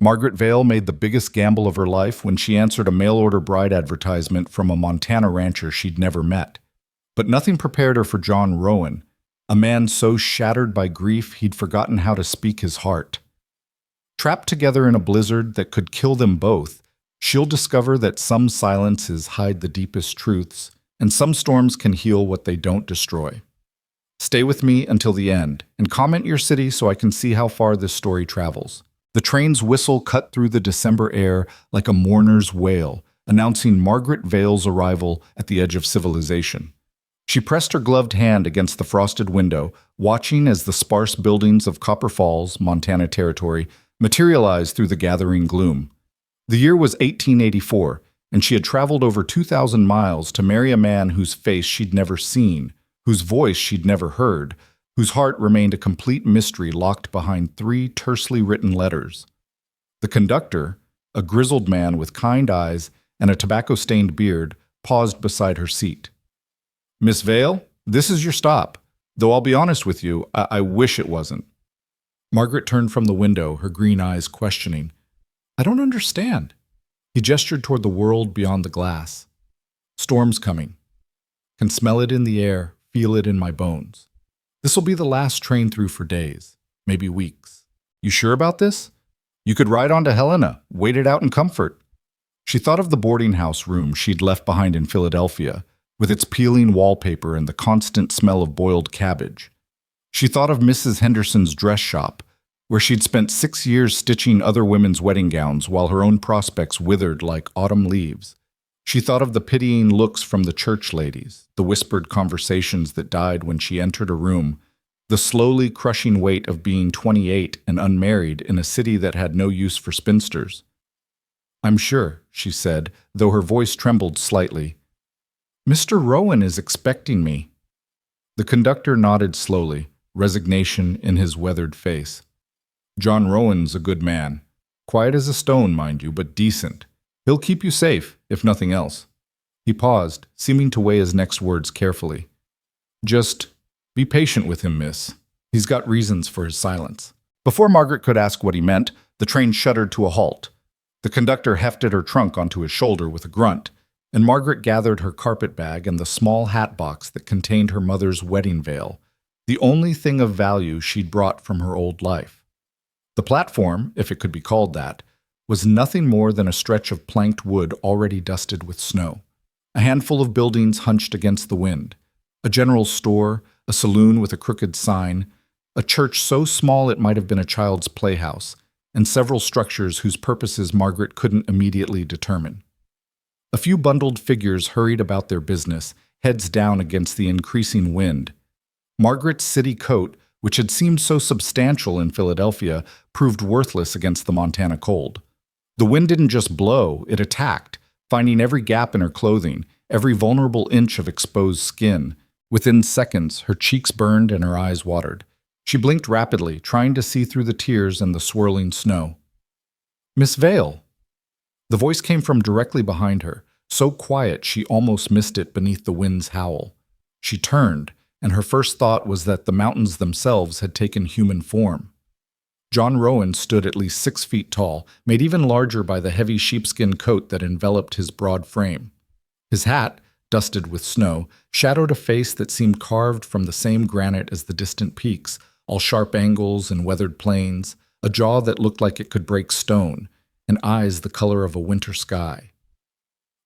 Margaret Vale made the biggest gamble of her life when she answered a mail-order bride advertisement from a Montana rancher she'd never met. But nothing prepared her for John Rowan, a man so shattered by grief he'd forgotten how to speak his heart. Trapped together in a blizzard that could kill them both, she'll discover that some silences hide the deepest truths, and some storms can heal what they don't destroy. Stay with me until the end, and comment your city so I can see how far this story travels. The train's whistle cut through the December air like a mourner's wail, announcing Margaret Vale's arrival at the edge of civilization. She pressed her gloved hand against the frosted window, watching as the sparse buildings of Copper Falls, Montana Territory, materialized through the gathering gloom. The year was 1884, and she had traveled over 2,000 miles to marry a man whose face she'd never seen, whose voice she'd never heard, whose heart remained a complete mystery locked behind 3 tersely written letters. The conductor, a grizzled man with kind eyes and a tobacco-stained beard, paused beside her seat. "Miss Vale, this is your stop, though I'll be honest with you, I wish it wasn't." Margaret turned from the window, her green eyes questioning. "I don't understand." He gestured toward the world beyond the glass. "Storm's coming. Can smell it in the air, feel it in my bones. This'll be the last train through for days, maybe weeks. You sure about this? You could ride on to Helena, wait it out in comfort." She thought of the boarding house room she'd left behind in Philadelphia, with its peeling wallpaper and the constant smell of boiled cabbage. She thought of Mrs. Henderson's dress shop, where she'd spent 6 years stitching other women's wedding gowns while her own prospects withered like autumn leaves. She thought of the pitying looks from the church ladies, the whispered conversations that died when she entered a room, the slowly crushing weight of being 28 and unmarried in a city that had no use for spinsters. "I'm sure," she said, though her voice trembled slightly. "Mr. Rowan is expecting me." The conductor nodded slowly, resignation in his weathered face. "John Rowan's a good man. Quiet as a stone, mind you, but decent. He'll keep you safe, if nothing else." He paused, seeming to weigh his next words carefully. "Just be patient with him, miss. He's got reasons for his silence." Before Margaret could ask what he meant, the train shuddered to a halt. The conductor hefted her trunk onto his shoulder with a grunt, and Margaret gathered her carpet bag and the small hat box that contained her mother's wedding veil, the only thing of value she'd brought from her old life. The platform, if it could be called that, was nothing more than a stretch of planked wood already dusted with snow. A handful of buildings hunched against the wind. A general store, a saloon with a crooked sign, a church so small it might have been a child's playhouse, and several structures whose purposes Margaret couldn't immediately determine. A few bundled figures hurried about their business, heads down against the increasing wind. Margaret's city coat, which had seemed so substantial in Philadelphia, proved worthless against the Montana cold. The wind didn't just blow, it attacked, finding every gap in her clothing, every vulnerable inch of exposed skin. Within seconds, her cheeks burned and her eyes watered. She blinked rapidly, trying to see through the tears and the swirling snow. "Miss Vale." The voice came from directly behind her, so quiet she almost missed it beneath the wind's howl. She turned, and her first thought was that the mountains themselves had taken human form. John Rowan stood at least 6 feet tall, made even larger by the heavy sheepskin coat that enveloped his broad frame. His hat, dusted with snow, shadowed a face that seemed carved from the same granite as the distant peaks, all sharp angles and weathered planes, a jaw that looked like it could break stone, and eyes the color of a winter sky.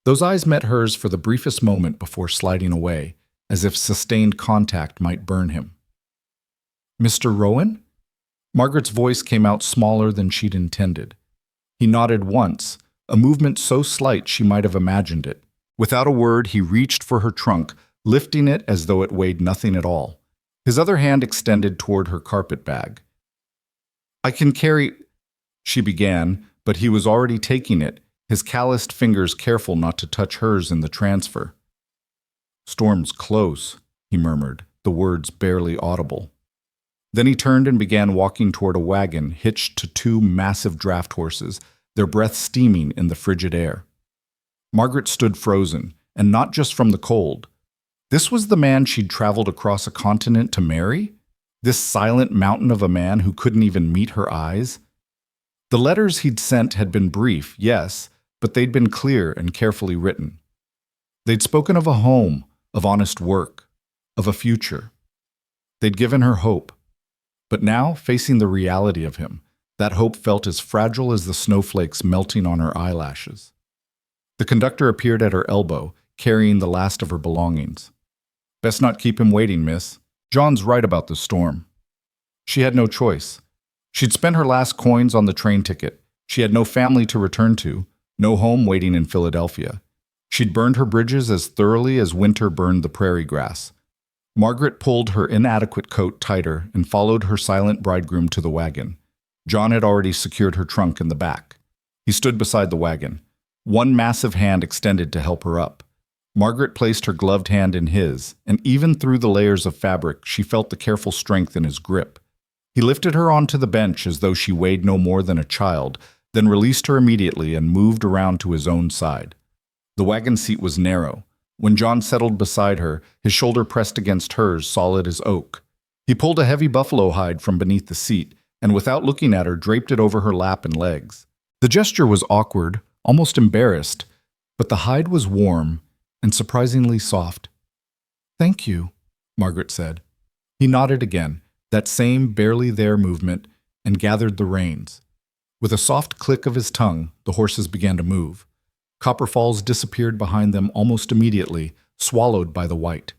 Those eyes met hers for the briefest moment before sliding away, as if sustained contact might burn him. "Mr. Rowan?" Margaret's voice came out smaller than she'd intended. He nodded once, a movement so slight she might have imagined it. Without a word, he reached for her trunk, lifting it as though it weighed nothing at all. His other hand extended toward her carpet bag. "I can carry—" she began, but he was already taking it, his calloused fingers careful not to touch hers in the transfer. "Storm's close," he murmured, the words barely audible. Then he turned and began walking toward a wagon hitched to 2 massive draft horses, their breath steaming in the frigid air. Margaret stood frozen, and not just from the cold. This was the man she'd traveled across a continent to marry? This silent mountain of a man who couldn't even meet her eyes? The letters he'd sent had been brief, yes, but they'd been clear and carefully written. They'd spoken of a home, of honest work, of a future. They'd given her hope. But now, facing the reality of him, that hope felt as fragile as the snowflakes melting on her eyelashes. The conductor appeared at her elbow, carrying the last of her belongings. "Best not keep him waiting, miss. John's right about the storm." She had no choice. She'd spent her last coins on the train ticket. She had no family to return to, no home waiting in Philadelphia. She'd burned her bridges as thoroughly as winter burned the prairie grass. Margaret pulled her inadequate coat tighter and followed her silent bridegroom to the wagon. John had already secured her trunk in the back. He stood beside the wagon, one massive hand extended to help her up. Margaret placed her gloved hand in his, and even through the layers of fabric, she felt the careful strength in his grip. He lifted her onto the bench as though she weighed no more than a child, then released her immediately and moved around to his own side. The wagon seat was narrow. When John settled beside her, his shoulder pressed against hers, solid as oak. He pulled a heavy buffalo hide from beneath the seat, and without looking at her, draped it over her lap and legs. The gesture was awkward, almost embarrassed, but the hide was warm and surprisingly soft. "Thank you," Margaret said. He nodded again, that same barely there movement, and gathered the reins. With a soft click of his tongue, the horses began to move. Copper Falls disappeared behind them almost immediately, swallowed by the white.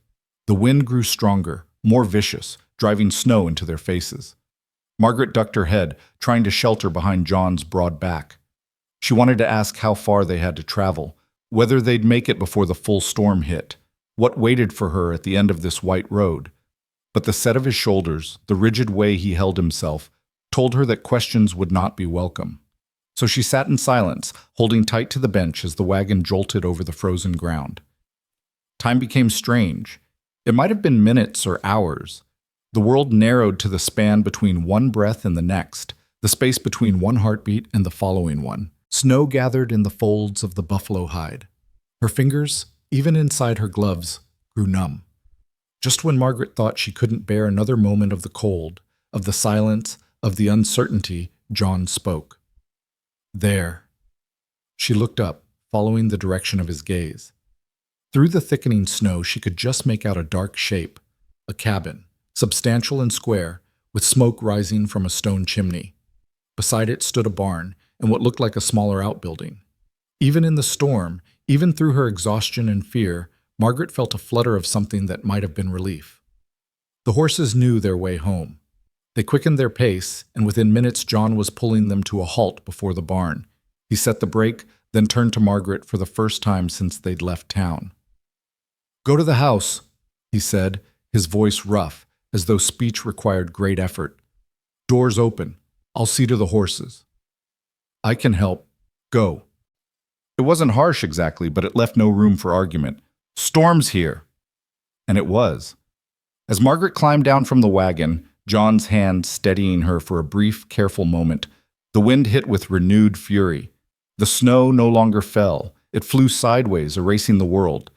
The wind grew stronger, more vicious, driving snow into their faces. Margaret ducked her head, trying to shelter behind John's broad back. She wanted to ask how far they had to travel, whether they'd make it before the full storm hit, what waited for her at the end of this white road. But the set of his shoulders, the rigid way he held himself, told her that questions would not be welcome. So she sat in silence, holding tight to the bench as the wagon jolted over the frozen ground. Time became strange. It might have been minutes or hours. The world narrowed to the span between one breath and the next, the space between one heartbeat and the following one. Snow gathered in the folds of the buffalo hide. Her fingers, even inside her gloves, grew numb. Just when Margaret thought she couldn't bear another moment of the cold, of the silence, of the uncertainty, John spoke. "There." She looked up, following the direction of his gaze. Through the thickening snow, she could just make out a dark shape, a cabin, substantial and square, with smoke rising from a stone chimney. Beside it stood a barn and what looked like a smaller outbuilding. Even in the storm, even through her exhaustion and fear, Margaret felt a flutter of something that might have been relief. The horses knew their way home. They quickened their pace, and within minutes John was pulling them to a halt before the barn. He set the brake, then turned to Margaret for the first time since they'd left town. "Go to the house," he said, his voice rough, as though speech required great effort. "Doors open. I'll see to the horses." "I can help. Go." It wasn't harsh exactly, but it left no room for argument. "Storm's here." And it was. As Margaret climbed down from the wagon, John's hand steadying her for a brief, careful moment, the wind hit with renewed fury. The snow no longer fell. It flew sideways, erasing the world.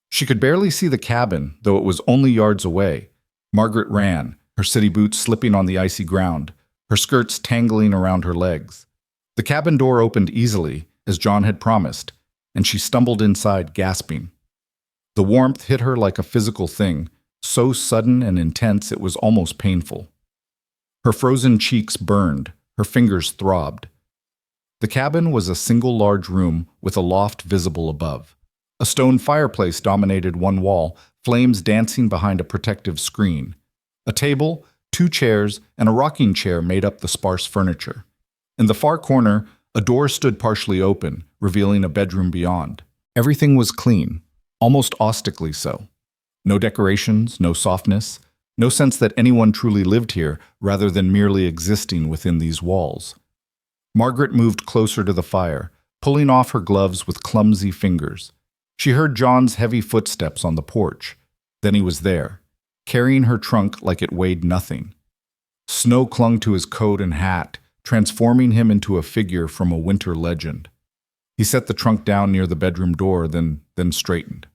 She could barely see the cabin, though it was only yards away. Margaret ran, her city boots slipping on the icy ground, her skirts tangling around her legs. The cabin door opened easily, as John had promised, and she stumbled inside, gasping. The warmth hit her like a physical thing, so sudden and intense it was almost painful. Her frozen cheeks burned, her fingers throbbed. The cabin was a single large room with a loft visible above. A stone fireplace dominated one wall, flames dancing behind a protective screen. A table, 2 chairs, and a rocking chair made up the sparse furniture. In the far corner, a door stood partially open, revealing a bedroom beyond. Everything was clean, almost austically so. No decorations, no softness, no sense that anyone truly lived here rather than merely existing within these walls. Margaret moved closer to the fire, pulling off her gloves with clumsy fingers. She heard John's heavy footsteps on the porch. Then he was there, carrying her trunk like it weighed nothing. Snow clung to his coat and hat, transforming him into a figure from a winter legend. He set the trunk down near the bedroom door, then straightened.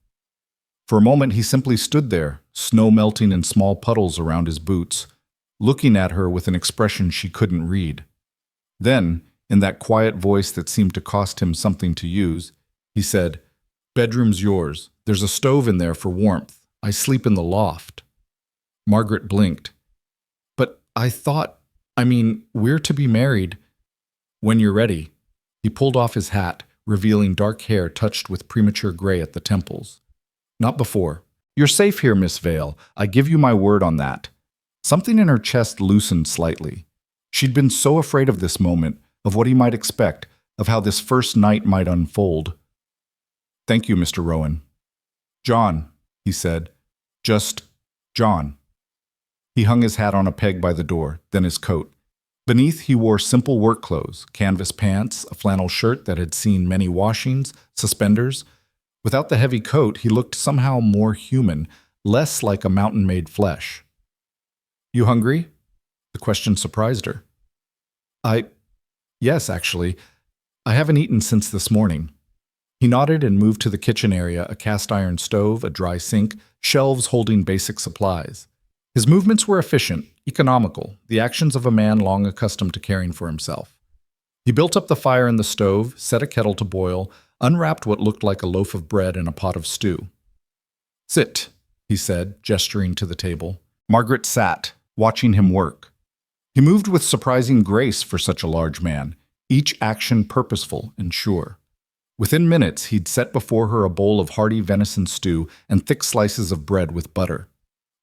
For a moment he simply stood there, snow melting in small puddles around his boots, looking at her with an expression she couldn't read. Then In that quiet voice that seemed to cost him something to use, he said, "Bedroom's yours. There's a stove in there for warmth. I sleep in the loft." Margaret blinked. "But we're to be married." "When you're ready." He pulled off his hat, revealing dark hair touched with premature gray at the temples. "Not before. You're safe here, Miss Vale. I give you my word on that." Something in her chest loosened slightly. She'd been so afraid of this moment, of what he might expect, of how this first night might unfold. "Thank you, Mr. Rowan." "John," he said. "Just John." He hung his hat on a peg by the door, then his coat. Beneath, he wore simple work clothes, canvas pants, a flannel shirt that had seen many washings, suspenders. Without the heavy coat, he looked somehow more human, less like a mountain made flesh. "You hungry?" The question surprised her. Yes, actually. I haven't eaten since this morning." He nodded and moved to the kitchen area, a cast iron stove, a dry sink, shelves holding basic supplies. His movements were efficient, economical, the actions of a man long accustomed to caring for himself. He built up the fire in the stove, set a kettle to boil, unwrapped what looked like a loaf of bread and a pot of stew. "Sit," he said, gesturing to the table. Margaret sat, watching him work. He moved with surprising grace for such a large man, each action purposeful and sure. Within minutes, he'd set before her a bowl of hearty venison stew and thick slices of bread with butter.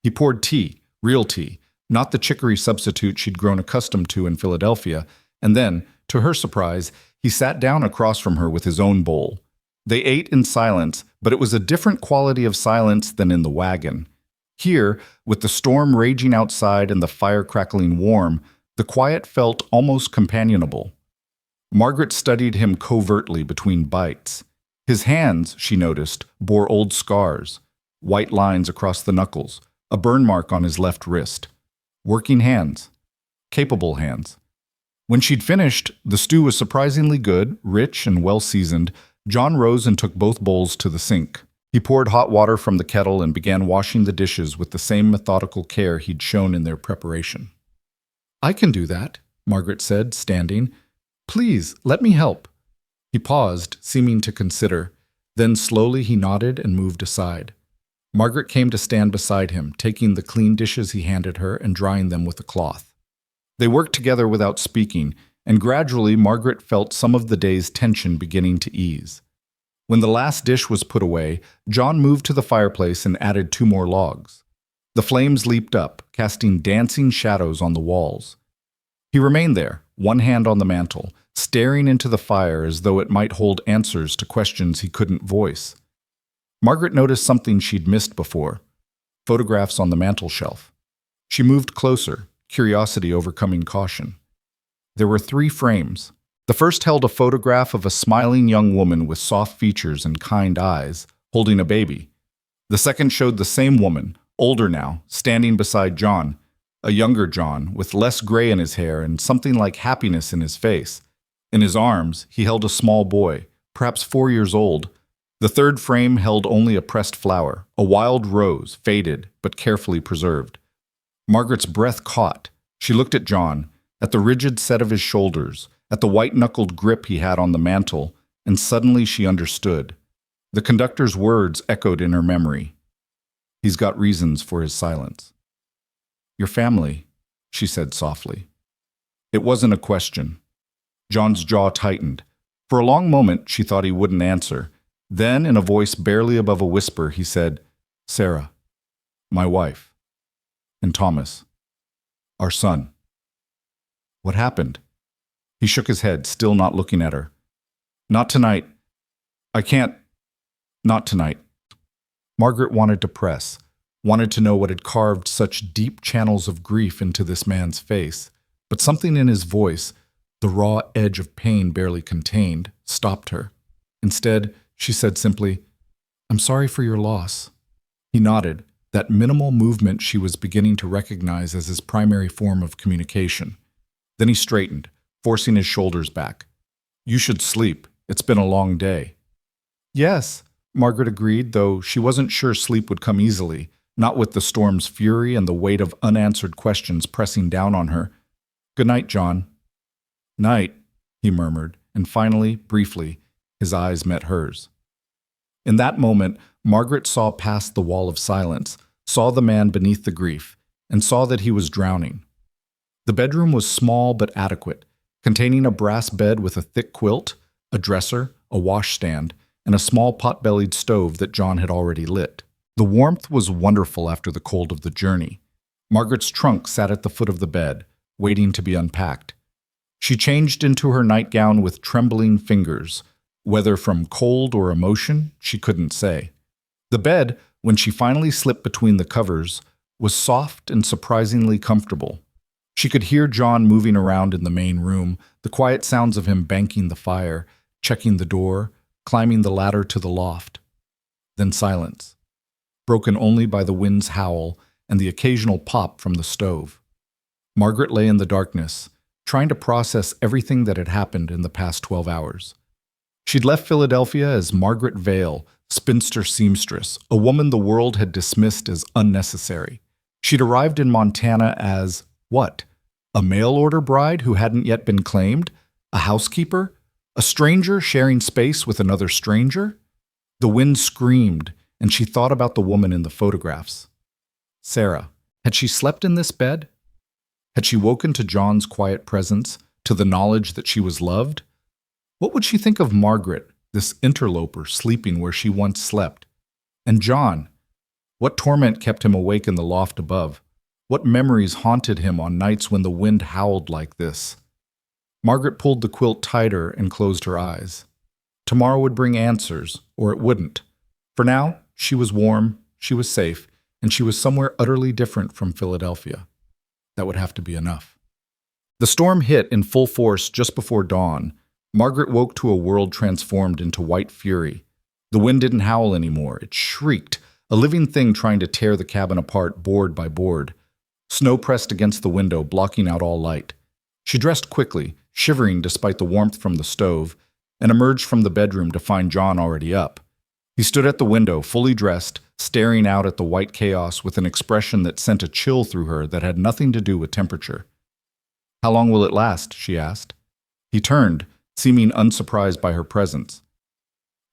He poured tea, real tea, not the chicory substitute she'd grown accustomed to in Philadelphia, and then, to her surprise, he sat down across from her with his own bowl. They ate in silence, but it was a different quality of silence than in the wagon. Here, with the storm raging outside and the fire crackling warm, the quiet felt almost companionable. Margaret studied him covertly between bites. His hands, she noticed, bore old scars, white lines across the knuckles, a burn mark on his left wrist. Working hands. Capable hands. When she'd finished, the stew was surprisingly good, rich and well-seasoned. John rose and took both bowls to the sink. He poured hot water from the kettle and began washing the dishes with the same methodical care he'd shown in their preparation. "I can do that," Margaret said, standing. "Please, let me help." He paused, seeming to consider. Then slowly he nodded and moved aside. Margaret came to stand beside him, taking the clean dishes he handed her and drying them with a cloth. They worked together without speaking, and gradually Margaret felt some of the day's tension beginning to ease. When the last dish was put away, John moved to the fireplace and added 2 more logs. The flames leaped up, casting dancing shadows on the walls. He remained there, one hand on the mantel, staring into the fire as though it might hold answers to questions he couldn't voice. Margaret noticed something she'd missed before: photographs on the mantel shelf. She moved closer, curiosity overcoming caution. There were 3 frames. The first held a photograph of a smiling young woman with soft features and kind eyes, holding a baby. The second showed the same woman, older now, standing beside John, a younger John with less gray in his hair and something like happiness in his face. In his arms, he held a small boy, perhaps 4 years old. The third frame held only a pressed flower, a wild rose, faded but carefully preserved. Margaret's breath caught. She looked at John, at the rigid set of his shoulders, at the white-knuckled grip he had on the mantel, and suddenly she understood. The conductor's words echoed in her memory. He's got reasons for his silence. "Your family," she said softly. It wasn't a question. John's jaw tightened. For a long moment, she thought he wouldn't answer. Then, in a voice barely above a whisper, he said, "Sarah, my wife, and Thomas, our son." What happened? He shook his head, still not looking at her. "Not tonight. I can't. Not tonight." Margaret wanted to press, wanted to know what had carved such deep channels of grief into this man's face, but something in his voice, the raw edge of pain barely contained, stopped her. Instead, she said simply, "I'm sorry for your loss." He nodded, that minimal movement she was beginning to recognize as his primary form of communication. Then he straightened, forcing his shoulders back. "You should sleep. It's been a long day." "Yes," Margaret agreed, though she wasn't sure sleep would come easily, not with the storm's fury and the weight of unanswered questions pressing down on her. "Good night, John." "Night," he murmured, and finally, briefly, his eyes met hers. In that moment, Margaret saw past the wall of silence, saw the man beneath the grief, and saw that he was drowning. The bedroom was small but adequate, containing a brass bed with a thick quilt, a dresser, a washstand, and a small pot-bellied stove that John had already lit. The warmth was wonderful after the cold of the journey. Margaret's trunk sat at the foot of the bed, waiting to be unpacked. She changed into her nightgown with trembling fingers. Whether from cold or emotion, she couldn't say. The bed, when she finally slipped between the covers, was soft and surprisingly comfortable. She could hear John moving around in the main room, the quiet sounds of him banking the fire, checking the door, climbing the ladder to the loft. Then silence, broken only by the wind's howl and the occasional pop from the stove. Margaret lay in the darkness, trying to process everything that had happened in the past 12 hours. She'd left Philadelphia as Margaret Vale, spinster seamstress, a woman the world had dismissed as unnecessary. She'd arrived in Montana as, what? A mail-order bride who hadn't yet been claimed? A housekeeper? A stranger sharing space with another stranger? The wind screamed, and she thought about the woman in the photographs. Sarah. Had she slept in this bed? Had she woken to John's quiet presence, to the knowledge that she was loved? What would she think of Margaret, this interloper sleeping where she once slept? And John? What torment kept him awake in the loft above? What memories haunted him on nights when the wind howled like this? Margaret pulled the quilt tighter and closed her eyes. Tomorrow would bring answers, or it wouldn't. For now, she was warm, she was safe, and she was somewhere utterly different from Philadelphia. That would have to be enough. The storm hit in full force just before dawn. Margaret woke to a world transformed into white fury. The wind didn't howl anymore. It shrieked, a living thing trying to tear the cabin apart board by board. Snow pressed against the window, blocking out all light. She dressed quickly, shivering despite the warmth from the stove, and emerged from the bedroom to find John already up. He stood at the window, fully dressed, staring out at the white chaos with an expression that sent a chill through her that had nothing to do with temperature. "How long will it last?" she asked. He turned, seeming unsurprised by her presence.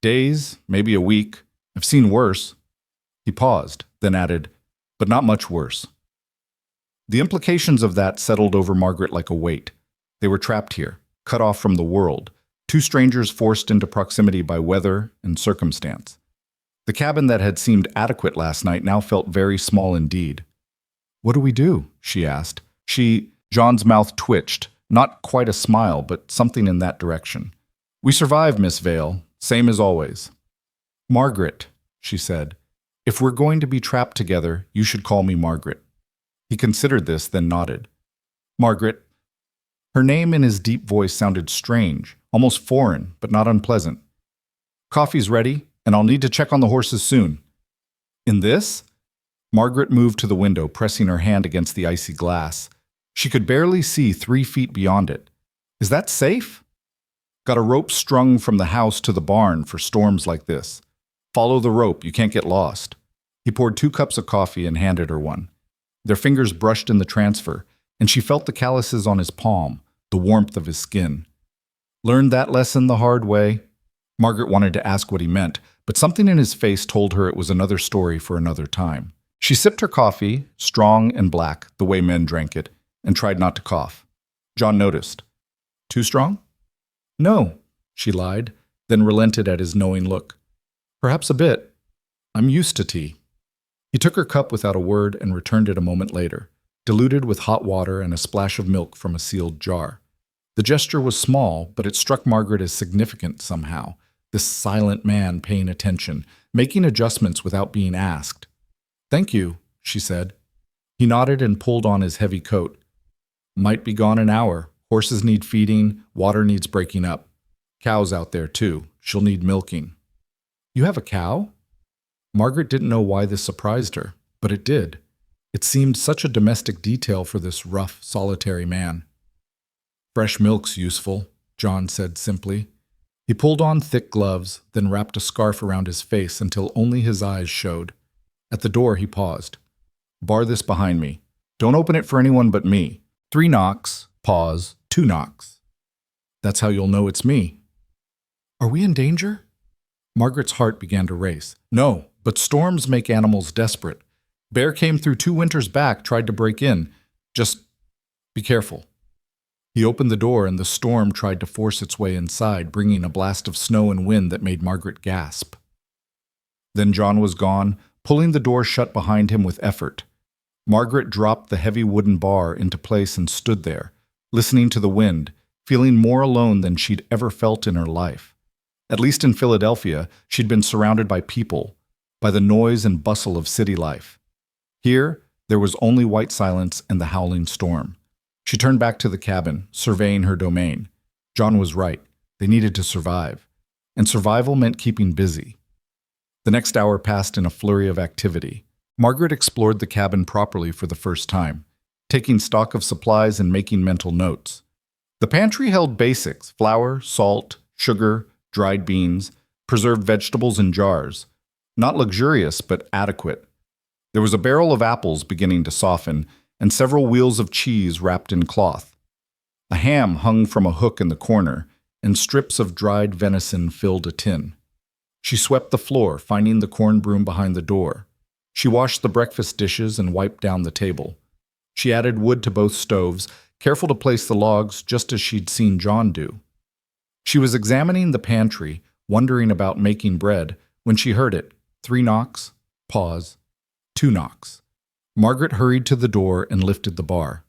"Days, maybe a week. I've seen worse." He paused, then added, "But not much worse." The implications of that settled over Margaret like a weight. They were trapped here, cut off from the world, two strangers forced into proximity by weather and circumstance. The cabin that had seemed adequate last night now felt very small indeed. "What do we do?" she asked. John's mouth twitched, not quite a smile, but something in that direction. "We survived, Miss Vale, same as always." "Margaret," she said, "if we're going to be trapped together, you should call me Margaret." He considered this, then nodded. "Margaret." Her name in his deep voice sounded strange, almost foreign, but not unpleasant. "Coffee's ready, and I'll need to check on the horses soon." "In this?" Margaret moved to the window, pressing her hand against the icy glass. She could barely see 3 feet beyond it. "Is that safe?" "Got a rope strung from the house to the barn for storms like this. Follow the rope, you can't get lost." He poured 2 cups of coffee and handed her one. Their fingers brushed in the transfer, and she felt the calluses on his palm, the warmth of his skin. "Learned that lesson the hard way?" Margaret wanted to ask what he meant, but something in his face told her it was another story for another time. She sipped her coffee, strong and black, the way men drank it, and tried not to cough. John noticed. "Too strong?" "No," she lied, then relented at his knowing look. "Perhaps a bit. I'm used to tea." He took her cup without a word and returned it a moment later, diluted with hot water and a splash of milk from a sealed jar. The gesture was small, but it struck Margaret as significant somehow, this silent man paying attention, making adjustments without being asked. "Thank you," she said. He nodded and pulled on his heavy coat. "Might be gone an hour. Horses need feeding, water needs breaking up. Cow's out there, too. She'll need milking." "You have a cow?" Margaret didn't know why this surprised her, but it did. It seemed such a domestic detail for this rough, solitary man. "Fresh milk's useful," John said simply. He pulled on thick gloves, then wrapped a scarf around his face until only his eyes showed. At the door, he paused. "Bar this behind me. Don't open it for anyone but me. 3 knocks, pause, 2 knocks." That's how you'll know it's me. Are we in danger? Margaret's heart began to race. No, but storms make animals desperate. Bear came through 2 winters back, tried to break in. Just be careful. He opened the door and the storm tried to force its way inside, bringing a blast of snow and wind that made Margaret gasp. Then John was gone, pulling the door shut behind him with effort. Margaret dropped the heavy wooden bar into place and stood there, listening to the wind, feeling more alone than she'd ever felt in her life. At least in Philadelphia, she'd been surrounded by people, by the noise and bustle of city life. Here, there was only white silence and the howling storm. She turned back to the cabin, surveying her domain. John was right. They needed to survive. And survival meant keeping busy. The next hour passed in a flurry of activity. Margaret explored the cabin properly for the first time, taking stock of supplies and making mental notes. The pantry held basics: flour, salt, sugar, dried beans, preserved vegetables in jars. Not luxurious, but adequate. There was a barrel of apples beginning to soften, and several wheels of cheese wrapped in cloth. A ham hung from a hook in the corner, and strips of dried venison filled a tin. She swept the floor, finding the corn broom behind the door. She washed the breakfast dishes and wiped down the table. She added wood to both stoves, careful to place the logs just as she'd seen John do. She was examining the pantry, wondering about making bread, when she heard it. 3 knocks, pause, 2 knocks. Margaret hurried to the door and lifted the bar.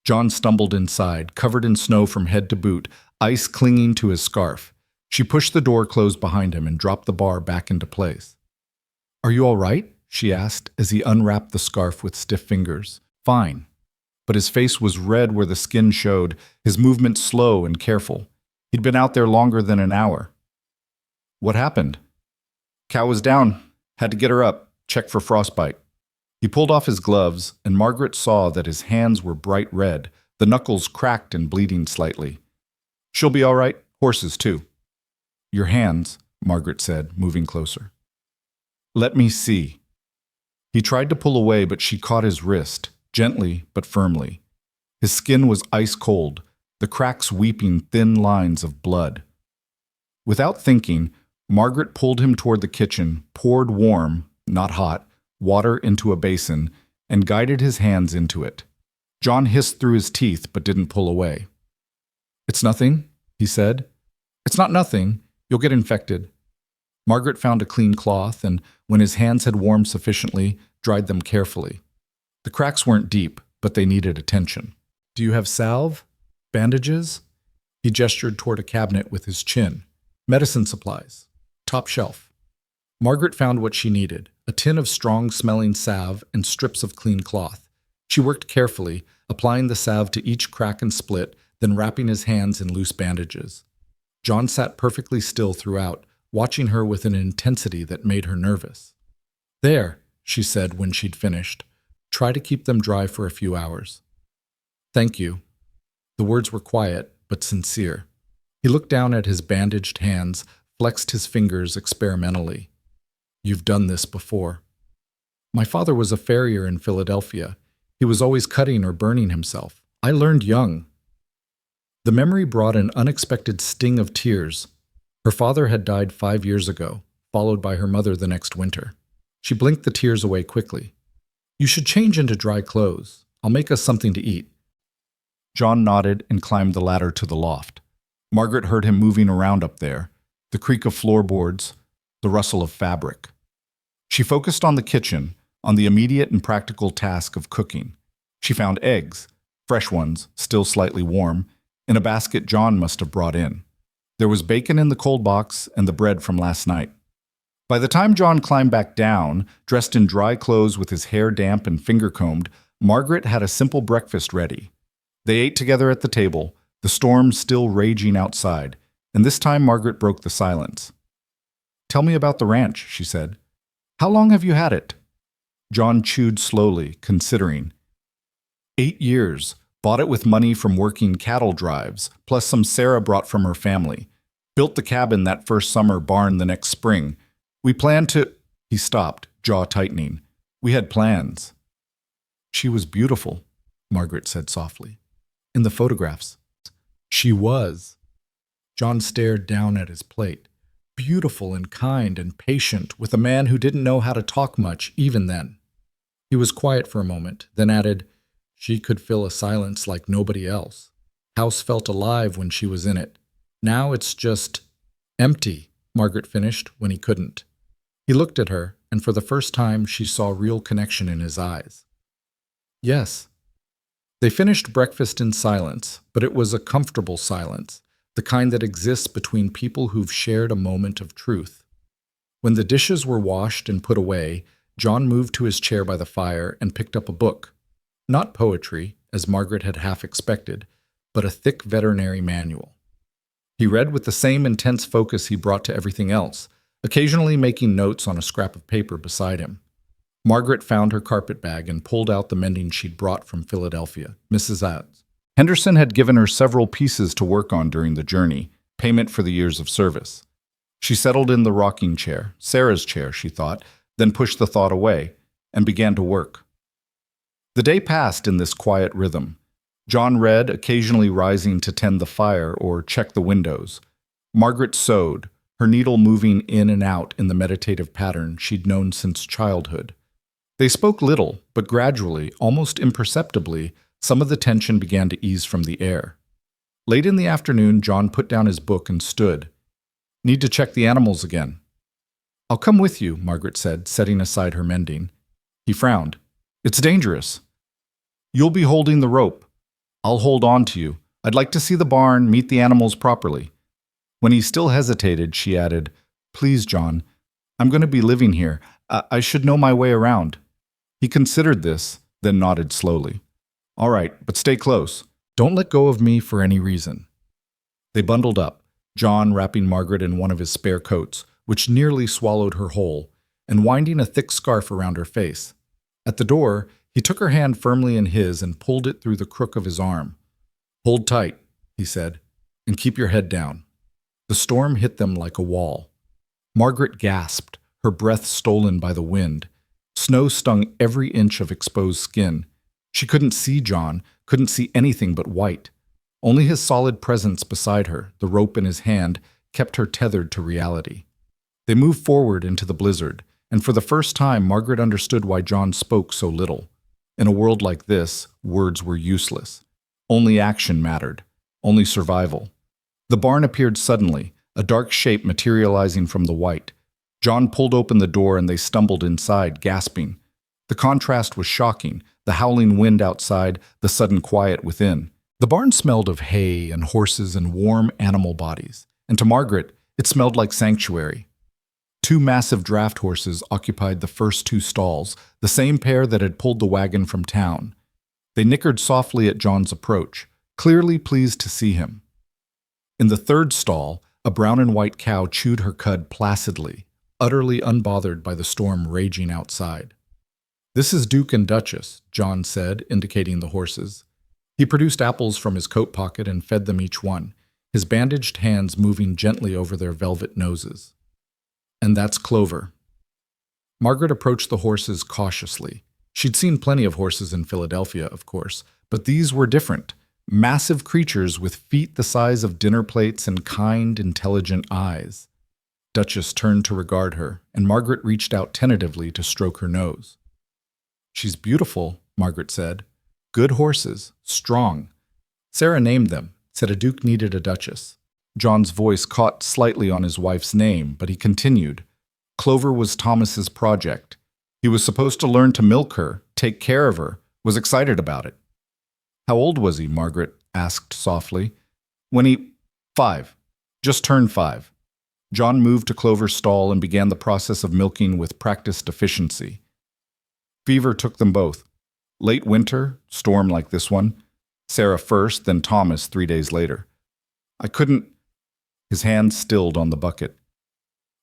John stumbled inside, covered in snow from head to boot, ice clinging to his scarf. She pushed the door closed behind him and dropped the bar back into place. "Are you all right?" she asked as he unwrapped the scarf with stiff fingers. "Fine." But his face was red where the skin showed, his movements slow and careful. He'd been out there longer than an hour. "What happened?" "Cow was down. Had to get her up. Check for frostbite." He pulled off his gloves, and Margaret saw that his hands were bright red, the knuckles cracked and bleeding slightly. "She'll be all right. Horses, too." "Your hands," Margaret said, moving closer. "Let me see." He tried to pull away, but she caught his wrist, gently but firmly. His skin was ice cold, the cracks weeping thin lines of blood. Without thinking, Margaret pulled him toward the kitchen, poured warm, not hot, water into a basin, and guided his hands into it. John hissed through his teeth but didn't pull away. "It's nothing," he said. "It's not nothing. You'll get infected." Margaret found a clean cloth and, when his hands had warmed sufficiently, dried them carefully. The cracks weren't deep, but they needed attention. "Do you have salve? Bandages?" He gestured toward a cabinet with his chin. "Medicine supplies. Top shelf." Margaret found what she needed: a tin of strong-smelling salve and strips of clean cloth. She worked carefully, applying the salve to each crack and split, then wrapping his hands in loose bandages. John sat perfectly still throughout, watching her with an intensity that made her nervous. "There," she said when she'd finished. "Try to keep them dry for a few hours." "Thank you." The words were quiet, but sincere. He looked down at his bandaged hands, flexed his fingers experimentally. "You've done this before." "My father was a farrier in Philadelphia. He was always cutting or burning himself. I learned young." The memory brought an unexpected sting of tears. Her father had died 5 years ago, followed by her mother the next winter. She blinked the tears away quickly. "You should change into dry clothes. I'll make us something to eat." John nodded and climbed the ladder to the loft. Margaret heard him moving around up there, the creak of floorboards, the rustle of fabric. She focused on the kitchen, on the immediate and practical task of cooking. She found eggs, fresh ones, still slightly warm, in a basket John must have brought in. There was bacon in the cold box and the bread from last night. By the time John climbed back down, dressed in dry clothes with his hair damp and finger-combed, Margaret had a simple breakfast ready. They ate together at the table, the storm still raging outside, and this time Margaret broke the silence. "Tell me about the ranch," she said. "How long have you had it?" John chewed slowly, considering. 8 years. Bought it with money from working cattle drives, plus some Sarah brought from her family. Built the cabin that first summer, barn the next spring. We planned to... He stopped, jaw tightening. "We had plans." "She was beautiful," Margaret said softly. "In the photographs." "She was." John stared down at his plate. Beautiful and kind and patient, with a man who didn't know how to talk much, even then. He was quiet for a moment, then added, "She could fill a silence like nobody else. House felt alive when she was in it. Now it's just empty," Margaret finished when he couldn't. He looked at her, and for the first time she saw real connection in his eyes. "Yes." They finished breakfast in silence, but it was a comfortable silence, the kind that exists between people who've shared a moment of truth. When the dishes were washed and put away, John moved to his chair by the fire and picked up a book. Not poetry, as Margaret had half expected, but a thick veterinary manual. He read with the same intense focus he brought to everything else, occasionally making notes on a scrap of paper beside him. Margaret found her carpet bag and pulled out the mending she'd brought from Philadelphia, Mrs. Adds. Henderson had given her several pieces to work on during the journey, payment for the years of service. She settled in the rocking chair, Sarah's chair, she thought, then pushed the thought away, and began to work. The day passed in this quiet rhythm. John read, occasionally rising to tend the fire or check the windows. Margaret sewed, her needle moving in and out in the meditative pattern she'd known since childhood. They spoke little, but gradually, almost imperceptibly, some of the tension began to ease from the air. Late in the afternoon, John put down his book and stood. "Need to check the animals again." "I'll come with you," Margaret said, setting aside her mending. He frowned. "It's dangerous." "You'll be holding the rope. I'll hold on to you. I'd like to see the barn, meet the animals properly." When he still hesitated, she added, "Please, John, I'm going to be living here. I should know my way around." He considered this, then nodded slowly. "All right, but stay close. Don't let go of me for any reason." They bundled up, John wrapping Margaret in one of his spare coats, which nearly swallowed her whole, and winding a thick scarf around her face. At the door, he took her hand firmly in his and pulled it through the crook of his arm. "Hold tight," he said, "and keep your head down." The storm hit them like a wall. Margaret gasped, her breath stolen by the wind. Snow stung every inch of exposed skin. She couldn't see John, couldn't see anything but white. Only his solid presence beside her, the rope in his hand, kept her tethered to reality. They moved forward into the blizzard, and for the first time Margaret understood why John spoke so little. In a world like this, words were useless. Only action mattered, only survival. The barn appeared suddenly, a dark shape materializing from the white. John pulled open the door and they stumbled inside, gasping. The contrast was shocking, the howling wind outside, the sudden quiet within. The barn smelled of hay and horses and warm animal bodies, and to Margaret, it smelled like sanctuary. Two massive draft horses occupied the first two stalls, the same pair that had pulled the wagon from town. They nickered softly at John's approach, clearly pleased to see him. In the third stall, a brown and white cow chewed her cud placidly, utterly unbothered by the storm raging outside. "This is Duke and Duchess," John said, indicating the horses. He produced apples from his coat pocket and fed them each one, his bandaged hands moving gently over their velvet noses. "And that's Clover." Margaret approached the horses cautiously. She'd seen plenty of horses in Philadelphia, of course, but these were different. Massive creatures with feet the size of dinner plates and kind, intelligent eyes. Duchess turned to regard her, and Margaret reached out tentatively to stroke her nose. "She's beautiful," Margaret said. "Good horses, strong." Sarah named them, said a duke needed a duchess. John's voice caught slightly on his wife's name, but he continued. "Clover was Thomas's project. He was supposed to learn to milk her, take care of her, was excited about it." "How old was he?" Margaret asked softly. "When he... 5. Just turned 5. John moved to Clover's stall and began the process of milking with practiced efficiency. Fever took them both. Late winter, storm like this one. Sarah first, then Thomas 3 days later. I couldn't... His hand stilled on the bucket.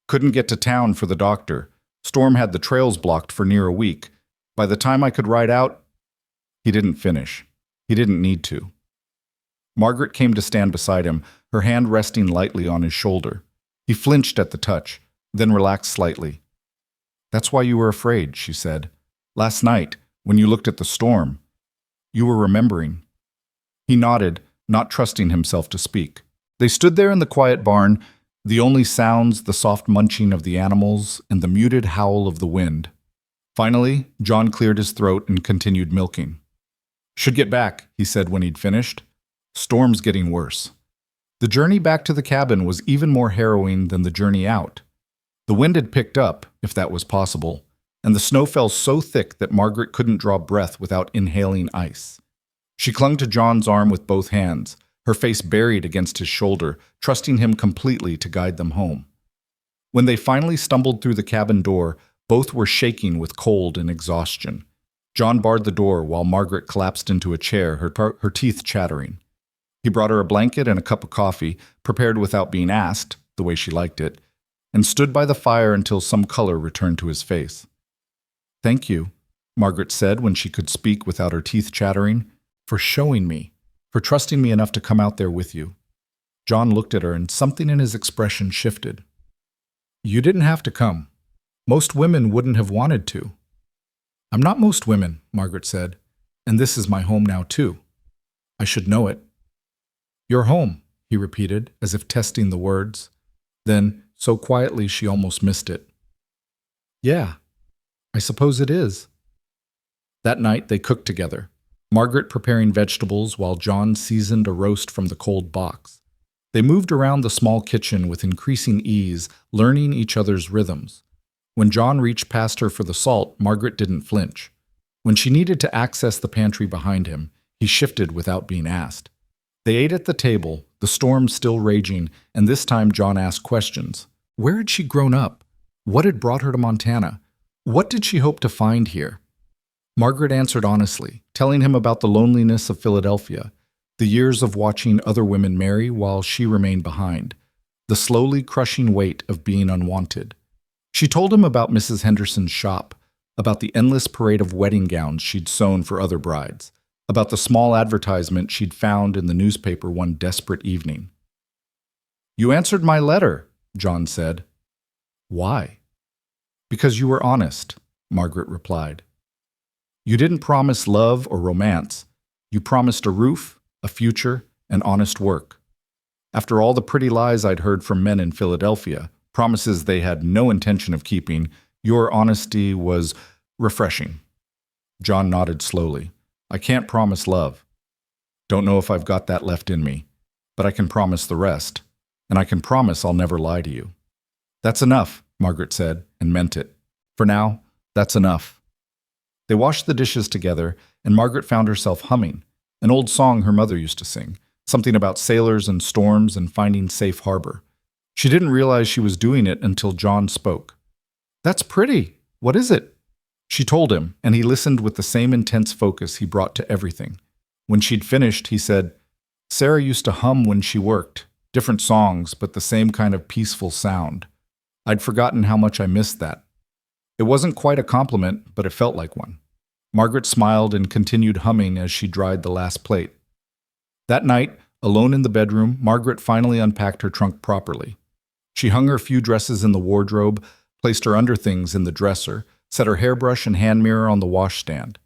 "Couldn't get to town for the doctor. Storm had the trails blocked for near a week. By the time I could ride out..." He didn't finish. He didn't need to. Margaret came to stand beside him, her hand resting lightly on his shoulder. He flinched at the touch, then relaxed slightly. "That's why you were afraid," she said. "Last night, when you looked at the storm, you were remembering." He nodded, not trusting himself to speak. They stood there in the quiet barn, the only sounds the soft munching of the animals and the muted howl of the wind. Finally, John cleared his throat and continued milking. "Should get back," he said when he'd finished. "Storm's getting worse." The journey back to the cabin was even more harrowing than the journey out. The wind had picked up, if that was possible, and the snow fell so thick that Margaret couldn't draw breath without inhaling ice. She clung to John's arm with both hands, her face buried against his shoulder, trusting him completely to guide them home. When they finally stumbled through the cabin door, both were shaking with cold and exhaustion. John barred the door while Margaret collapsed into a chair, her teeth chattering. He brought her a blanket and a cup of coffee, prepared without being asked, the way she liked it, and stood by the fire until some color returned to his face. "Thank you," Margaret said when she could speak without her teeth chattering, "for showing me, for trusting me enough to come out there with you." John looked at her and something in his expression shifted. "You didn't have to come. Most women wouldn't have wanted to." "I'm not most women," Margaret said, "and this is my home now too. I should know it." "Your home," he repeated, as if testing the words. Then, so quietly she almost missed it. "Yeah, I suppose it is." That night they cooked together, Margaret preparing vegetables while John seasoned a roast from the cold box. They moved around the small kitchen with increasing ease, learning each other's rhythms. When John reached past her for the salt, Margaret didn't flinch. When she needed to access the pantry behind him, he shifted without being asked. They ate at the table, the storm still raging, and this time John asked questions. Where had she grown up? What had brought her to Montana? What did she hope to find here? Margaret answered honestly, telling him about the loneliness of Philadelphia, the years of watching other women marry while she remained behind, the slowly crushing weight of being unwanted. She told him about Mrs. Henderson's shop, about the endless parade of wedding gowns she'd sewn for other brides, about the small advertisement she'd found in the newspaper one desperate evening. "You answered my letter," John said. "Why?" "Because you were honest," Margaret replied. "You didn't promise love or romance. You promised a roof, a future, and honest work. After all the pretty lies I'd heard from men in Philadelphia, promises they had no intention of keeping, your honesty was refreshing." John nodded slowly. "I can't promise love. Don't know if I've got that left in me, but I can promise the rest, and I can promise I'll never lie to you." "That's enough," Margaret said, and meant it. "For now, that's enough." They washed the dishes together, and Margaret found herself humming, an old song her mother used to sing, something about sailors and storms and finding safe harbor. She didn't realize she was doing it until John spoke. "That's pretty. What is it?" She told him, and he listened with the same intense focus he brought to everything. When she'd finished, he said, "Sarah used to hum when she worked, different songs, but the same kind of peaceful sound. I'd forgotten how much I missed that." It wasn't quite a compliment, but it felt like one. Margaret smiled and continued humming as she dried the last plate. That night, alone in the bedroom, Margaret finally unpacked her trunk properly. She hung her few dresses in the wardrobe, placed her underthings in the dresser, set her hairbrush and hand mirror on the washstand.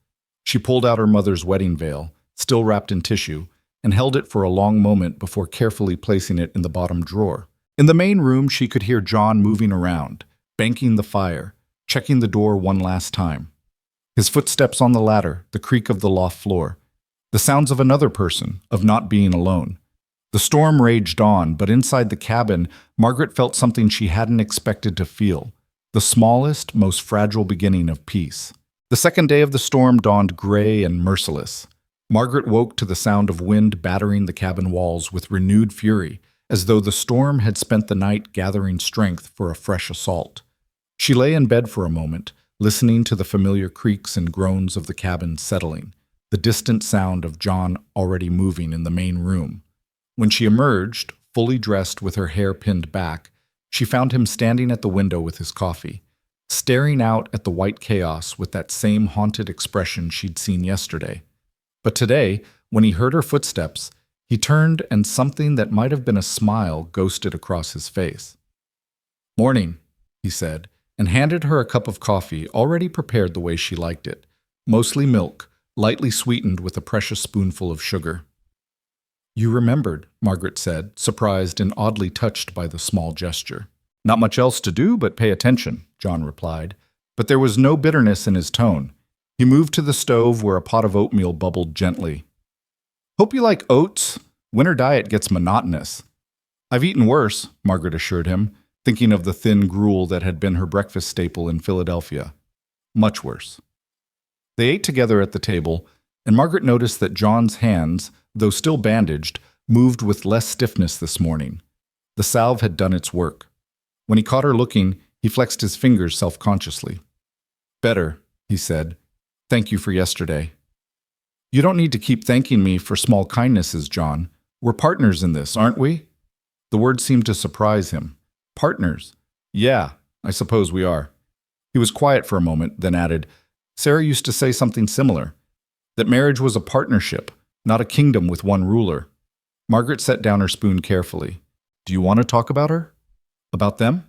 She pulled out her mother's wedding veil, still wrapped in tissue, and held it for a long moment before carefully placing it in the bottom drawer. In the main room, she could hear John moving around, banking the fire, checking the door one last time. His footsteps on the ladder, the creak of the loft floor, the sounds of another person, of not being alone. The storm raged on, but inside the cabin, Margaret felt something she hadn't expected to feel. The smallest, most fragile beginning of peace. The second day of the storm dawned gray and merciless. Margaret woke to the sound of wind battering the cabin walls with renewed fury, as though the storm had spent the night gathering strength for a fresh assault. She lay in bed for a moment, listening to the familiar creaks and groans of the cabin settling, the distant sound of John already moving in the main room. When she emerged, fully dressed with her hair pinned back, she found him standing at the window with his coffee, staring out at the white chaos with that same haunted expression she'd seen yesterday. But today, when he heard her footsteps, he turned and something that might have been a smile ghosted across his face. "Morning," he said, and handed her a cup of coffee already prepared the way she liked it, mostly milk, lightly sweetened with a precious spoonful of sugar. You remembered, Margaret said, surprised and oddly touched by the small gesture. Not much else to do but pay attention, John replied, but there was no bitterness in his tone. He moved to the stove where a pot of oatmeal bubbled gently. Hope you like oats. Winter diet gets monotonous. I've eaten worse, Margaret assured him, thinking of the thin gruel that had been her breakfast staple in Philadelphia. Much worse. They ate together at the table, and Margaret noticed that John's hands, though still bandaged, moved with less stiffness this morning. The salve had done its work. When he caught her looking, he flexed his fingers self-consciously. Better, he said. Thank you for yesterday. You don't need to keep thanking me for small kindnesses, John. We're partners in this, aren't we? The word seemed to surprise him. Partners? Yeah, I suppose we are. He was quiet for a moment, then added, Sarah used to say something similar, that marriage was a partnership, not a kingdom with one ruler. Margaret set down her spoon carefully. Do you want to talk about her? About them?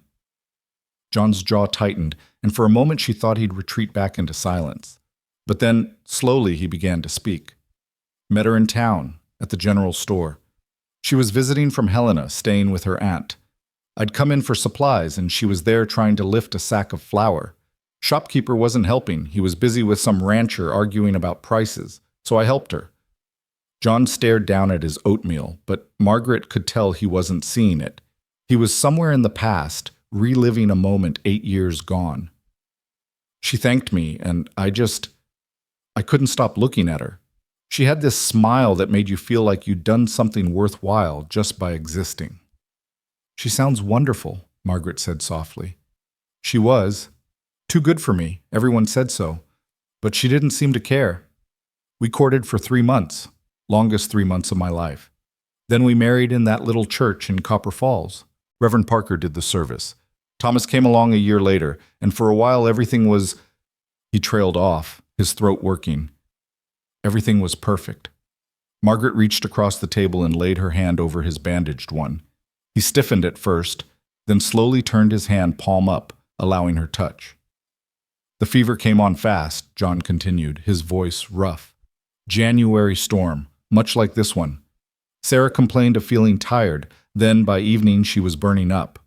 John's jaw tightened, and for a moment she thought he'd retreat back into silence. But then, slowly, he began to speak. Met her in town, at the general store. She was visiting from Helena, staying with her aunt. I'd come in for supplies, and she was there trying to lift a sack of flour. Shopkeeper wasn't helping. He was busy with some rancher arguing about prices, so I helped her. John stared down at his oatmeal, but Margaret could tell he wasn't seeing it. He was somewhere in the past, reliving a moment 8 years gone. She thanked me, and I couldn't stop looking at her. She had this smile that made you feel like you'd done something worthwhile just by existing. She sounds wonderful, Margaret said softly. She was. Too good for me, everyone said so. But she didn't seem to care. We courted for 3 months, longest 3 months of my life. Then we married in that little church in Copper Falls. Reverend Parker did the service. Thomas came along a year later, and for a while everything was... He trailed off, his throat working. Everything was perfect. Margaret reached across the table and laid her hand over his bandaged one. He stiffened at first, then slowly turned his hand palm up, allowing her touch. The fever came on fast, John continued, his voice rough. January storm, much like this one. Sarah complained of feeling tired, then by evening she was burning up.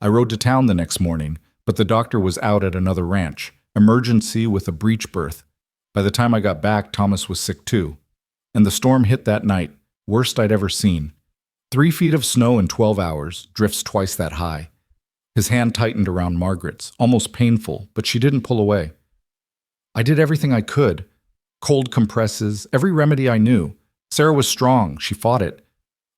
I rode to town the next morning, but the doctor was out at another ranch, emergency with a breech birth. By the time I got back, Thomas was sick too. And the storm hit that night, worst I'd ever seen. 3 feet of snow in 12 hours, drifts twice that high. His hand tightened around Margaret's, almost painful, but she didn't pull away. I did everything I could. Cold compresses, every remedy I knew. Sarah was strong, she fought it.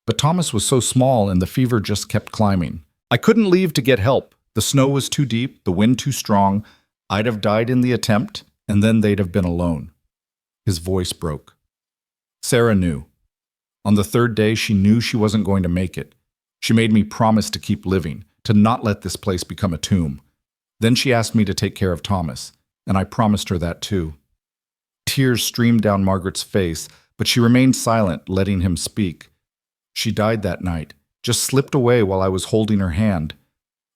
But Thomas was so small and the fever just kept climbing. I couldn't leave to get help. The snow was too deep, the wind too strong. I'd have died in the attempt, and then they'd have been alone. His voice broke. Sarah knew. On the 3rd day, she knew she wasn't going to make it. She made me promise to keep living, to not let this place become a tomb. Then she asked me to take care of Thomas, and I promised her that too. Tears streamed down Margaret's face, but she remained silent, letting him speak. She died that night, just slipped away while I was holding her hand.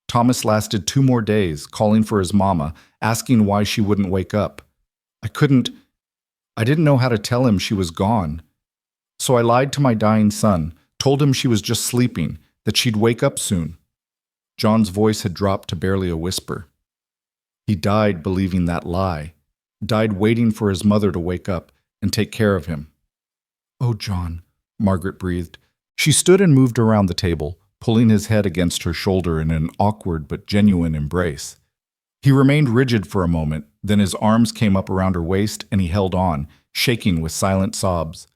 Thomas lasted 2 more days, calling for his mama, asking why she wouldn't wake up. I didn't know how to tell him she was gone. So I lied to my dying son, told him she was just sleeping, that she'd wake up soon. John's voice had dropped to barely a whisper. He died believing that lie, died waiting for his mother to wake up and take care of him. Oh, John, Margaret breathed. She stood and moved around the table, pulling his head against her shoulder in an awkward but genuine embrace. He remained rigid for a moment, then his arms came up around her waist and he held on, shaking with silent sobs.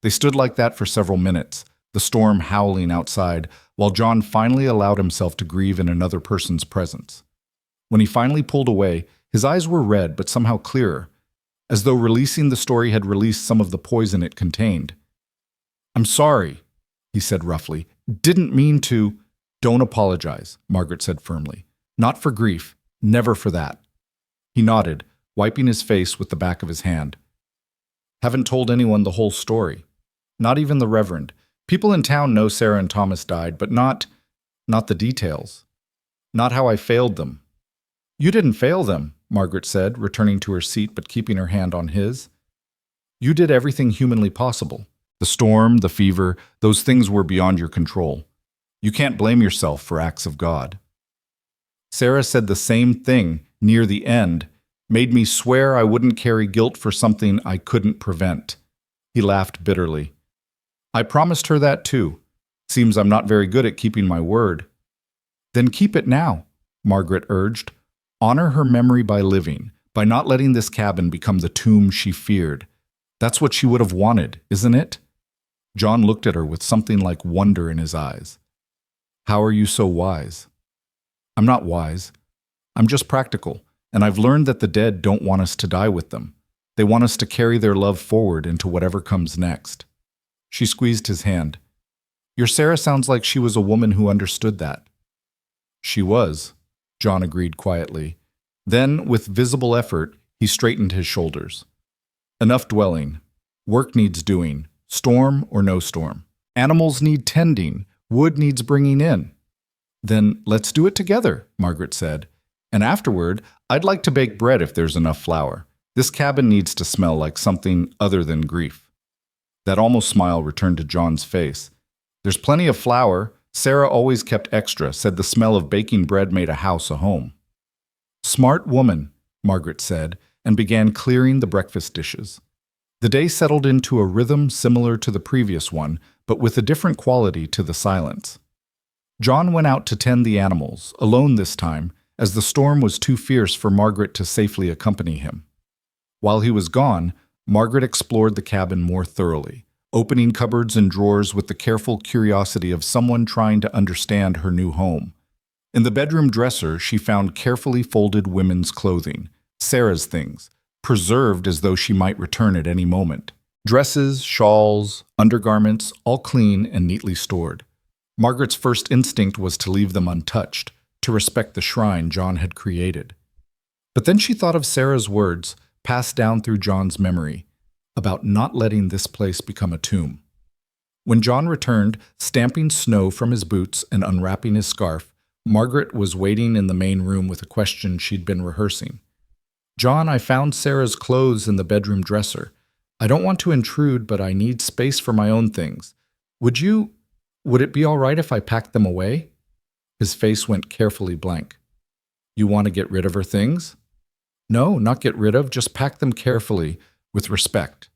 They stood like that for several minutes, the storm howling outside, while John finally allowed himself to grieve in another person's presence. When he finally pulled away, his eyes were red but somehow clearer, as though releasing the story had released some of the poison it contained. I'm sorry, he said roughly. Didn't mean to. Don't apologize, Margaret said firmly. Not for grief, never for that. He nodded, wiping his face with the back of his hand. Haven't told anyone the whole story. Not even the Reverend. People in town know Sarah and Thomas died, but not the details. Not how I failed them. You didn't fail them, Margaret said, returning to her seat but keeping her hand on his. You did everything humanly possible. The storm, the fever, those things were beyond your control. You can't blame yourself for acts of God. Sarah said the same thing near the end, made me swear I wouldn't carry guilt for something I couldn't prevent. He laughed bitterly. I promised her that too. Seems I'm not very good at keeping my word. Then keep it now, Margaret urged. Honor her memory by living, by not letting this cabin become the tomb she feared. That's what she would have wanted, isn't it? John looked at her with something like wonder in his eyes. How are you so wise? I'm not wise. I'm just practical, and I've learned that the dead don't want us to die with them. They want us to carry their love forward into whatever comes next. She squeezed his hand. Your Sarah sounds like she was a woman who understood that. She was, John agreed quietly. Then, with visible effort, he straightened his shoulders. Enough dwelling. Work needs doing, storm or no storm. Animals need tending, wood needs bringing in. Then let's do it together, Margaret said. And afterward, I'd like to bake bread if there's enough flour. This cabin needs to smell like something other than grief. That almost smile returned to John's face. There's plenty of flour. Sarah always kept extra, said the smell of baking bread made a house a home. Smart woman, Margaret said, and began clearing the breakfast dishes. The day settled into a rhythm similar to the previous one, but with a different quality to the silence. John went out to tend the animals, alone this time, as the storm was too fierce for Margaret to safely accompany him. While he was gone, Margaret explored the cabin more thoroughly, opening cupboards and drawers with the careful curiosity of someone trying to understand her new home. In the bedroom dresser, she found carefully folded women's clothing, Sarah's things, preserved as though she might return at any moment. Dresses, shawls, undergarments, all clean and neatly stored. Margaret's first instinct was to leave them untouched, to respect the shrine John had created. But then she thought of Sarah's words, passed down through John's memory, about not letting this place become a tomb. When John returned, stamping snow from his boots and unwrapping his scarf, Margaret was waiting in the main room with a question she'd been rehearsing. John, I found Sarah's clothes in the bedroom dresser. I don't want to intrude, but I need space for my own things. Would it be all right if I packed them away? His face went carefully blank. You want to get rid of her things? No, not get rid of, just pack them carefully, with respect.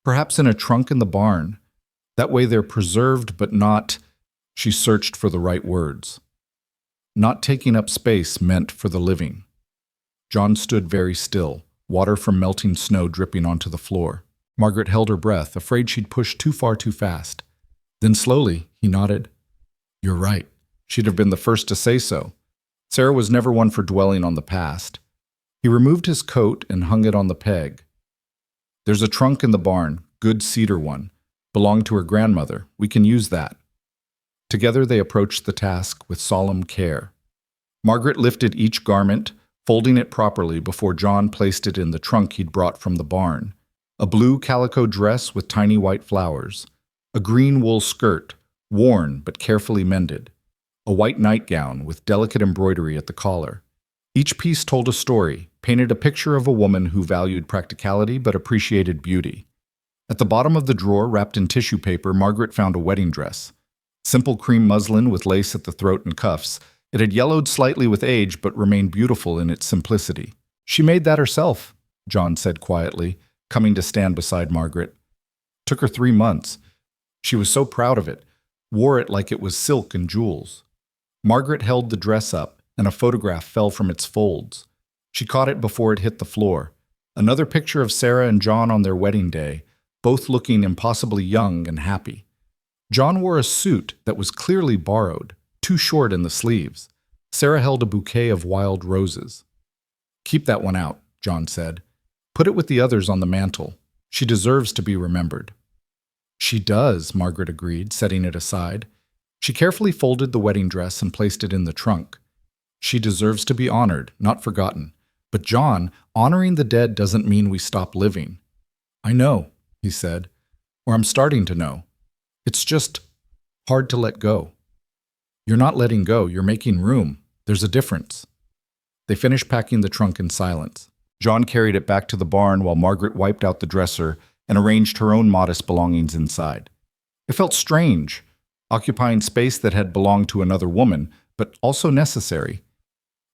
Perhaps in a trunk in the barn. That way they're preserved but not, she searched for the right words. Not taking up space meant for the living. John stood very still, water from melting snow dripping onto the floor. Margaret held her breath, afraid she'd pushed too far too fast. Then slowly, he nodded. You're right. She'd have been the first to say so. Sarah was never one for dwelling on the past. He removed his coat and hung it on the peg. There's a trunk in the barn, good cedar one. Belonged to her grandmother. We can use that. Together they approached the task with solemn care. Margaret lifted each garment, folding it properly before John placed it in the trunk he'd brought from the barn. A blue calico dress with tiny white flowers. A green wool skirt, worn but carefully mended. A white nightgown with delicate embroidery at the collar. Each piece told a story, painted a picture of a woman who valued practicality but appreciated beauty. At the bottom of the drawer, wrapped in tissue paper, Margaret found a wedding dress. Simple cream muslin with lace at the throat and cuffs. It had yellowed slightly with age but remained beautiful in its simplicity. She made that herself, John said quietly, coming to stand beside Margaret. Took her 3 months. She was so proud of it, wore it like it was silk and jewels. Margaret held the dress up, and a photograph fell from its folds. She caught it before it hit the floor. Another picture of Sarah and John on their wedding day, both looking impossibly young and happy. John wore a suit that was clearly borrowed, too short in the sleeves. Sarah held a bouquet of wild roses. Keep that one out, John said. Put it with the others on the mantel. She deserves to be remembered. She does, Margaret agreed, setting it aside. She carefully folded the wedding dress and placed it in the trunk. She deserves to be honored, not forgotten. But John, honoring the dead doesn't mean we stop living. I know, he said, or I'm starting to know. It's just hard to let go. You're not letting go, you're making room. There's a difference. They finished packing the trunk in silence. John carried it back to the barn while Margaret wiped out the dresser and arranged her own modest belongings inside. It felt strange, occupying space that had belonged to another woman, but also necessary.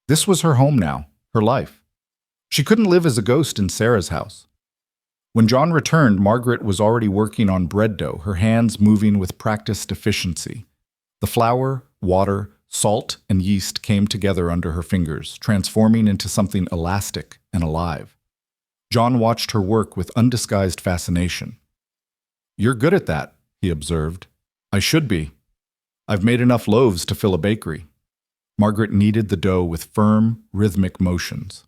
This was her home now, her life. She couldn't live as a ghost in Sarah's house. When John returned, Margaret was already working on bread dough, her hands moving with practiced efficiency. The flour, water, salt, and yeast came together under her fingers, transforming into something elastic and alive. John watched her work with undisguised fascination. "You're good at that," he observed. "I should be. I've made enough loaves to fill a bakery." Margaret kneaded the dough with firm, rhythmic motions.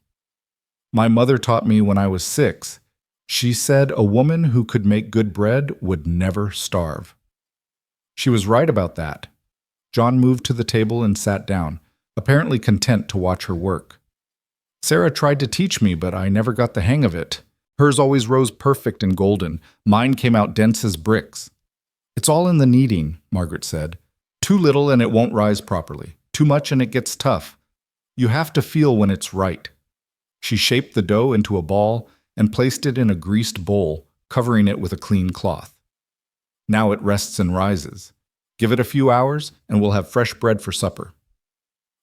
"My mother taught me when I was 6. She said a woman who could make good bread would never starve." She was right about that. John moved to the table and sat down, apparently content to watch her work. "Sarah tried to teach me, but I never got the hang of it. Hers always rose perfect and golden. Mine came out dense as bricks." "It's all in the kneading," Margaret said. "Too little and it won't rise properly. Too much and it gets tough. You have to feel when it's right." She shaped the dough into a ball and placed it in a greased bowl, covering it with a clean cloth. "Now it rests and rises. Give it a few hours, and we'll have fresh bread for supper."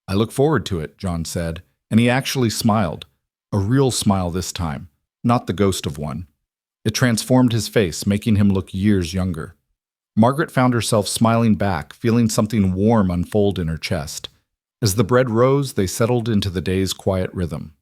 "I look forward to it," John said, and he actually smiled. A real smile this time, not the ghost of one. It transformed his face, making him look years younger. Margaret found herself smiling back, feeling something warm unfold in her chest. As the bread rose, they settled into the day's quiet rhythm.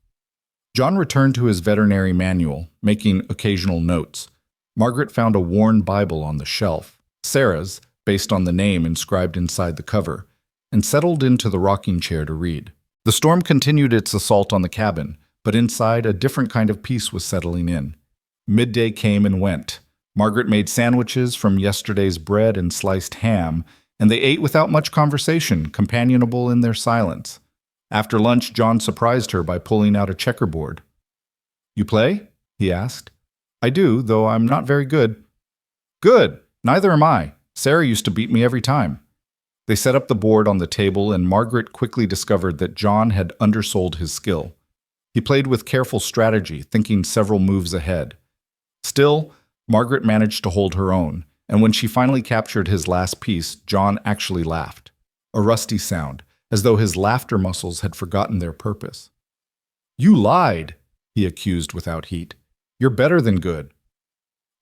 John returned to his veterinary manual, making occasional notes. Margaret found a worn Bible on the shelf, Sarah's, based on the name inscribed inside the cover, and settled into the rocking chair to read. The storm continued its assault on the cabin, but inside a different kind of peace was settling in. Midday came and went. Margaret made sandwiches from yesterday's bread and sliced ham, and they ate without much conversation, companionable in their silence. After lunch, John surprised her by pulling out a checkerboard. "You play?" he asked. "I do, though I'm not very good." "Good! Neither am I. Sarah used to beat me every time." They set up the board on the table, and Margaret quickly discovered that John had undersold his skill. He played with careful strategy, thinking several moves ahead. Still, Margaret managed to hold her own, and when she finally captured his last piece, John actually laughed. A rusty sound, as though his laughter muscles had forgotten their purpose. "You lied," he accused without heat. "You're better than good."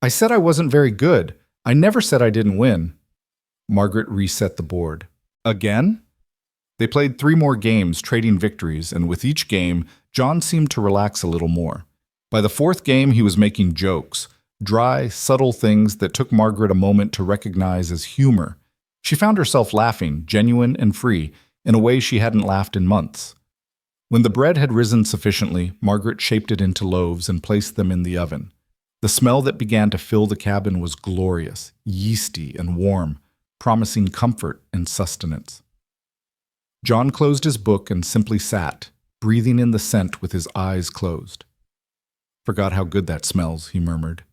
"I said I wasn't very good. I never said I didn't win." Margaret reset the board. "Again?" They played 3 more games, trading victories, and with each game, John seemed to relax a little more. By the 4th game, he was making jokes, dry, subtle things that took Margaret a moment to recognize as humor. She found herself laughing, genuine and free, in a way she hadn't laughed in months. When the bread had risen sufficiently, Margaret shaped it into loaves and placed them in the oven. The smell that began to fill the cabin was glorious, yeasty and warm, promising comfort and sustenance. John closed his book and simply sat, breathing in the scent with his eyes closed. "Forgot how good that smells," he murmured.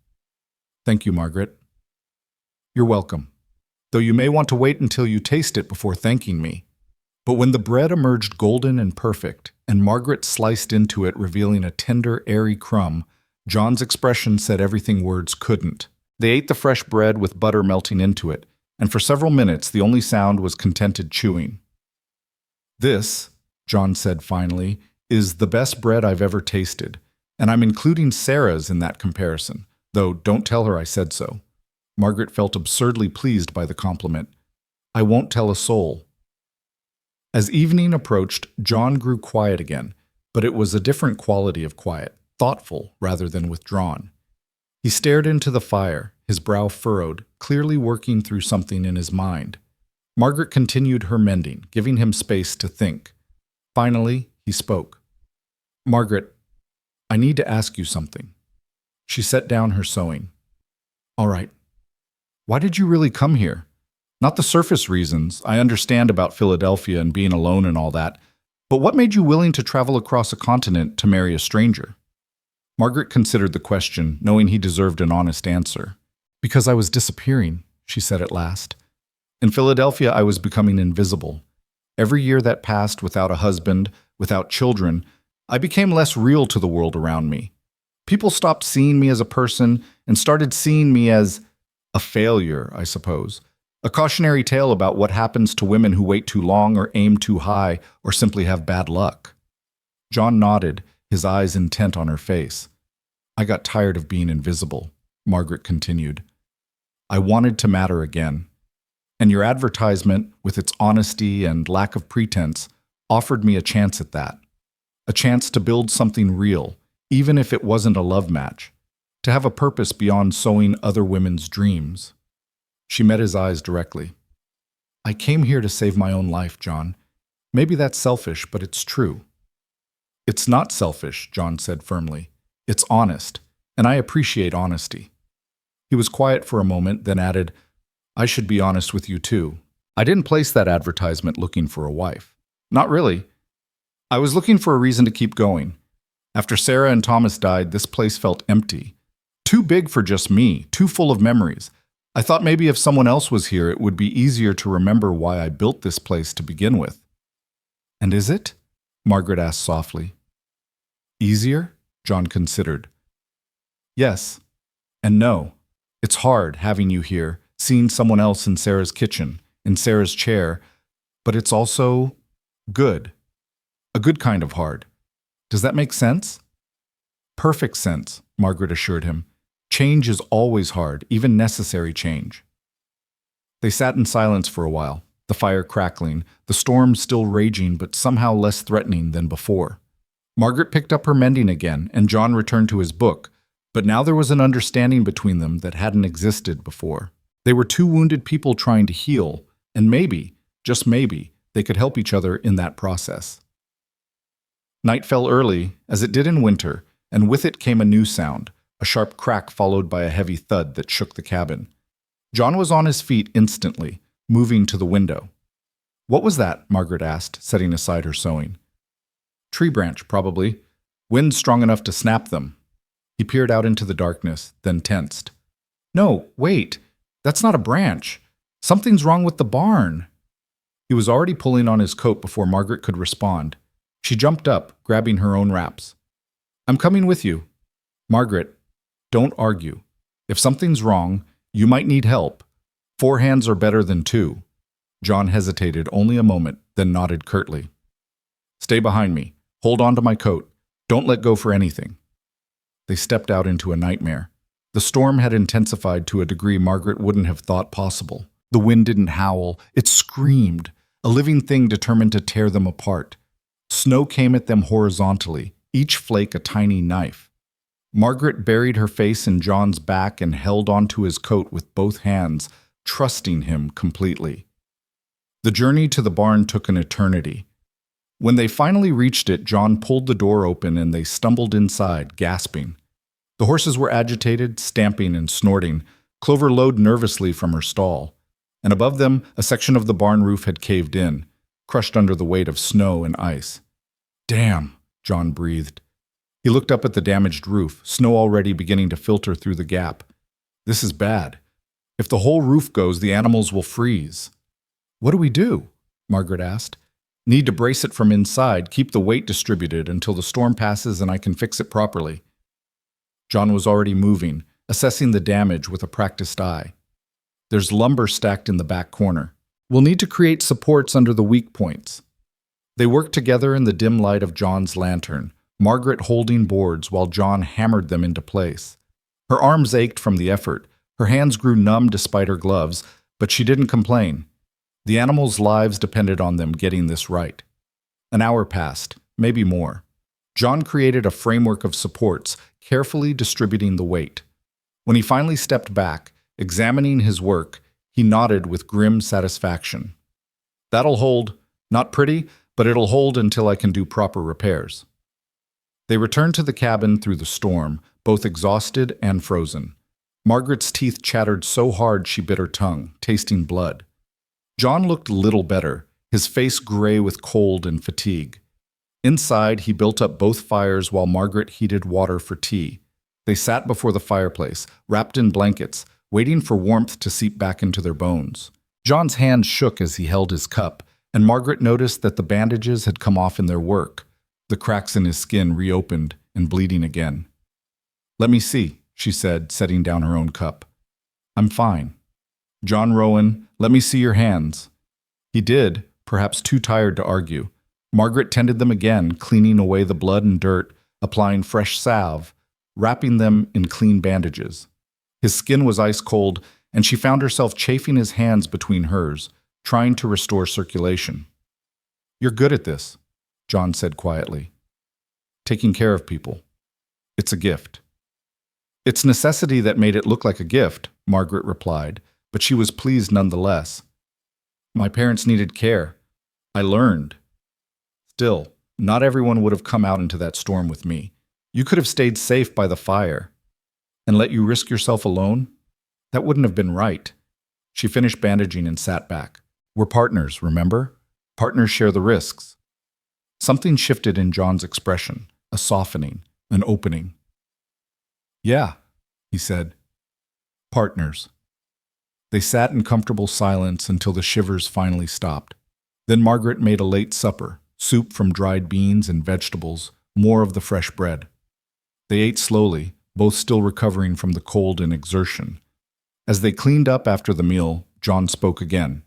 "Thank you, Margaret." "You're welcome, though you may want to wait until you taste it before thanking me." But when the bread emerged golden and perfect, and Margaret sliced into it, revealing a tender, airy crumb, John's expression said everything words couldn't. They ate the fresh bread with butter melting into it, and for several minutes the only sound was contented chewing. "This," John said finally, "is the best bread I've ever tasted, and I'm including Sarah's in that comparison, though don't tell her I said so." Margaret felt absurdly pleased by the compliment. "I won't tell a soul." As evening approached, John grew quiet again, but it was a different quality of quiet, thoughtful rather than withdrawn. He stared into the fire, his brow furrowed, clearly working through something in his mind. Margaret continued her mending, giving him space to think. Finally, he spoke. "Margaret, I need to ask you something." She set down her sewing. "All right. Why did you really come here? Not the surface reasons. I understand about Philadelphia and being alone and all that. But what made you willing to travel across a continent to marry a stranger?" Margaret considered the question, knowing he deserved an honest answer. "Because I was disappearing," she said at last. "In Philadelphia, I was becoming invisible. Every year that passed without a husband, without children, I became less real to the world around me. People stopped seeing me as a person, and started seeing me as a failure, I suppose. A cautionary tale about what happens to women who wait too long or aim too high or simply have bad luck. John nodded, his eyes intent on her face. I got tired of being invisible, Margaret continued. I wanted to matter again. And your advertisement, with its honesty and lack of pretense, offered me a chance at that. A chance to build something real, even if it wasn't a love match. To have a purpose beyond sowing other women's dreams. She met his eyes directly. I came here to save my own life, John. Maybe that's selfish, but it's true. It's not selfish, John said firmly. It's honest, and I appreciate honesty. He was quiet for a moment, then added, I should be honest with you too. I didn't place that advertisement looking for a wife. Not really. I was looking for a reason to keep going. After Sarah and Thomas died, this place felt empty. Too big for just me, too full of memories. I thought maybe if someone else was here, it would be easier to remember why I built this place to begin with. And is it? Margaret asked softly. Easier? John considered. Yes, and no. It's hard having you here, seeing someone else in Sarah's kitchen, in Sarah's chair, but it's also good. A good kind of hard. Does that make sense? Perfect sense, Margaret assured him. Change is always hard, even necessary change. They sat in silence for a while, the fire crackling, the storm still raging but somehow less threatening than before. Margaret picked up her mending again, and John returned to his book, but now there was an understanding between them that hadn't existed before. They were two wounded people trying to heal, and maybe, just maybe, they could help each other in that process. Night fell early, as it did in winter, and with it came a new sound, a sharp crack followed by a heavy thud that shook the cabin. John was on his feet instantly, moving to the window. What was that? Margaret asked, setting aside her sewing. Tree branch, probably. Wind strong enough to snap them. He peered out into the darkness, then tensed. No, wait. That's not a branch. Something's wrong with the barn. He was already pulling on his coat before Margaret could respond. She jumped up, grabbing her own wraps. I'm coming with you. Margaret, don't argue. If something's wrong, you might need help. 4 hands are better than 2. John hesitated only a moment, then nodded curtly. Stay behind me. Hold on to my coat. Don't let go for anything. They stepped out into a nightmare. The storm had intensified to a degree Margaret wouldn't have thought possible. The wind didn't howl. It screamed, a living thing determined to tear them apart. Snow came at them horizontally, each flake a tiny knife. Margaret buried her face in John's back and held onto his coat with both hands, trusting him completely. The journey to the barn took an eternity. When they finally reached it, John pulled the door open and they stumbled inside, gasping. The horses were agitated, stamping and snorting. Clover lowed nervously from her stall. And above them, a section of the barn roof had caved in, crushed under the weight of snow and ice. Damn, John breathed. He looked up at the damaged roof, snow already beginning to filter through the gap. This is bad. If the whole roof goes, the animals will freeze. What do we do? Margaret asked. Need to brace it from inside, keep the weight distributed until the storm passes and I can fix it properly. John was already moving, assessing the damage with a practiced eye. There's lumber stacked in the back corner. We'll need to create supports under the weak points. They worked together in the dim light of John's lantern, Margaret holding boards while John hammered them into place. Her arms ached from the effort. Her hands grew numb despite her gloves, but she didn't complain. The animals' lives depended on them getting this right. An hour passed, maybe more. John created a framework of supports, carefully distributing the weight. When he finally stepped back, examining his work, he nodded with grim satisfaction. That'll hold. Not pretty, but it'll hold until I can do proper repairs. They returned to the cabin through the storm, both exhausted and frozen. Margaret's teeth chattered so hard she bit her tongue, tasting blood. John looked little better, his face gray with cold and fatigue. Inside, he built up both fires while Margaret heated water for tea. They sat before the fireplace, wrapped in blankets, waiting for warmth to seep back into their bones. John's hand shook as he held his cup, and Margaret noticed that the bandages had come off in their work. The cracks in his skin reopened and bleeding again. Let me see, she said, setting down her own cup. I'm fine. John Rowan, let me see your hands. He did, perhaps too tired to argue. Margaret tended them again, cleaning away the blood and dirt, applying fresh salve, wrapping them in clean bandages. His skin was ice cold, and she found herself chafing his hands between hers, trying to restore circulation. You're good at this, John said quietly. Taking care of people. It's a gift. It's necessity that made it look like a gift, Margaret replied, but she was pleased nonetheless. My parents needed care. I learned. Still, not everyone would have come out into that storm with me. You could have stayed safe by the fire. And let you risk yourself alone? That wouldn't have been right. She finished bandaging and sat back. We're partners, remember? Partners share the risks. Something shifted in John's expression, a softening, an opening. Yeah, he said. Partners. They sat in comfortable silence until the shivers finally stopped. Then Margaret made a late supper, soup from dried beans and vegetables, more of the fresh bread. They ate slowly, both still recovering from the cold and exertion. As they cleaned up after the meal, John spoke again.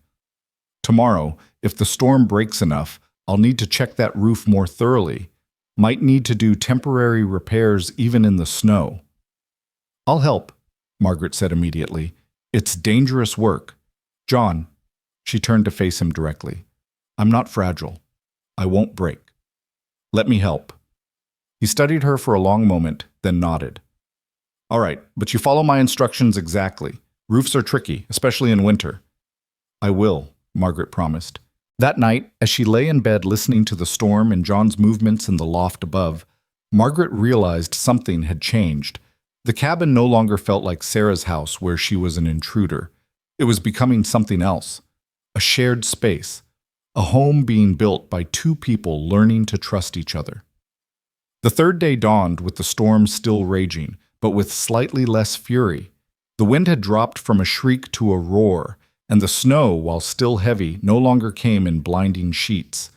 Tomorrow, if the storm breaks enough, I'll need to check that roof more thoroughly. Might need to do temporary repairs even in the snow. I'll help, Margaret said immediately. It's dangerous work. John, she turned to face him directly. I'm not fragile. I won't break. Let me help. He studied her for a long moment, then nodded. All right, but you follow my instructions exactly. Roofs are tricky, especially in winter. I will, Margaret promised. That night, as she lay in bed listening to the storm and John's movements in the loft above, Margaret realized something had changed. The cabin no longer felt like Sarah's house where she was an intruder. It was becoming something else. A shared space. A home being built by two people learning to trust each other. The third day dawned with the storm still raging, but with slightly less fury. The wind had dropped from a shriek to a roar, and the snow, while still heavy, no longer came in blinding sheets.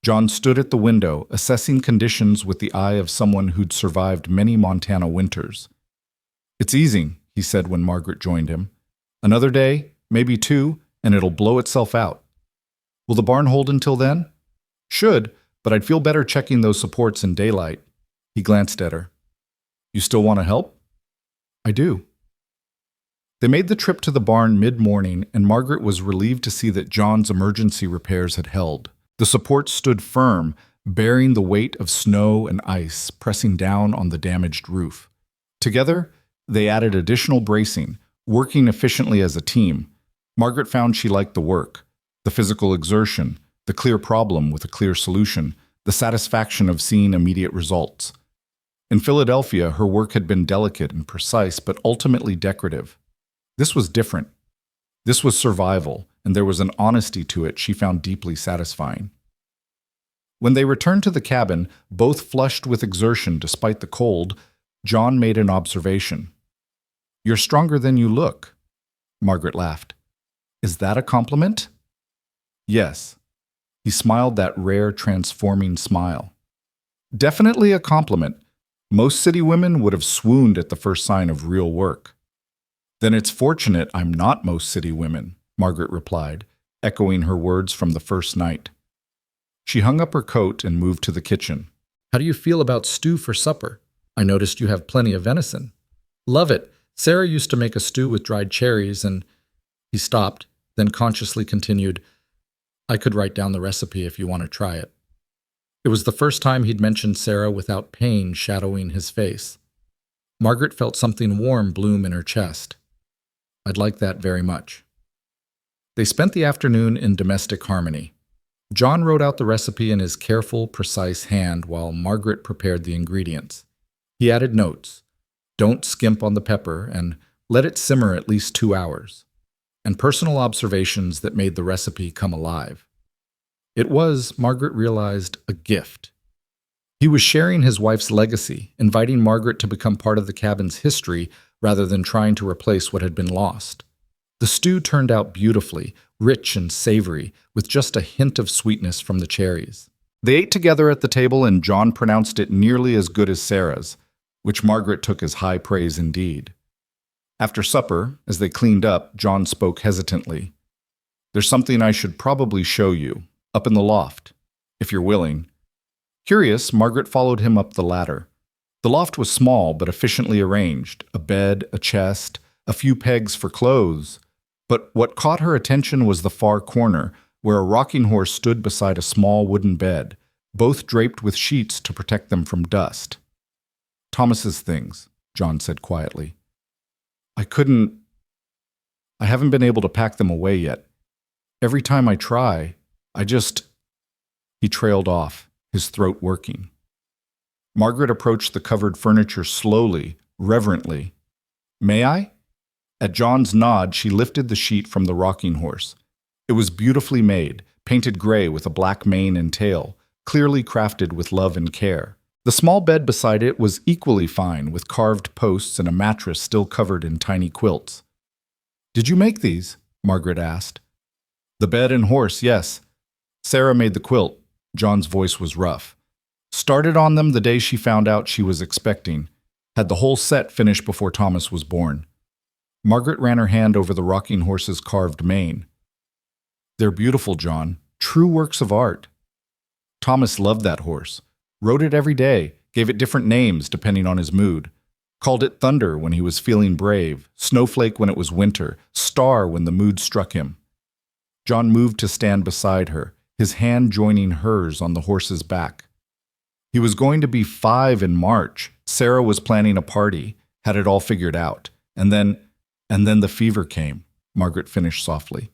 John stood at the window, assessing conditions with the eye of someone who'd survived many Montana winters. It's easing, he said when Margaret joined him. Another day, maybe two, and it'll blow itself out. Will the barn hold until then? Should, but I'd feel better checking those supports in daylight. He glanced at her. You still want to help? I do. They made the trip to the barn mid-morning, and Margaret was relieved to see that John's emergency repairs had held. The supports stood firm, bearing the weight of snow and ice, pressing down on the damaged roof. Together, they added additional bracing, working efficiently as a team. Margaret found she liked the work, the physical exertion, the clear problem with a clear solution, the satisfaction of seeing immediate results. In Philadelphia, her work had been delicate and precise, but ultimately decorative. This was different. This was survival, and there was an honesty to it she found deeply satisfying. When they returned to the cabin, both flushed with exertion despite the cold, John made an observation. You're stronger than you look. Margaret laughed. Is that a compliment? Yes. He smiled that rare, transforming smile. Definitely a compliment. Most city women would have swooned at the first sign of real work. Then it's fortunate I'm not most city women, Margaret replied, echoing her words from the first night. She hung up her coat and moved to the kitchen. How do you feel about stew for supper? I noticed you have plenty of venison. Love it. Sarah used to make a stew with dried cherries and... He stopped, then consciously continued, I could write down the recipe if you want to try it. It was the first time he'd mentioned Sarah without pain shadowing his face. Margaret felt something warm bloom in her chest. I'd like that very much. They spent the afternoon in domestic harmony. John wrote out the recipe in his careful, precise hand while Margaret prepared the ingredients. He added notes. Don't skimp on the pepper and let it simmer at least 2 hours. And personal observations that made the recipe come alive. It was, Margaret realized, a gift. He was sharing his wife's legacy, inviting Margaret to become part of the cabin's history rather than trying to replace what had been lost. The stew turned out beautifully, rich and savory, with just a hint of sweetness from the cherries. They ate together at the table and John pronounced it nearly as good as Sarah's. which Margaret took as high praise indeed. After supper, as they cleaned up, John spoke hesitantly. "There's something I should probably show you, up in the loft, if you're willing." Curious, Margaret followed him up the ladder. The loft was small but efficiently arranged, a bed, a chest, a few pegs for clothes. But what caught her attention was the far corner, where a rocking horse stood beside a small wooden bed, both draped with sheets to protect them from dust. "Thomas's things," John said quietly. I haven't been able to pack them away yet. Every time I try, He trailed off, his throat working. Margaret approached the covered furniture slowly, reverently. "May I?" At John's nod, she lifted the sheet from the rocking horse. It was beautifully made, painted gray with a black mane and tail, clearly crafted with love and care. The small bed beside it was equally fine, with carved posts and a mattress still covered in tiny quilts. "Did you make these?" Margaret asked. "The bed and horse, yes. Sarah made the quilt." John's voice was rough. "Started on them the day she found out she was expecting. Had the whole set finished before Thomas was born." Margaret ran her hand over the rocking horse's carved mane. "They're beautiful, John. True works of art." Thomas loved that horse. Rode it every day, gave it different names depending on his mood. Called it Thunder when he was feeling brave, Snowflake when it was winter, Star when the mood struck him. John moved to stand beside her, his hand joining hers on the horse's back. He was going to be 5 in March. Sarah was planning a party, had it all figured out. And then the fever came, Margaret finished softly.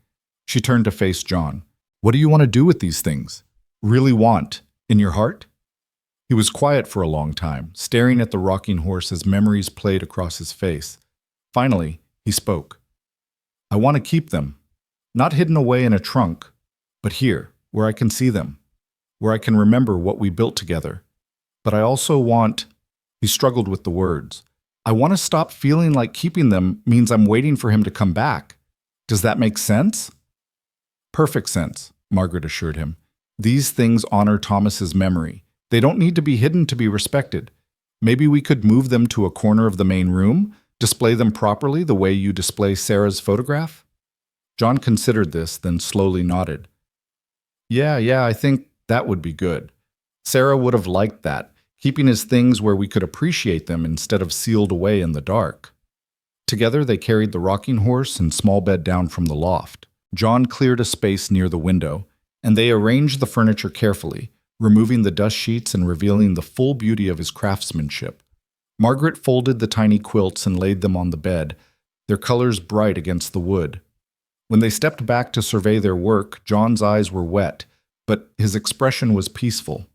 She turned to face John. "What do you want to do with these things? Really want? In your heart?" He was quiet for a long time, staring at the rocking horse as memories played across his face. Finally, he spoke. "I want to keep them, not hidden away in a trunk, but here, where I can see them, where I can remember what we built together. But I also want," he struggled with the words, "I want to stop feeling like keeping them means I'm waiting for him to come back. Does that make sense?" "Perfect sense," Margaret assured him. "These things honor Thomas's memory. They don't need to be hidden to be respected. Maybe we could move them to a corner of the main room, display them properly the way you display Sarah's photograph?" John considered this, then slowly nodded. Yeah, I think that would be good. Sarah would have liked that, keeping his things where we could appreciate them instead of sealed away in the dark." Together they carried the rocking horse and small bed down from the loft. John cleared a space near the window, and they arranged the furniture carefully, removing the dust sheets and revealing the full beauty of his craftsmanship. Margaret folded the tiny quilts and laid them on the bed, their colors bright against the wood. When they stepped back to survey their work, John's eyes were wet, but his expression was peaceful.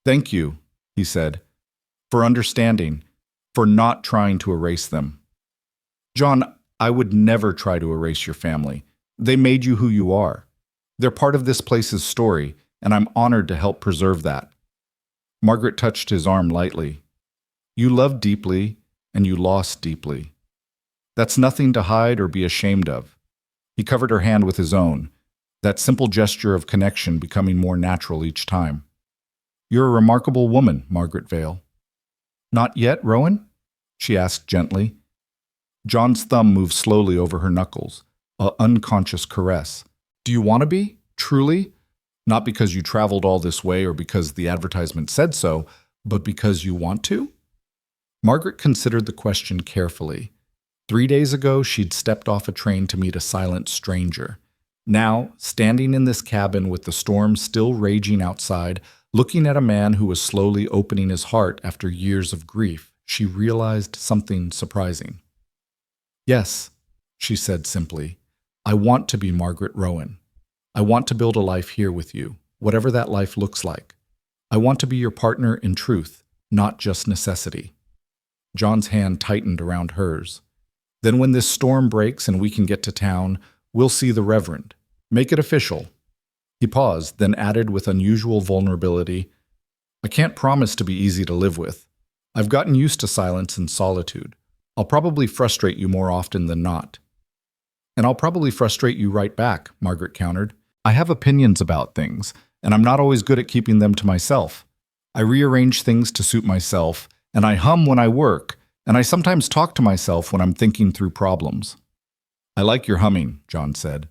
"Thank you," he said, "for understanding, for not trying to erase them." "John, I would never try to erase your family. They made you who you are. They're part of this place's story, and I'm honored to help preserve that." Margaret touched his arm lightly. "You loved deeply, and you lost deeply. That's nothing to hide or be ashamed of." He covered her hand with his own, that simple gesture of connection becoming more natural each time. "You're a remarkable woman, Margaret Vale." "Not yet, Rowan?" she asked gently. John's thumb moved slowly over her knuckles, an unconscious caress. "Do you want to be? Truly? Not because you traveled all this way or because the advertisement said so, but because you want to?" Margaret considered the question carefully. 3 days ago, she'd stepped off a train to meet a silent stranger. Now, standing in this cabin with the storm still raging outside, looking at a man who was slowly opening his heart after years of grief, she realized something surprising. "Yes," she said simply, "I want to be Margaret Rowan. I want to build a life here with you, whatever that life looks like. I want to be your partner in truth, not just necessity." John's hand tightened around hers. "Then when this storm breaks and we can get to town, we'll see the Reverend. Make it official." He paused, then added with unusual vulnerability, "I can't promise to be easy to live with. I've gotten used to silence and solitude. I'll probably frustrate you more often than not." "And I'll probably frustrate you right back," Margaret countered. "I have opinions about things, and I'm not always good at keeping them to myself. I rearrange things to suit myself, and I hum when I work, and I sometimes talk to myself when I'm thinking through problems." "I like your humming," John said.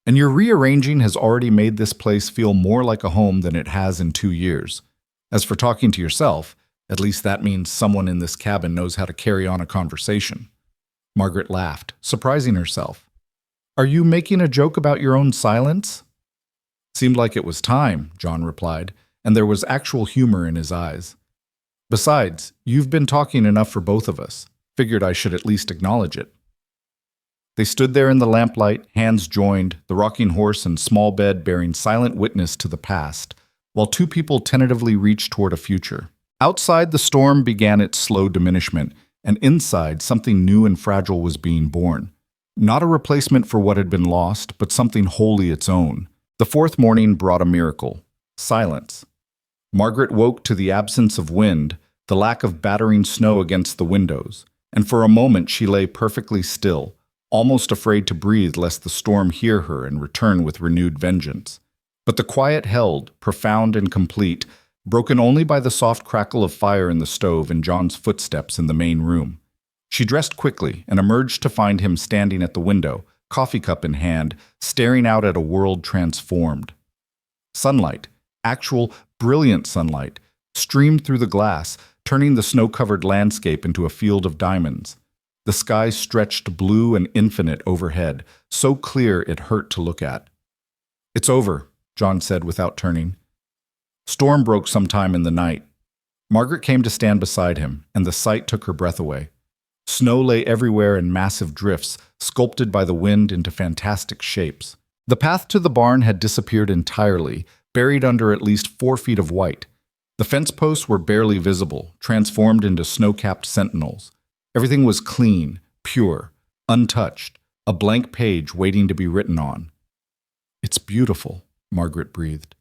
"And your rearranging has already made this place feel more like a home than it has in 2 years. As for talking to yourself, at least that means someone in this cabin knows how to carry on a conversation." Margaret laughed, surprising herself. "Are you making a joke about your own silence?" "Seemed like it was time," John replied, and there was actual humor in his eyes. "Besides, you've been talking enough for both of us. Figured I should at least acknowledge it." They stood there in the lamplight, hands joined, the rocking horse and small bed bearing silent witness to the past, while two people tentatively reached toward a future. Outside, the storm began its slow diminishment, and inside, something new and fragile was being born. Not a replacement for what had been lost, but something wholly its own. The fourth morning brought a miracle: silence. Margaret woke to the absence of wind, the lack of battering snow against the windows, and for a moment she lay perfectly still, almost afraid to breathe lest the storm hear her and return with renewed vengeance. But the quiet held, profound and complete, broken only by the soft crackle of fire in the stove and John's footsteps in the main room. She dressed quickly and emerged to find him standing at the window, coffee cup in hand, staring out at a world transformed. Sunlight, actual, brilliant sunlight, streamed through the glass, turning the snow-covered landscape into a field of diamonds. The sky stretched blue and infinite overhead, so clear it hurt to look at. "It's over," John said without turning. Storm broke sometime in the night. Margaret came to stand beside him, and the sight took her breath away. Snow lay everywhere in massive drifts, sculpted by the wind into fantastic shapes. The path to the barn had disappeared entirely, buried under at least 4 feet of white. The fence posts were barely visible, transformed into snow-capped sentinels. Everything was clean, pure, untouched, a blank page waiting to be written on. "It's beautiful," Margaret breathed.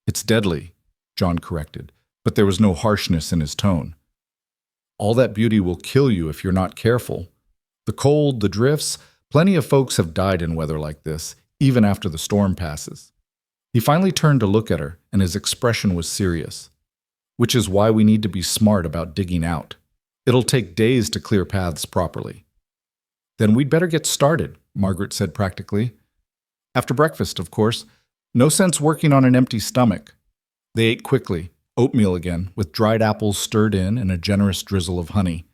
"It's deadly," John corrected, but there was no harshness in his tone. "All that beauty will kill you if you're not careful. The cold, the drifts, plenty of folks have died in weather like this, even after the storm passes." He finally turned to look at her, and his expression was serious. "Which is why we need to be smart about digging out. It'll take days to clear paths properly." "Then we'd better get started," Margaret said practically. "After breakfast, of course. No sense working on an empty stomach." They ate quickly, oatmeal again, with dried apples stirred in and a generous drizzle of honey.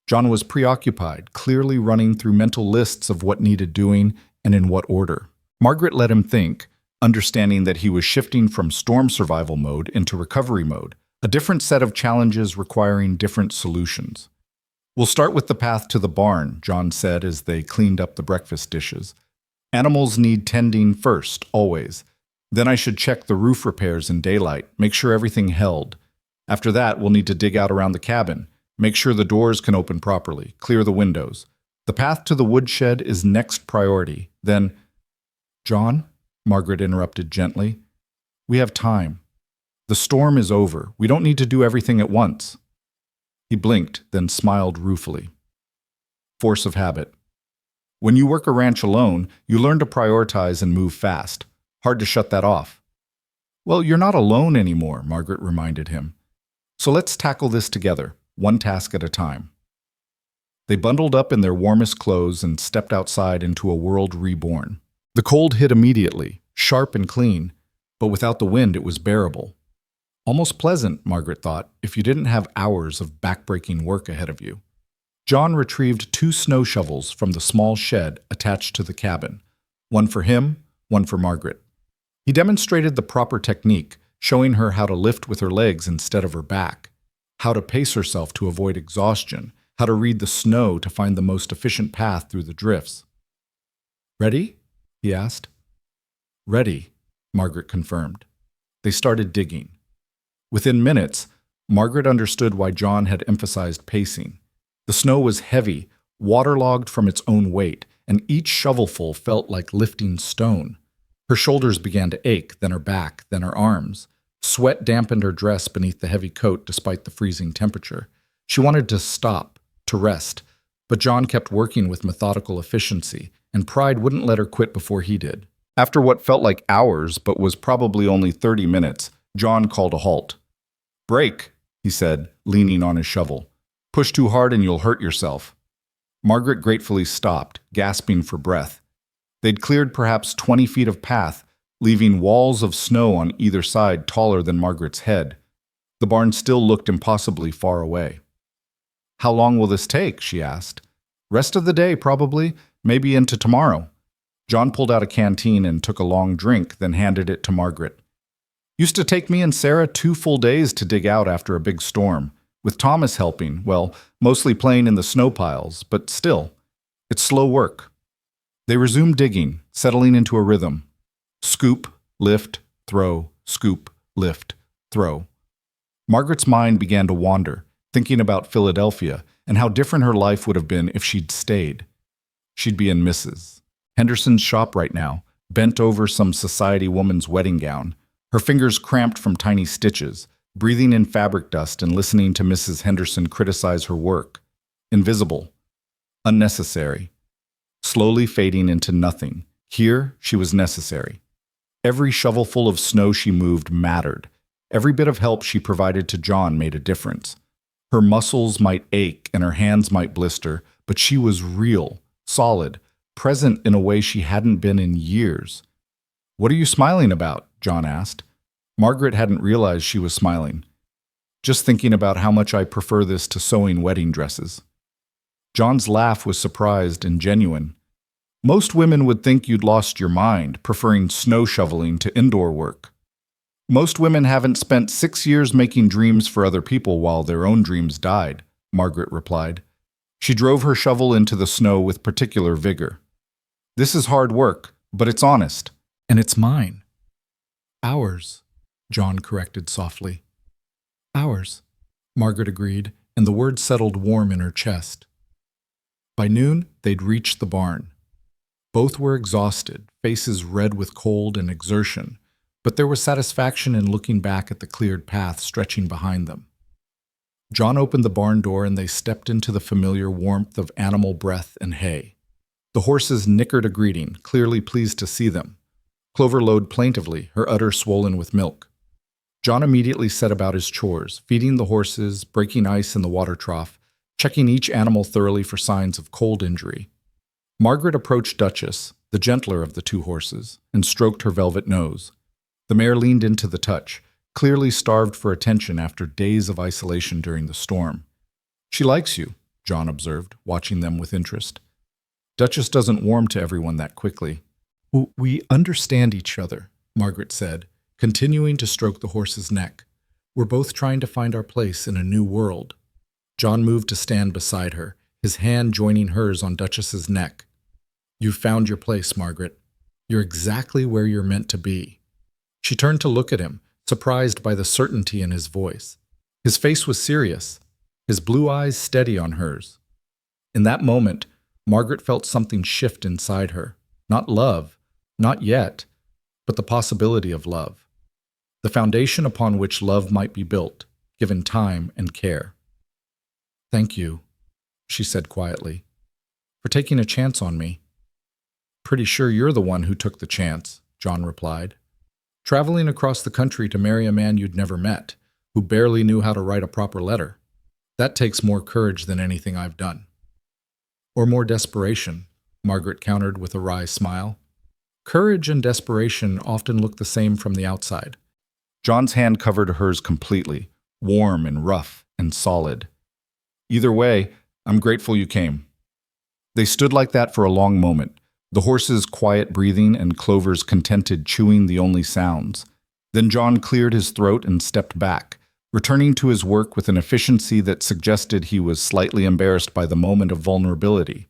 John was preoccupied, clearly running through mental lists of what needed doing and in what order. Margaret let him think, understanding that he was shifting from storm survival mode into recovery mode, a different set of challenges requiring different solutions. "We'll start with the path to the barn," John said as they cleaned up the breakfast dishes. "Animals need tending first, always. Then I should check the roof repairs in daylight, make sure everything held. After that, we'll need to dig out around the cabin, make sure the doors can open properly, clear the windows. The path to the woodshed is next priority. Then—" "John," Margaret interrupted gently, "we have time. The storm is over. We don't need to do everything at once." He blinked, then smiled ruefully. "Force of habit. When you work a ranch alone, you learn to prioritize and move fast. Hard to shut that off." "Well, you're not alone anymore," Margaret reminded him. "So let's tackle this together, one task at a time." They bundled up in their warmest clothes and stepped outside into a world reborn. The cold hit immediately, sharp and clean, but without the wind it was bearable. Almost pleasant, Margaret thought, if you didn't have hours of back-breaking work ahead of you. John retrieved 2 snow shovels from the small shed attached to the cabin, one for him, one for Margaret. He demonstrated the proper technique, showing her how to lift with her legs instead of her back, how to pace herself to avoid exhaustion, how to read the snow to find the most efficient path through the drifts. "Ready?" he asked. "Ready," Margaret confirmed. They started digging. Within minutes, Margaret understood why John had emphasized pacing. The snow was heavy, waterlogged from its own weight, and each shovelful felt like lifting stone. Her shoulders began to ache, then her back, then her arms. Sweat dampened her dress beneath the heavy coat despite the freezing temperature. She wanted to stop, to rest, but John kept working with methodical efficiency, and pride wouldn't let her quit before he did. After what felt like hours, but was probably only 30 minutes, John called a halt. "Break," he said, leaning on his shovel. Push too hard and you'll hurt yourself. Margaret gratefully stopped, gasping for breath. They'd cleared perhaps 20 feet of path, leaving walls of snow on either side taller than Margaret's head. The barn still looked impossibly far away. How long will this take? She asked. Rest of the day, probably, maybe into tomorrow. John pulled out a canteen and took a long drink, then handed it to Margaret. Used to take me and Sarah 2 full days to dig out after a big storm, with Thomas helping, well, mostly playing in the snow piles, but still, it's slow work. They resumed digging, settling into a rhythm. Scoop, lift, throw, scoop, lift, throw. Margaret's mind began to wander, thinking about Philadelphia and how different her life would have been if she'd stayed. She'd be in Mrs. Henderson's shop right now, bent over some society woman's wedding gown, her fingers cramped from tiny stitches, breathing in fabric dust and listening to Mrs. Henderson criticize her work. Invisible. Unnecessary. Slowly fading into nothing. Here, she was necessary. Every shovelful of snow she moved mattered. Every bit of help she provided to John made a difference. Her muscles might ache and her hands might blister, but she was real, solid, present in a way she hadn't been in years. What are you smiling about? John asked. Margaret hadn't realized she was smiling. Just thinking about how much I prefer this to sewing wedding dresses. John's laugh was surprised and genuine. Most women would think you'd lost your mind, preferring snow shoveling to indoor work. Most women haven't spent 6 years making dreams for other people while their own dreams died, Margaret replied. She drove her shovel into the snow with particular vigor. This is hard work, but it's honest. And it's mine. Ours, John corrected softly. Ours, Margaret agreed, and the word settled warm in her chest. By noon, they'd reached the barn. Both were exhausted, faces red with cold and exertion, but there was satisfaction in looking back at the cleared path stretching behind them. John opened the barn door and they stepped into the familiar warmth of animal breath and hay. The horses nickered a greeting, clearly pleased to see them. Clover lowed plaintively, her udder swollen with milk. John immediately set about his chores, feeding the horses, breaking ice in the water trough, checking each animal thoroughly for signs of cold injury. Margaret approached Duchess, the gentler of the 2 horses, and stroked her velvet nose. The mare leaned into the touch, clearly starved for attention after days of isolation during the storm. She likes you, John observed, watching them with interest. Duchess doesn't warm to everyone that quickly. We understand each other, Margaret said, continuing to stroke the horse's neck. We're both trying to find our place in a new world. John moved to stand beside her, his hand joining hers on Duchess's neck. You've found your place, Margaret. You're exactly where you're meant to be. She turned to look at him, surprised by the certainty in his voice. His face was serious, his blue eyes steady on hers. In that moment, Margaret felt something shift inside her. Not love, not yet, but the possibility of love. The foundation upon which love might be built, given time and care. Thank you, she said quietly, for taking a chance on me. Pretty sure you're the one who took the chance, John replied. Traveling across the country to marry a man you'd never met, who barely knew how to write a proper letter. That takes more courage than anything I've done. Or more desperation, Margaret countered with a wry smile. Courage and desperation often look the same from the outside. John's hand covered hers completely, warm and rough and solid. Either way, I'm grateful you came. They stood like that for a long moment, the horses' quiet breathing and Clover's contented chewing the only sounds. Then John cleared his throat and stepped back, returning to his work with an efficiency that suggested he was slightly embarrassed by the moment of vulnerability.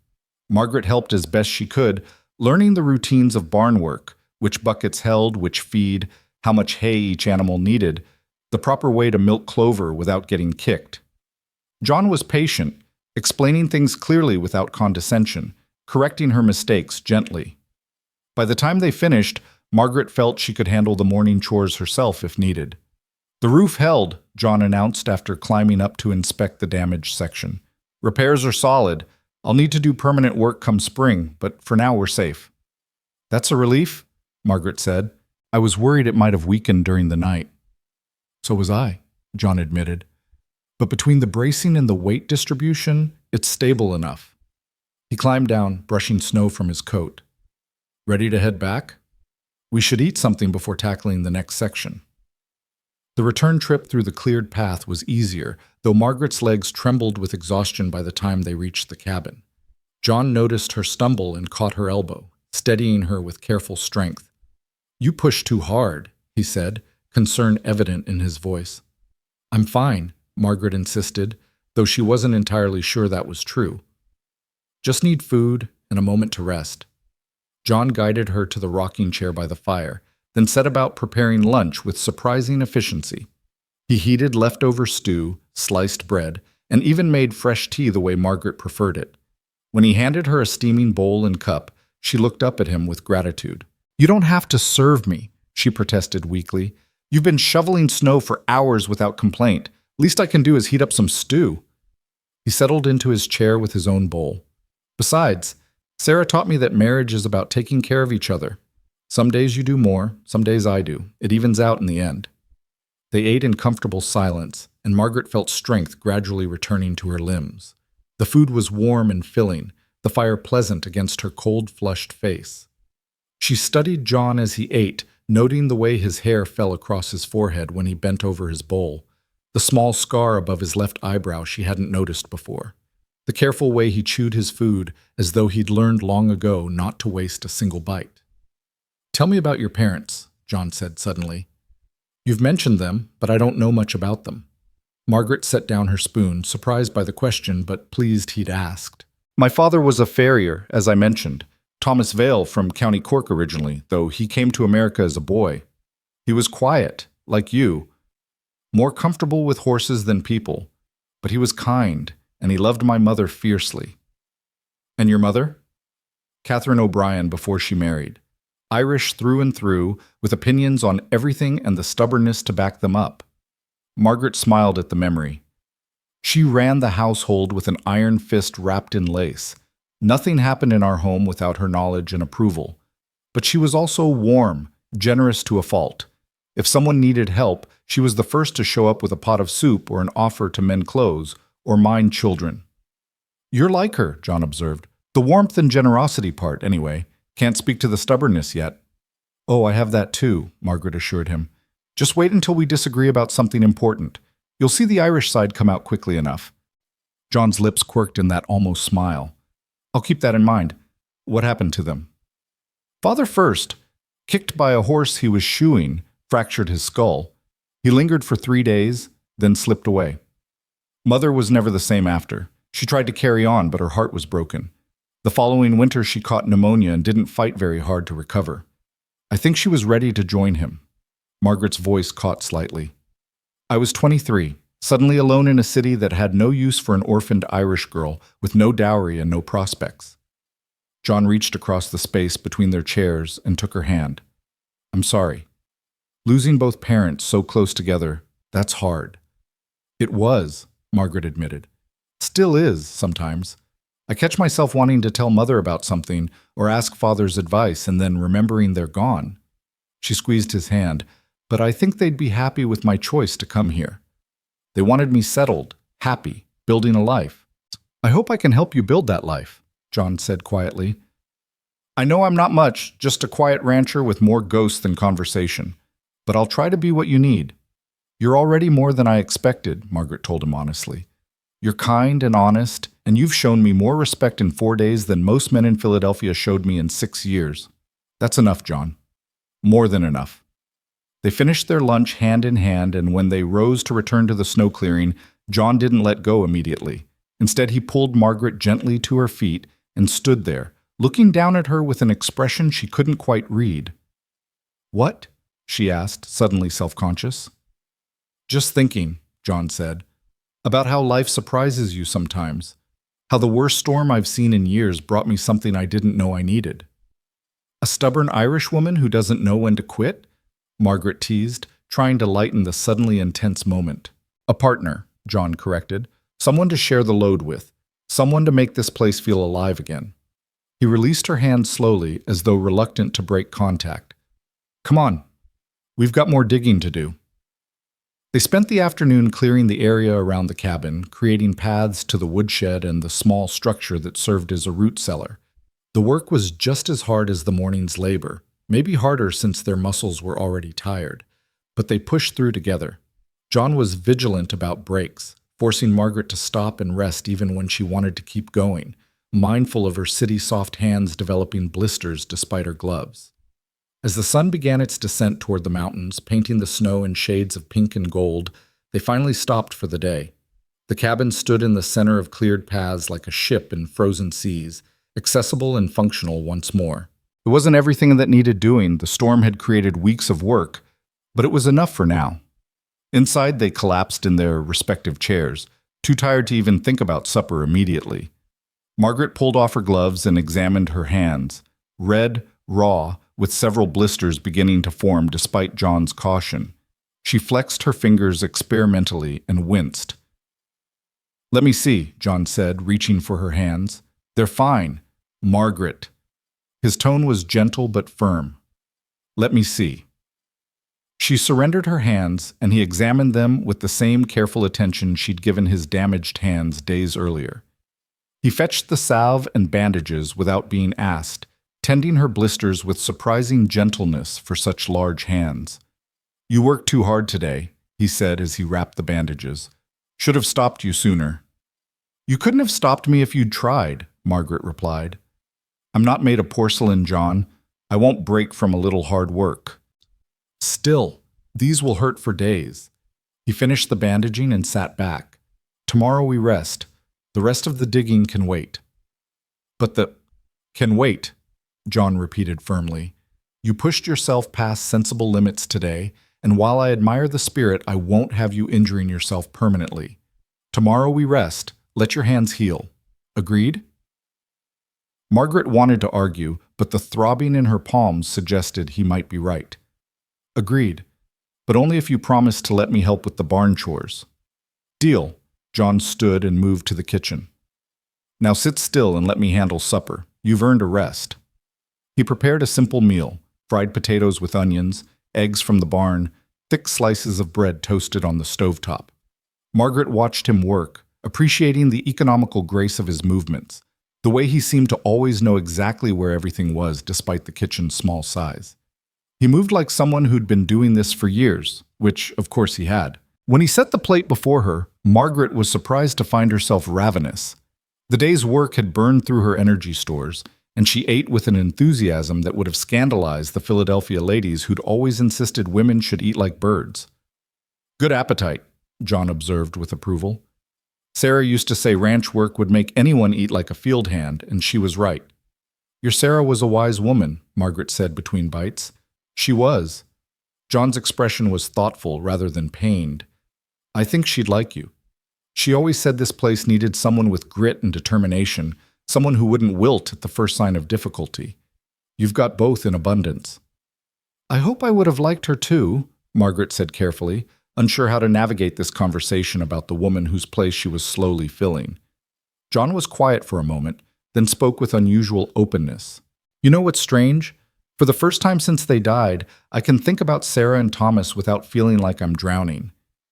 Margaret helped as best she could, learning the routines of barn work, which buckets held, which feed, how much hay each animal needed, the proper way to milk Clover without getting kicked. John was patient, explaining things clearly without condescension, correcting her mistakes gently. By the time they finished, Margaret felt she could handle the morning chores herself if needed. The roof held, John announced after climbing up to inspect the damaged section. Repairs are solid. I'll need to do permanent work come spring, but for now we're safe. That's a relief, Margaret said. I was worried it might have weakened during the night. So was I, John admitted. but between the bracing and the weight distribution, it's stable enough. He climbed down, brushing snow from his coat. Ready to head back? We should eat something before tackling the next section. The return trip through the cleared path was easier, though Margaret's legs trembled with exhaustion by the time they reached the cabin. John noticed her stumble and caught her elbow, steadying her with careful strength. "You pushed too hard," he said, concern evident in his voice. "I'm fine," Margaret insisted, though she wasn't entirely sure that was true. "Just need food and a moment to rest." John guided her to the rocking chair by the fire, then set about preparing lunch with surprising efficiency. He heated leftover stew, sliced bread, and even made fresh tea the way Margaret preferred it. When he handed her a steaming bowl and cup, she looked up at him with gratitude. "You don't have to serve me," she protested weakly. "You've been shoveling snow for hours without complaint. Least I can do is heat up some stew." He settled into his chair with his own bowl. "Besides, Sarah taught me that marriage is about taking care of each other. Some days you do more, some days I do. It evens out in the end." They ate in comfortable silence, and Margaret felt strength gradually returning to her limbs. The food was warm and filling, the fire pleasant against her cold, flushed face. She studied John as he ate, noting the way his hair fell across his forehead when he bent over his bowl, the small scar above his left eyebrow she hadn't noticed before, the careful way he chewed his food as though he'd learned long ago not to waste a single bite. "Tell me about your parents," John said suddenly. "You've mentioned them, but I don't know much about them." Margaret set down her spoon, surprised by the question, but pleased he'd asked. "My father was a farrier, as I mentioned. Thomas Vale from County Cork originally, though he came to America as a boy. He was quiet, like you, more comfortable with horses than people, but he was kind, and he loved my mother fiercely." "And your mother?" "Catherine O'Brien before she married. Irish through and through, with opinions on everything and the stubbornness to back them up." Margaret smiled at the memory. "She ran the household with an iron fist wrapped in lace. Nothing happened in our home without her knowledge and approval. But she was also warm, generous to a fault. If someone needed help, she was the first to show up with a pot of soup or an offer to mend clothes or mind children." "You're like her," John observed. "The warmth and generosity part, anyway. Can't speak to the stubbornness yet." "Oh, I have that too," Margaret assured him. "Just wait until we disagree about something important. You'll see the Irish side come out quickly enough." John's lips quirked in that almost smile. "I'll keep that in mind. What happened to them?" "Father first, kicked by a horse he was shoeing, fractured his skull. He lingered for 3 days, then slipped away. Mother was never the same after. She tried to carry on, but her heart was broken. The following winter she caught pneumonia and didn't fight very hard to recover. I think she was ready to join him." Margaret's voice caught slightly. "I was 23, suddenly alone in a city that had no use for an orphaned Irish girl with no dowry and no prospects." John reached across the space between their chairs and took her hand. "I'm sorry. Losing both parents so close together, that's hard." "It was," Margaret admitted. "Still is, sometimes. I catch myself wanting to tell Mother about something or ask Father's advice and then remembering they're gone." She squeezed his hand. "But I think they'd be happy with my choice to come here. They wanted me settled, happy, building a life." "I hope I can help you build that life," John said quietly. "I know I'm not much, just a quiet rancher with more ghosts than conversation. But I'll try to be what you need." "You're already more than I expected," Margaret told him honestly. "You're kind and honest, and you've shown me more respect in 4 days than most men in Philadelphia showed me in 6 years. That's enough, John. More than enough." They finished their lunch hand in hand, and when they rose to return to the snow clearing, John didn't let go immediately. Instead, he pulled Margaret gently to her feet and stood there, looking down at her with an expression she couldn't quite read. "What?" she asked, suddenly self-conscious. "Just thinking," John said, "about how life surprises you sometimes. How the worst storm I've seen in years brought me something I didn't know I needed." "A stubborn Irish woman who doesn't know when to quit?" Margaret teased, trying to lighten the suddenly intense moment. "A partner," John corrected. "Someone to share the load with. Someone to make this place feel alive again." He released her hand slowly, as though reluctant to break contact. "Come on. We've got more digging to do." They spent the afternoon clearing the area around the cabin, creating paths to the woodshed and the small structure that served as a root cellar. The work was just as hard as the morning's labor, maybe harder since their muscles were already tired, but they pushed through together. John was vigilant about breaks, forcing Margaret to stop and rest even when she wanted to keep going, mindful of her city-soft hands developing blisters despite her gloves. As the sun began its descent toward the mountains, painting the snow in shades of pink and gold, they finally stopped for the day. The cabin stood in the center of cleared paths like a ship in frozen seas, accessible and functional once more. It wasn't everything that needed doing. The storm had created weeks of work, but it was enough for now. Inside, they collapsed in their respective chairs, too tired to even think about supper immediately. Margaret pulled off her gloves and examined her hands, red, raw, with several blisters beginning to form despite John's caution. She flexed her fingers experimentally and winced. "Let me see," John said, reaching for her hands. "They're fine, Margaret." His tone was gentle but firm. "Let me see." She surrendered her hands, and he examined them with the same careful attention she'd given his damaged hands days earlier. He fetched the salve and bandages without being asked, tending her blisters with surprising gentleness for such large hands. "You worked too hard today," he said as he wrapped the bandages. "Should have stopped you sooner." "You couldn't have stopped me if you'd tried," Margaret replied. "I'm not made of porcelain, John. I won't break from a little hard work." "Still, these will hurt for days." He finished the bandaging and sat back. "Tomorrow we rest. The rest of the digging can wait." "But the can wait," John repeated firmly. "You pushed yourself past sensible limits today, and while I admire the spirit, I won't have you injuring yourself permanently. Tomorrow we rest. Let your hands heal. Agreed?" Margaret wanted to argue, but the throbbing in her palms suggested he might be right. "Agreed, but only if you promise to let me help with the barn chores." "Deal." John stood and moved to the kitchen. "Now sit still and let me handle supper. You've earned a rest." He prepared a simple meal, fried potatoes with onions, eggs from the barn, thick slices of bread toasted on the stovetop. Margaret watched him work, appreciating the economical grace of his movements, the way he seemed to always know exactly where everything was despite the kitchen's small size. He moved like someone who'd been doing this for years, which, of course, he had. When he set the plate before her, Margaret was surprised to find herself ravenous. The day's work had burned through her energy stores, and she ate with an enthusiasm that would have scandalized the Philadelphia ladies who'd always insisted women should eat like birds. "Good appetite," John observed with approval. "Sarah used to say ranch work would make anyone eat like a field hand, and she was right." "Your Sarah was a wise woman," Margaret said between bites. "She was." John's expression was thoughtful rather than pained. "I think she'd like you. She always said this place needed someone with grit and determination, someone who wouldn't wilt at the first sign of difficulty. You've got both in abundance." "I hope I would have liked her too," Margaret said carefully, unsure how to navigate this conversation about the woman whose place she was slowly filling. John was quiet for a moment, then spoke with unusual openness. "You know what's strange? For the first time since they died, I can think about Sarah and Thomas without feeling like I'm drowning.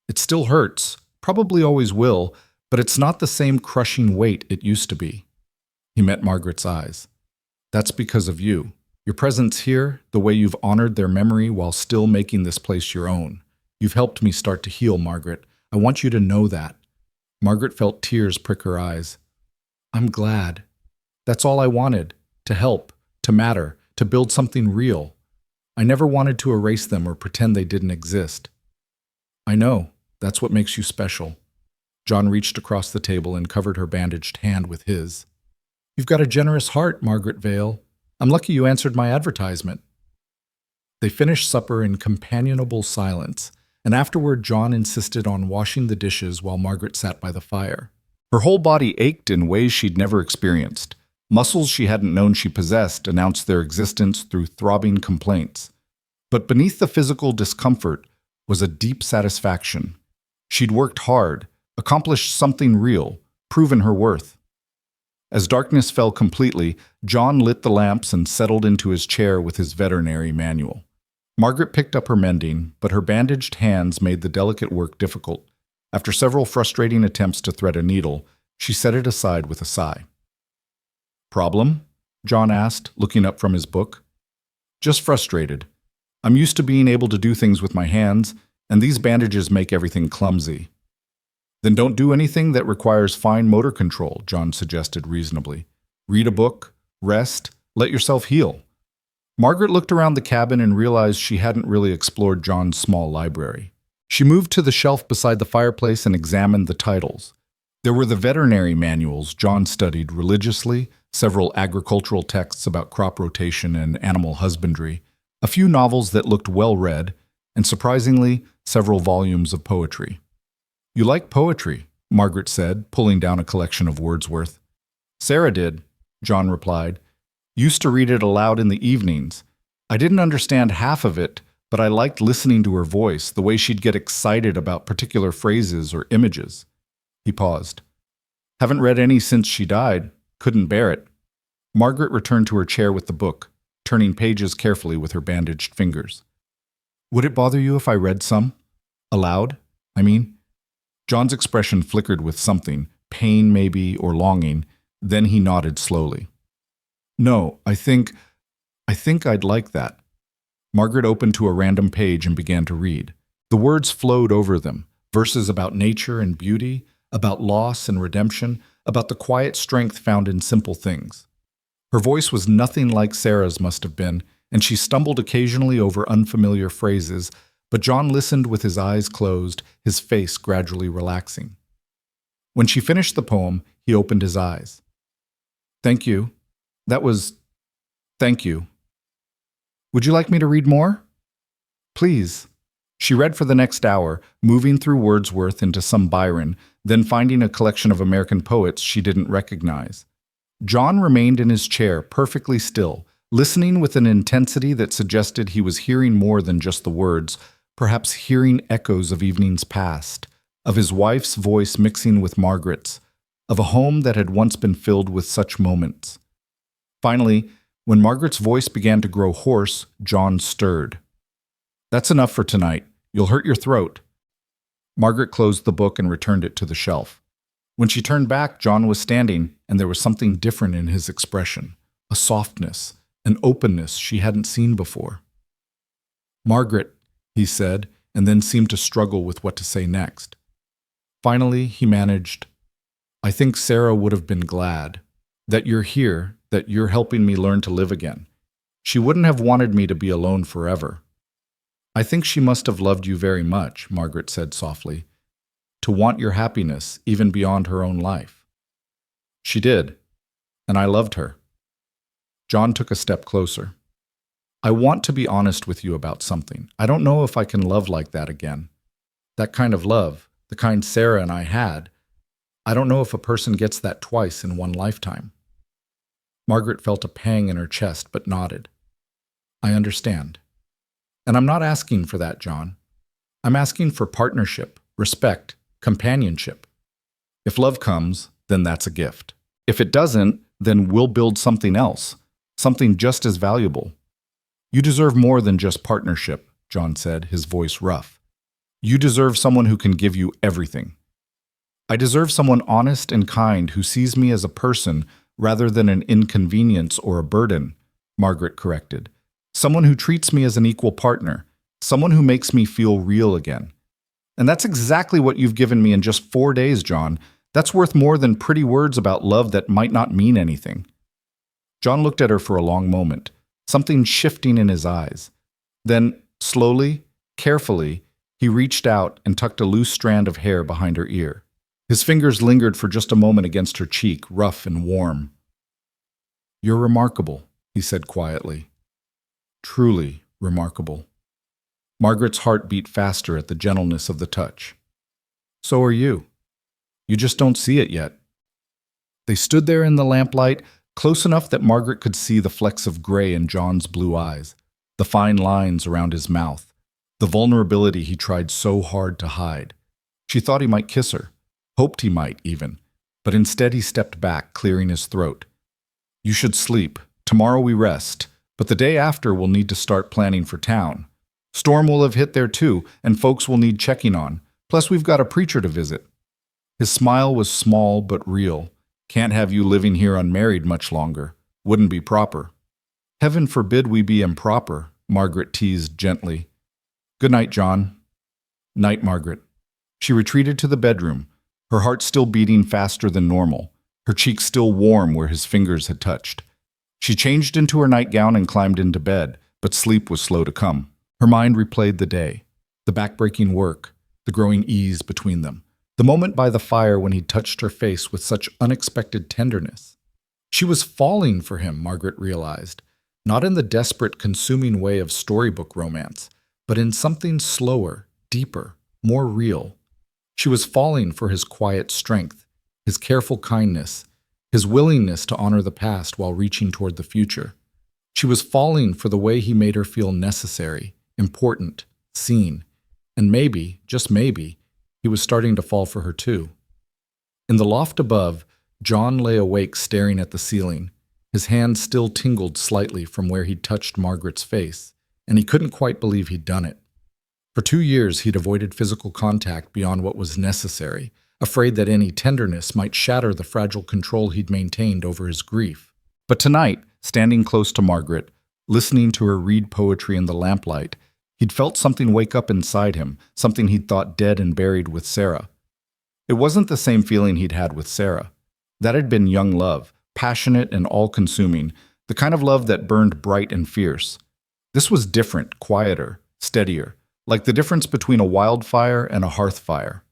It still hurts, probably always will, but it's not the same crushing weight it used to be." He met Margaret's eyes. "That's because of you. Your presence here, the way you've honored their memory while still making this place your own. You've helped me start to heal, Margaret. I want you to know that." Margaret felt tears prick her eyes. "I'm glad. That's all I wanted, to help, to matter, to build something real. I never wanted to erase them or pretend they didn't exist." "I know. That's what makes you special." John reached across the table and covered her bandaged hand with his. "You've got a generous heart, Margaret Vale. I'm lucky you answered my advertisement." They finished supper in companionable silence, and afterward John insisted on washing the dishes while Margaret sat by the fire. Her whole body ached in ways she'd never experienced. Muscles she hadn't known she possessed announced their existence through throbbing complaints. But beneath the physical discomfort was a deep satisfaction. She'd worked hard, accomplished something real, proven her worth. As darkness fell completely, John lit the lamps and settled into his chair with his veterinary manual. Margaret picked up her mending, but her bandaged hands made the delicate work difficult. After several frustrating attempts to thread a needle, she set it aside with a sigh. Problem? John asked, looking up from his book. Just frustrated. I'm used to being able to do things with my hands, and these bandages make everything clumsy. Then don't do anything that requires fine motor control, John suggested reasonably. Read a book, rest, let yourself heal. Margaret looked around the cabin and realized she hadn't really explored John's small library. She moved to the shelf beside the fireplace and examined the titles. There were the veterinary manuals John studied religiously, several agricultural texts about crop rotation and animal husbandry, a few novels that looked well read, and surprisingly, several volumes of poetry. You like poetry, Margaret said, pulling down a collection of Wordsworth. Sarah did, John replied. Used to read it aloud in the evenings. I didn't understand half of it, but I liked listening to her voice, the way she'd get excited about particular phrases or images. He paused. Haven't read any since she died. Couldn't bear it. Margaret returned to her chair with the book, turning pages carefully with her bandaged fingers. Would it bother you if I read some? Aloud, I mean? John's expression flickered with something, pain maybe, or longing. Then he nodded slowly. No, I think I'd like that. Margaret opened to a random page and began to read. The words flowed over them, verses about nature and beauty, about loss and redemption, about the quiet strength found in simple things. Her voice was nothing like Sarah's must have been, and she stumbled occasionally over unfamiliar phrases, but John listened with his eyes closed, his face gradually relaxing. When she finished the poem, he opened his eyes. Thank you. Thank you. Would you like me to read more? Please. She read for the next hour, moving through Wordsworth into some Byron, then finding a collection of American poets she didn't recognize. John remained in his chair, perfectly still, listening with an intensity that suggested he was hearing more than just the words, perhaps hearing echoes of evenings past, of his wife's voice mixing with Margaret's, of a home that had once been filled with such moments. Finally, when Margaret's voice began to grow hoarse, John stirred. That's enough for tonight. You'll hurt your throat. Margaret closed the book and returned it to the shelf. When she turned back, John was standing, and there was something different in his expression, a softness, an openness she hadn't seen before. Margaret, he said, and then seemed to struggle with what to say next. Finally, he managed, I think Sarah would have been glad that you're here, that you're helping me learn to live again. She wouldn't have wanted me to be alone forever. I think she must have loved you very much, Margaret said softly, to want your happiness even beyond her own life. She did, and I loved her. John took a step closer. I want to be honest with you about something. I don't know if I can love like that again. That kind of love, the kind Sarah and I had, I don't know if a person gets that twice in one lifetime. Margaret felt a pang in her chest but nodded. I understand. And I'm not asking for that, John. I'm asking for partnership, respect, companionship. If love comes, then that's a gift. If it doesn't, then we'll build something else, something just as valuable. You deserve more than just partnership, John said, his voice rough. You deserve someone who can give you everything. I deserve someone honest and kind who sees me as a person rather than an inconvenience or a burden, Margaret corrected. Someone who treats me as an equal partner, someone who makes me feel real again. And that's exactly what you've given me in just 4 days, John. That's worth more than pretty words about love that might not mean anything. John looked at her for a long moment, something shifting in his eyes. Then, slowly, carefully, he reached out and tucked a loose strand of hair behind her ear. His fingers lingered for just a moment against her cheek, rough and warm. You're remarkable, he said quietly. Truly remarkable. Margaret's heart beat faster at the gentleness of the touch. So are you. You just don't see it yet. They stood there in the lamplight, close enough that Margaret could see the flecks of gray in John's blue eyes, the fine lines around his mouth, the vulnerability he tried so hard to hide. She thought he might kiss her, hoped he might even, but instead he stepped back, clearing his throat. You should sleep. Tomorrow we rest, but the day after we'll need to start planning for town. Storm will have hit there too, and folks will need checking on. Plus, we've got a preacher to visit. His smile was small but real. Can't have you living here unmarried much longer. Wouldn't be proper. Heaven forbid we be improper, Margaret teased gently. Good night, John. Night, Margaret. She retreated to the bedroom, her heart still beating faster than normal, her cheeks still warm where his fingers had touched. She changed into her nightgown and climbed into bed, but sleep was slow to come. Her mind replayed the day, the backbreaking work, the growing ease between them, the moment by the fire when he touched her face with such unexpected tenderness. She was falling for him, Margaret realized, not in the desperate, consuming way of storybook romance, but in something slower, deeper, more real. She was falling for his quiet strength, his careful kindness, his willingness to honor the past while reaching toward the future. She was falling for the way he made her feel necessary, important, seen, and maybe, just maybe, he was starting to fall for her too. In the loft above, John lay awake staring at the ceiling. His hand still tingled slightly from where he'd touched Margaret's face, and he couldn't quite believe he'd done it. For 2 years he'd avoided physical contact beyond what was necessary, afraid that any tenderness might shatter the fragile control he'd maintained over his grief. But tonight, standing close to Margaret, listening to her read poetry in the lamplight, he'd felt something wake up inside him, something he'd thought dead and buried with Sarah. It wasn't the same feeling he'd had with Sarah. That had been young love, passionate and all-consuming, the kind of love that burned bright and fierce. This was different, quieter, steadier, like the difference between a wildfire and a hearth fire.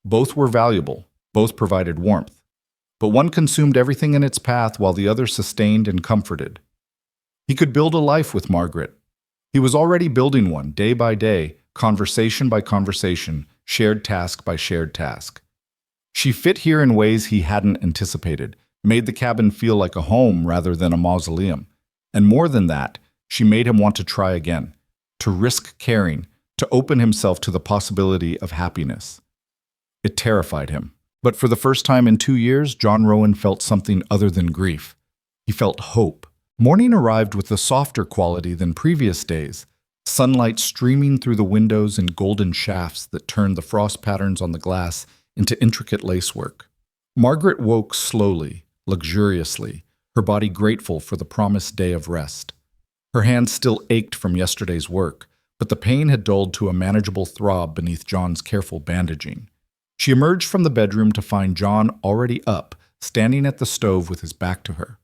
Both were valuable, both provided warmth, but one consumed everything in its path while the other sustained and comforted. He could build a life with Margaret. He was already building one, day by day, conversation by conversation, shared task by shared task. She fit here in ways he hadn't anticipated, made the cabin feel like a home rather than a mausoleum. And more than that, she made him want to try again, to risk caring, to open himself to the possibility of happiness. It terrified him. But for the first time in 2 years, John Rowan felt something other than grief. He felt hope. Morning arrived with a softer quality than previous days, sunlight streaming through the windows in golden shafts that turned the frost patterns on the glass into intricate lacework. Margaret woke slowly, luxuriously, her body grateful for the promised day of rest. Her hands still ached from yesterday's work, but the pain had dulled to a manageable throb beneath John's careful bandaging. She emerged from the bedroom to find John already up, standing at the stove with his back to her.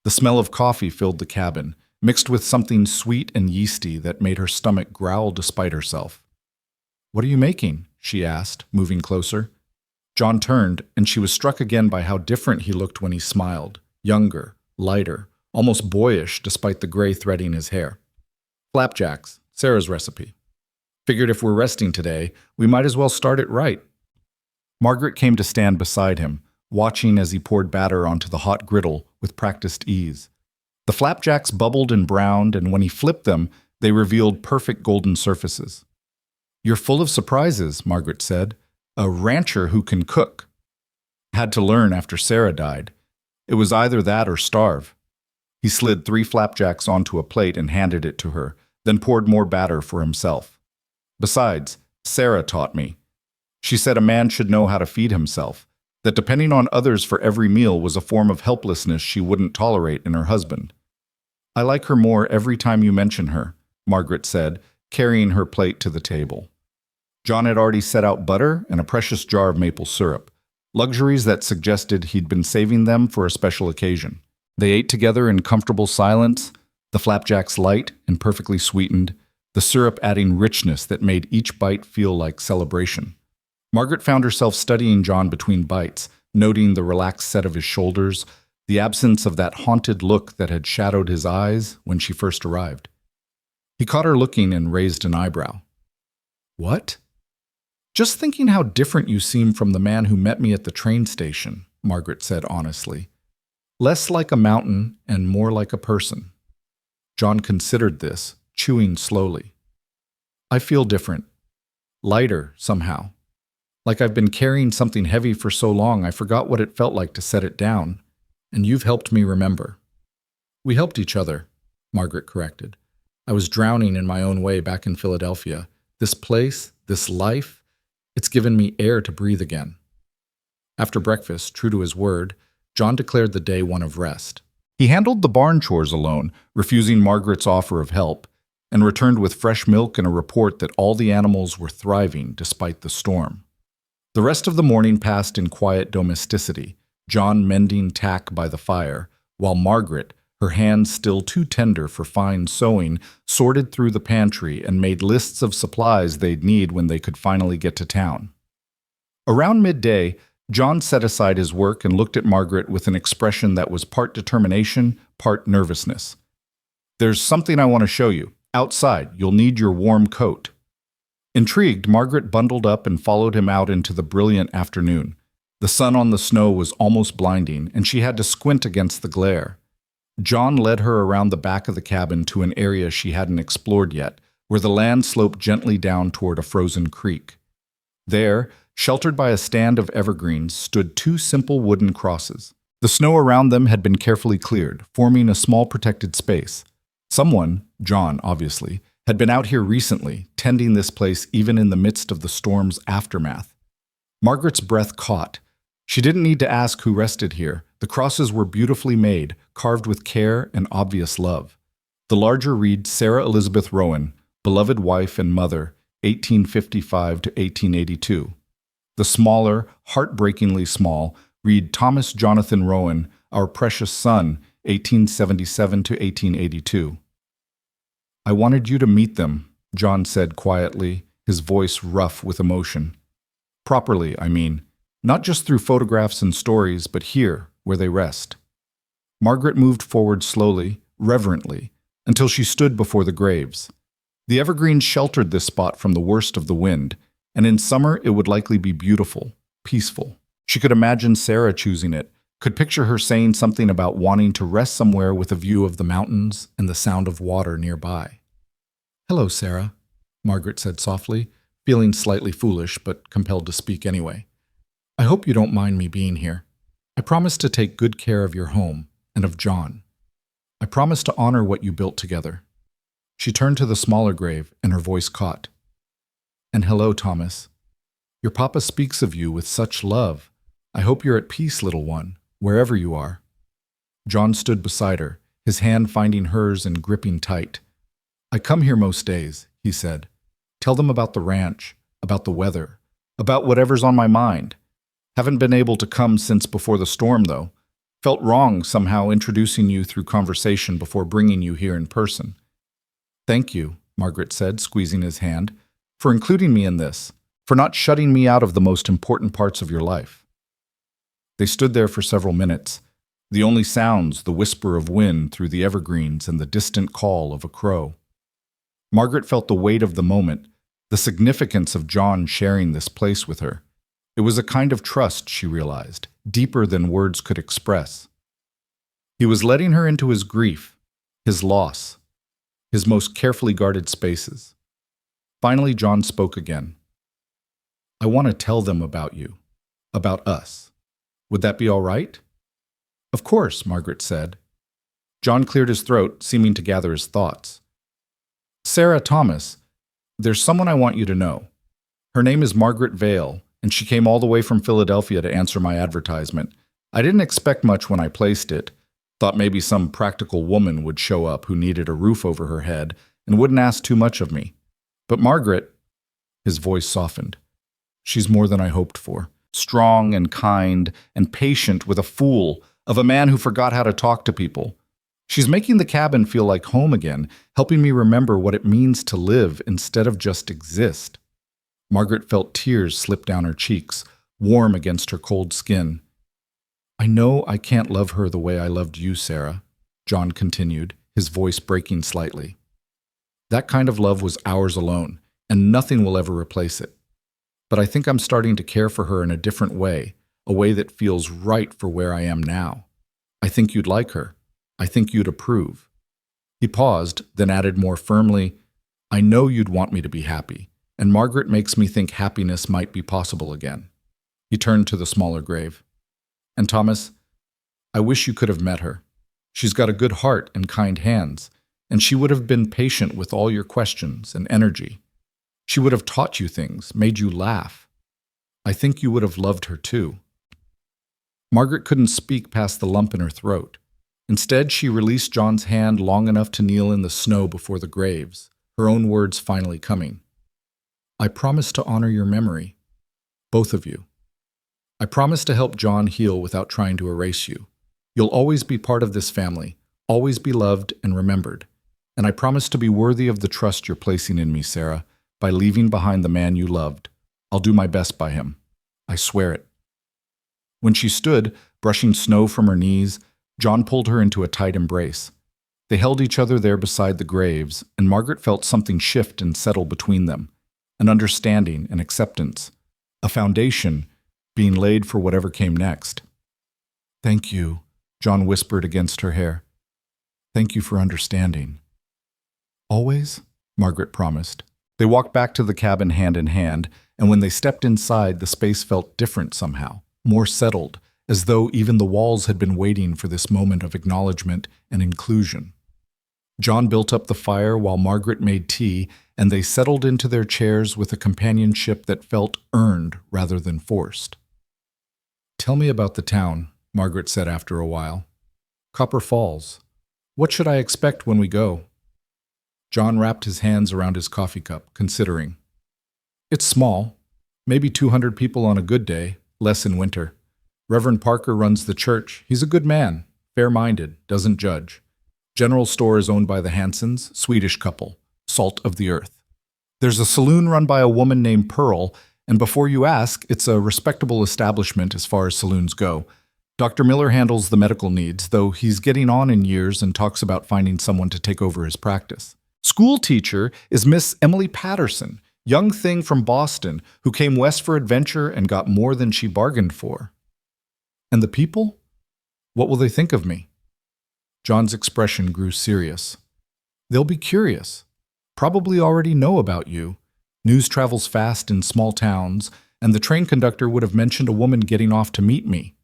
The smell of coffee filled the cabin, mixed with something sweet and yeasty that made her stomach growl despite herself. "What are you making?" she asked, moving closer. John turned, and she was struck again by how different he looked when he smiled, younger, lighter, almost boyish despite the gray threading his hair. "Flapjacks, Sarah's recipe. Figured if we're resting today, we might as well start it right." Margaret came to stand beside him, watching as he poured batter onto the hot griddle with practiced ease. The flapjacks bubbled and browned, and when he flipped them, they revealed perfect golden surfaces. "You're full of surprises," Margaret said. "A rancher who can cook." Had to learn after Sarah died. It was either that or starve. He slid 3 flapjacks onto a plate and handed it to her, then poured more batter for himself. "Besides, Sarah taught me. She said a man should know how to feed himself, that depending on others for every meal was a form of helplessness she wouldn't tolerate in her husband." "I like her more every time you mention her," Margaret said, carrying her plate to the table. John had already set out butter and a precious jar of maple syrup, luxuries that suggested he'd been saving them for a special occasion. They ate together in comfortable silence, the flapjacks light and perfectly sweetened, the syrup adding richness that made each bite feel like celebration. Margaret found herself studying John between bites, noting the relaxed set of his shoulders, the absence of that haunted look that had shadowed his eyes when she first arrived. He caught her looking and raised an eyebrow. "What?" "Just thinking how different you seem from the man who met me at the train station," Margaret said honestly. "Less like a mountain and more like a person." John considered this, chewing slowly. "I feel different. Lighter, somehow. Like I've been carrying something heavy for so long I forgot what it felt like to set it down, and you've helped me remember." "We helped each other," Margaret corrected. I was drowning in my own way back in Philadelphia. This place, this life, it's given me air to breathe again. After breakfast, true to his word, John declared the day one of rest. He handled the barn chores alone, refusing Margaret's offer of help, and returned with fresh milk and a report that all the animals were thriving despite the storm. The rest of the morning passed in quiet domesticity, John mending tack by the fire, while Margaret, her hands still too tender for fine sewing, sorted through the pantry and made lists of supplies they'd need when they could finally get to town. Around midday, John set aside his work and looked at Margaret with an expression that was part determination, part nervousness. "There's something I want to show you. Outside, you'll need your warm coat." Intrigued, Margaret bundled up and followed him out into the brilliant afternoon. The sun on the snow was almost blinding, and she had to squint against the glare. John led her around the back of the cabin to an area she hadn't explored yet, where the land sloped gently down toward a frozen creek. There, sheltered by a stand of evergreens, stood two simple wooden crosses. The snow around them had been carefully cleared, forming a small protected space. Someone, John obviously, had been out here recently, tending this place even in the midst of the storm's aftermath. Margaret's breath caught. She didn't need to ask who rested here. The crosses were beautifully made, carved with care and obvious love. The larger read Sarah Elizabeth Rowan, beloved wife and mother, 1855 to 1882. The smaller, heartbreakingly small, read Thomas Jonathan Rowan, our precious son, 1877 to 1882. "I wanted you to meet them," John said quietly, his voice rough with emotion. "Properly, I mean. Not just through photographs and stories, but here, where they rest." Margaret moved forward slowly, reverently, until she stood before the graves. The evergreens sheltered this spot from the worst of the wind, and in summer it would likely be beautiful, peaceful. She could imagine Sarah choosing it, could picture her saying something about wanting to rest somewhere with a view of the mountains and the sound of water nearby. "Hello, Sarah," Margaret said softly, feeling slightly foolish but compelled to speak anyway. "I hope you don't mind me being here. I promise to take good care of your home and of John. I promise to honor what you built together." She turned to the smaller grave, and her voice caught. "And hello, Thomas. Your papa speaks of you with such love. I hope you're at peace, little one, wherever you are." John stood beside her, his hand finding hers and gripping tight. "I come here most days," he said. "Tell them about the ranch, about the weather, about whatever's on my mind. Haven't been able to come since before the storm, though. Felt wrong somehow introducing you through conversation before bringing you here in person." "Thank you," Margaret said, squeezing his hand, "for including me in this, for not shutting me out of the most important parts of your life." They stood there for several minutes, the only sounds the whisper of wind through the evergreens and the distant call of a crow. Margaret felt the weight of the moment, the significance of John sharing this place with her. It was a kind of trust, she realized, deeper than words could express. He was letting her into his grief, his loss, his most carefully guarded spaces. Finally, John spoke again. "I want to tell them about you, about us. Would that be all right?" "Of course," Margaret said. John cleared his throat, seeming to gather his thoughts. "Sarah Thomas, there's someone I want you to know. Her name is Margaret Vale, and she came all the way from Philadelphia to answer my advertisement. I didn't expect much when I placed it. Thought maybe some practical woman would show up who needed a roof over her head and wouldn't ask too much of me. But Margaret," his voice softened, "she's more than I hoped for. Strong and kind and patient with a fool of a man who forgot how to talk to people. She's making the cabin feel like home again, helping me remember what it means to live instead of just exist." Margaret felt tears slip down her cheeks, warm against her cold skin. "I know I can't love her the way I loved you, Sarah," John continued, his voice breaking slightly. "That kind of love was ours alone, and nothing will ever replace it. But I think I'm starting to care for her in a different way, a way that feels right for where I am now. I think you'd like her. I think you'd approve." He paused, then added more firmly, "I know you'd want me to be happy, and Margaret makes me think happiness might be possible again." He turned to the smaller grave. "And Thomas, I wish you could have met her. She's got a good heart and kind hands, and she would have been patient with all your questions and energy. She would have taught you things, made you laugh. I think you would have loved her too. Margaret couldn't speak past the lump in her throat. Instead, she released John's hand long enough to kneel in the snow before the graves, her own words finally coming. I promise to honor your memory, both of you. I promise to help John heal without trying to erase you. You'll always be part of this family, always be loved and remembered. And I promise to be worthy of the trust you're placing in me, Sarah, by leaving behind the man you loved. I'll do my best by him. I swear it. When she stood, brushing snow from her knees, John pulled her into a tight embrace. They held each other there beside the graves, and Margaret felt something shift and settle between them, an understanding and acceptance, a foundation being laid for whatever came next. Thank you, John whispered against her hair. Thank you for understanding. Always, Margaret promised. They walked back to the cabin hand in hand, and when they stepped inside, the space felt different somehow, more settled, as though even the walls had been waiting for this moment of acknowledgement and inclusion. John built up the fire while Margaret made tea, and they settled into their chairs with a companionship that felt earned rather than forced. Tell me about the town, Margaret said after a while. Copper Falls. What should I expect when we go? John wrapped his hands around his coffee cup, considering. It's small, maybe 200 people on a good day, less in winter. Reverend Parker runs the church. He's a good man, fair-minded, doesn't judge. General store is owned by the Hansons, Swedish couple, salt of the earth. There's a saloon run by a woman named Pearl, and before you ask, it's a respectable establishment as far as saloons go. Dr. Miller handles the medical needs, though he's getting on in years and talks about finding someone to take over his practice. School teacher is Miss Emily Patterson, young thing from Boston, who came west for adventure and got more than she bargained for. And the people? What will they think of me? John's expression grew serious. They'll be curious. Probably already know about you. News travels fast in small towns, and the train conductor would have mentioned a woman getting off to meet me.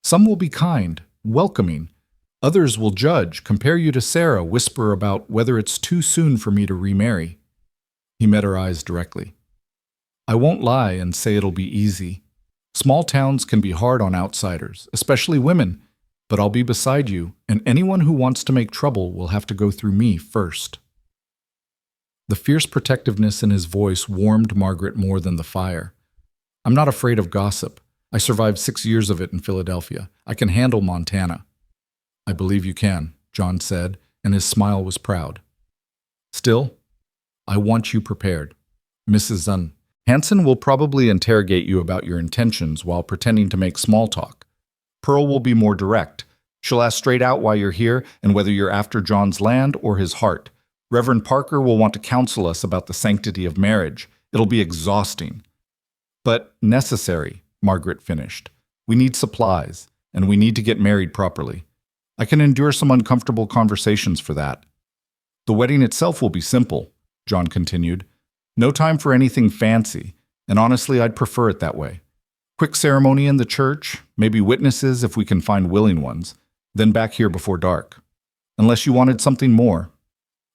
Some will be kind, welcoming. Others will judge, compare you to Sarah, whisper about whether it's too soon for me to remarry. He met her eyes directly. I won't lie and say it'll be easy. Small towns can be hard on outsiders, especially women, but I'll be beside you, and anyone who wants to make trouble will have to go through me first. The fierce protectiveness in his voice warmed Margaret more than the fire. I'm not afraid of gossip. I survived 6 years of it in Philadelphia. I can handle Montana. I believe you can, John said, and his smile was proud. Still, I want you prepared. Mrs. Hanson will probably interrogate you about your intentions while pretending to make small talk. Pearl will be more direct. She'll ask straight out why you're here and whether you're after John's land or his heart. Reverend Parker will want to counsel us about the sanctity of marriage. It'll be exhausting. But necessary, Margaret finished. We need supplies, and we need to get married properly. I can endure some uncomfortable conversations for that. The wedding itself will be simple, John continued. No time for anything fancy, and honestly, I'd prefer it that way. Quick ceremony in the church, maybe witnesses if we can find willing ones, then back here before dark. Unless you wanted something more.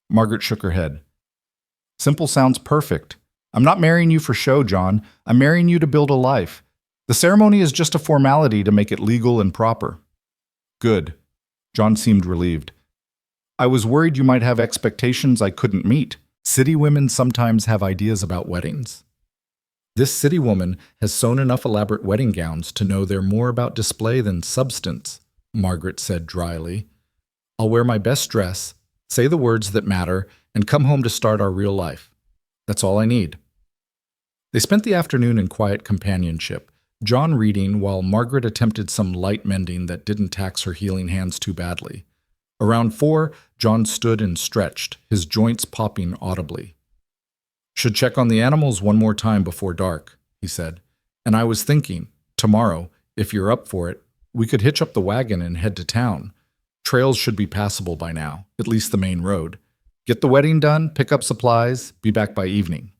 Margaret shook her head. Simple sounds perfect. I'm not marrying you for show, John. I'm marrying you to build a life. The ceremony is just a formality to make it legal and proper. Good. John seemed relieved. I was worried you might have expectations I couldn't meet. City women sometimes have ideas about weddings. This city woman has sewn enough elaborate wedding gowns to know they're more about display than substance, Margaret said dryly. I'll wear my best dress, say the words that matter, and come home to start our real life. That's all I need. They spent the afternoon in quiet companionship, John reading while Margaret attempted some light mending that didn't tax her healing hands too badly. Around 4, John stood and stretched, his joints popping audibly. Should check on the animals one more time before dark, he said. And I was thinking, tomorrow, if you're up for it, we could hitch up the wagon and head to town. Trails should be passable by now, at least the main road. Get the wedding done, pick up supplies, be back by evening.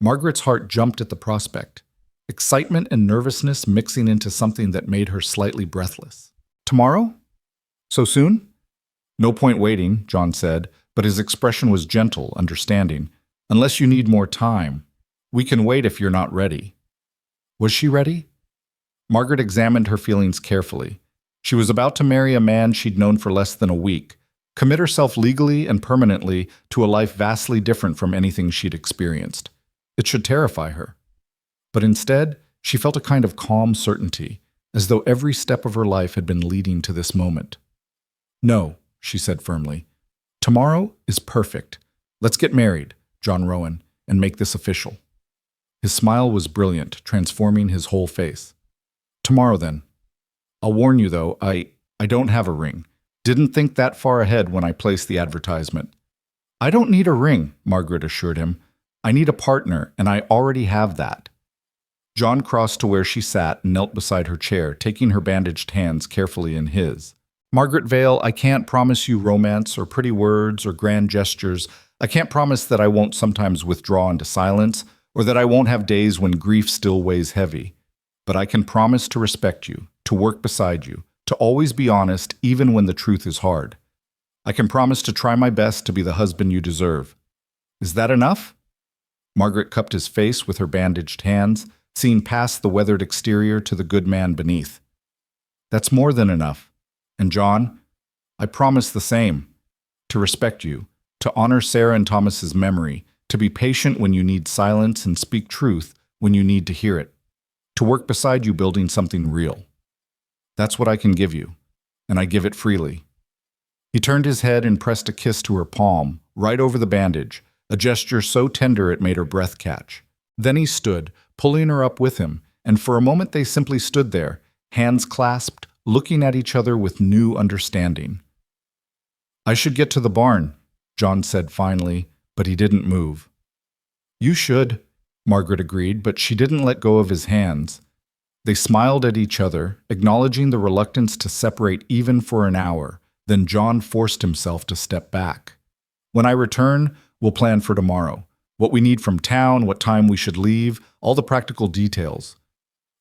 Margaret's heart jumped at the prospect, excitement and nervousness mixing into something that made her slightly breathless. Tomorrow? So soon? No point waiting, John said. but his expression was gentle, understanding. Unless you need more time, we can wait if you're not ready. Was she ready? Margaret examined her feelings carefully. She was about to marry a man she'd known for less than a week, commit herself legally and permanently to a life vastly different from anything she'd experienced. It should terrify her. But instead, she felt a kind of calm certainty, as though every step of her life had been leading to this moment. "No," she said firmly. "Tomorrow is perfect. Let's get married, John Rowan, and make this official." His smile was brilliant, transforming his whole face. "Tomorrow, then. I'll warn you, though, I don't have a ring. Didn't think that far ahead when I placed the advertisement." "I don't need a ring," Margaret assured him. "I need a partner, and I already have that." John crossed to where she sat and knelt beside her chair, taking her bandaged hands carefully in his. "Margaret Vale, I can't promise you romance or pretty words or grand gestures. I can't promise that I won't sometimes withdraw into silence, or that I won't have days when grief still weighs heavy. But I can promise to respect you, to work beside you, to always be honest even when the truth is hard. I can promise to try my best to be the husband you deserve. Is that enough?" Margaret cupped his face with her bandaged hands, seeing past the weathered exterior to the good man beneath. "That's more than enough. And John, I promise the same. To respect you, to honor Sarah and Thomas's memory, to be patient when you need silence and speak truth when you need to hear it, to work beside you building something real. That's what I can give you, and I give it freely." He turned his head and pressed a kiss to her palm, right over the bandage, a gesture so tender it made her breath catch. Then he stood, pulling her up with him, and for a moment they simply stood there, hands clasped, looking at each other with new understanding. "I should get to the barn," John said finally, but he didn't move. "You should," Margaret agreed, but she didn't let go of his hands. They smiled at each other, acknowledging the reluctance to separate even for an hour. Then John forced himself to step back. "When I return, we'll plan for tomorrow. What we need from town, what time we should leave, all the practical details."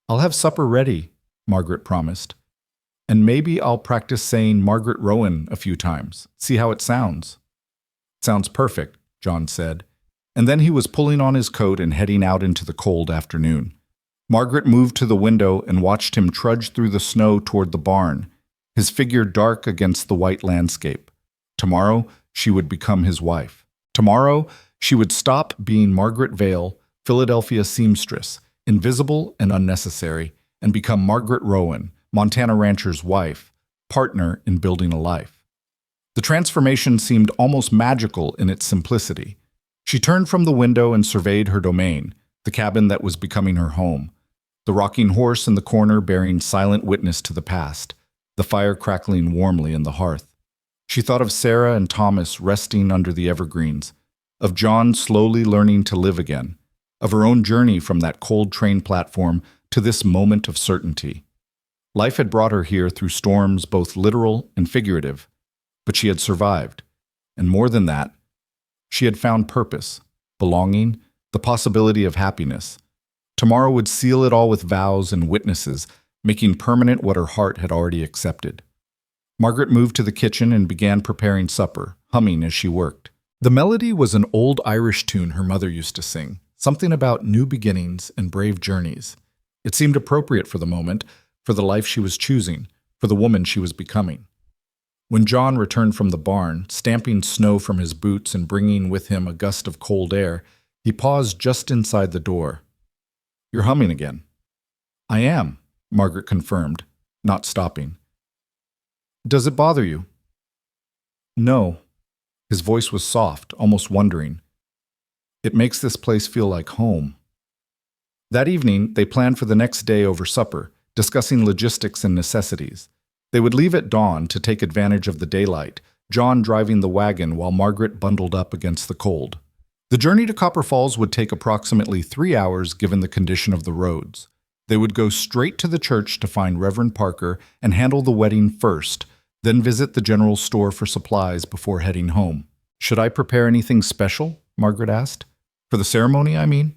"I'll have supper ready," Margaret promised. "And maybe I'll practice saying Margaret Rowan a few times, see how it sounds." "Sounds perfect," John said. And then he was pulling on his coat and heading out into the cold afternoon. Margaret moved to the window and watched him trudge through the snow toward the barn, his figure dark against the white landscape. Tomorrow, she would become his wife. Tomorrow, she would stop being Margaret Vale, Philadelphia seamstress, invisible and unnecessary, and become Margaret Rowan, Montana rancher's wife, partner in building a life. The transformation seemed almost magical in its simplicity. She turned from the window and surveyed her domain, the cabin that was becoming her home, the rocking horse in the corner bearing silent witness to the past, the fire crackling warmly in the hearth. She thought of Sarah and Thomas resting under the evergreens, of John slowly learning to live again, of her own journey from that cold train platform to this moment of certainty. Life had brought her here through storms both literal and figurative, but she had survived. And more than that, she had found purpose, belonging, the possibility of happiness. Tomorrow would seal it all with vows and witnesses, making permanent what her heart had already accepted. Margaret moved to the kitchen and began preparing supper, humming as she worked. The melody was an old Irish tune her mother used to sing, something about new beginnings and brave journeys. It seemed appropriate for the moment, for the life she was choosing, for the woman she was becoming. When John returned from the barn, stamping snow from his boots and bringing with him a gust of cold air, he paused just inside the door. "You're humming again." "I am," Margaret confirmed, not stopping. "Does it bother you?" "No." His voice was soft, almost wondering. "It makes this place feel like home." That evening, they planned for the next day over supper, discussing logistics and necessities. They would leave at dawn to take advantage of the daylight, John driving the wagon while Margaret bundled up against the cold. The journey to Copper Falls would take approximately 3 hours given the condition of the roads. They would go straight to the church to find Reverend Parker and handle the wedding first, then visit the general store for supplies before heading home. "Should I prepare anything special?" Margaret asked. "For the ceremony, I mean?"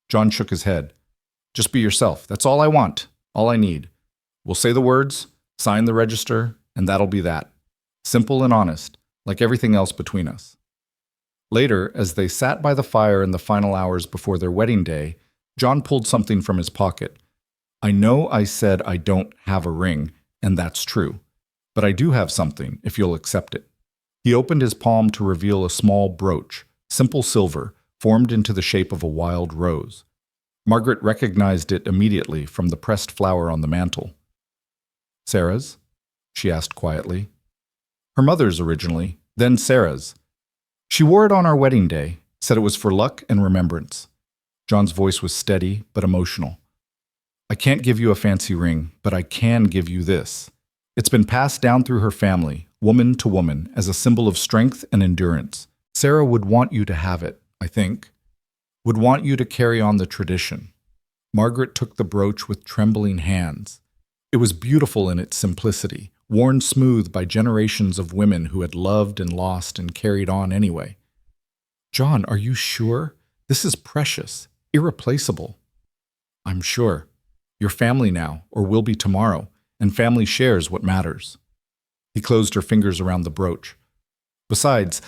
John shook his head. "Just be yourself. That's all I want, all I need. We'll say the words, sign the register, and that'll be that. Simple and honest. like everything else between us. Later, as they sat by the fire in the final hours before their wedding day, John pulled something from his pocket. I know I said I don't have a ring, and that's true. But I do have something, if you'll accept it. He opened his palm to reveal a small brooch, simple silver, formed into the shape of a wild rose. Margaret recognized it immediately from the pressed flower on the mantel. Sarah's? She asked quietly. Her mother's originally, then Sarah's. She wore it on our wedding day, said it was for luck and remembrance. John's voice was steady but emotional. I can't give you a fancy ring, but I can give you this. It's been passed down through her family, woman to woman, as a symbol of strength and endurance. Sarah would want you to have it, I think. Would want you to carry on the tradition. Margaret took the brooch with trembling hands. It was beautiful in its simplicity, worn smooth by generations of women who had loved and lost and carried on anyway. John, are you sure? This is precious, irreplaceable. I'm sure. You're family now, or will be tomorrow, and family shares what matters. He closed her fingers around the brooch. Besides,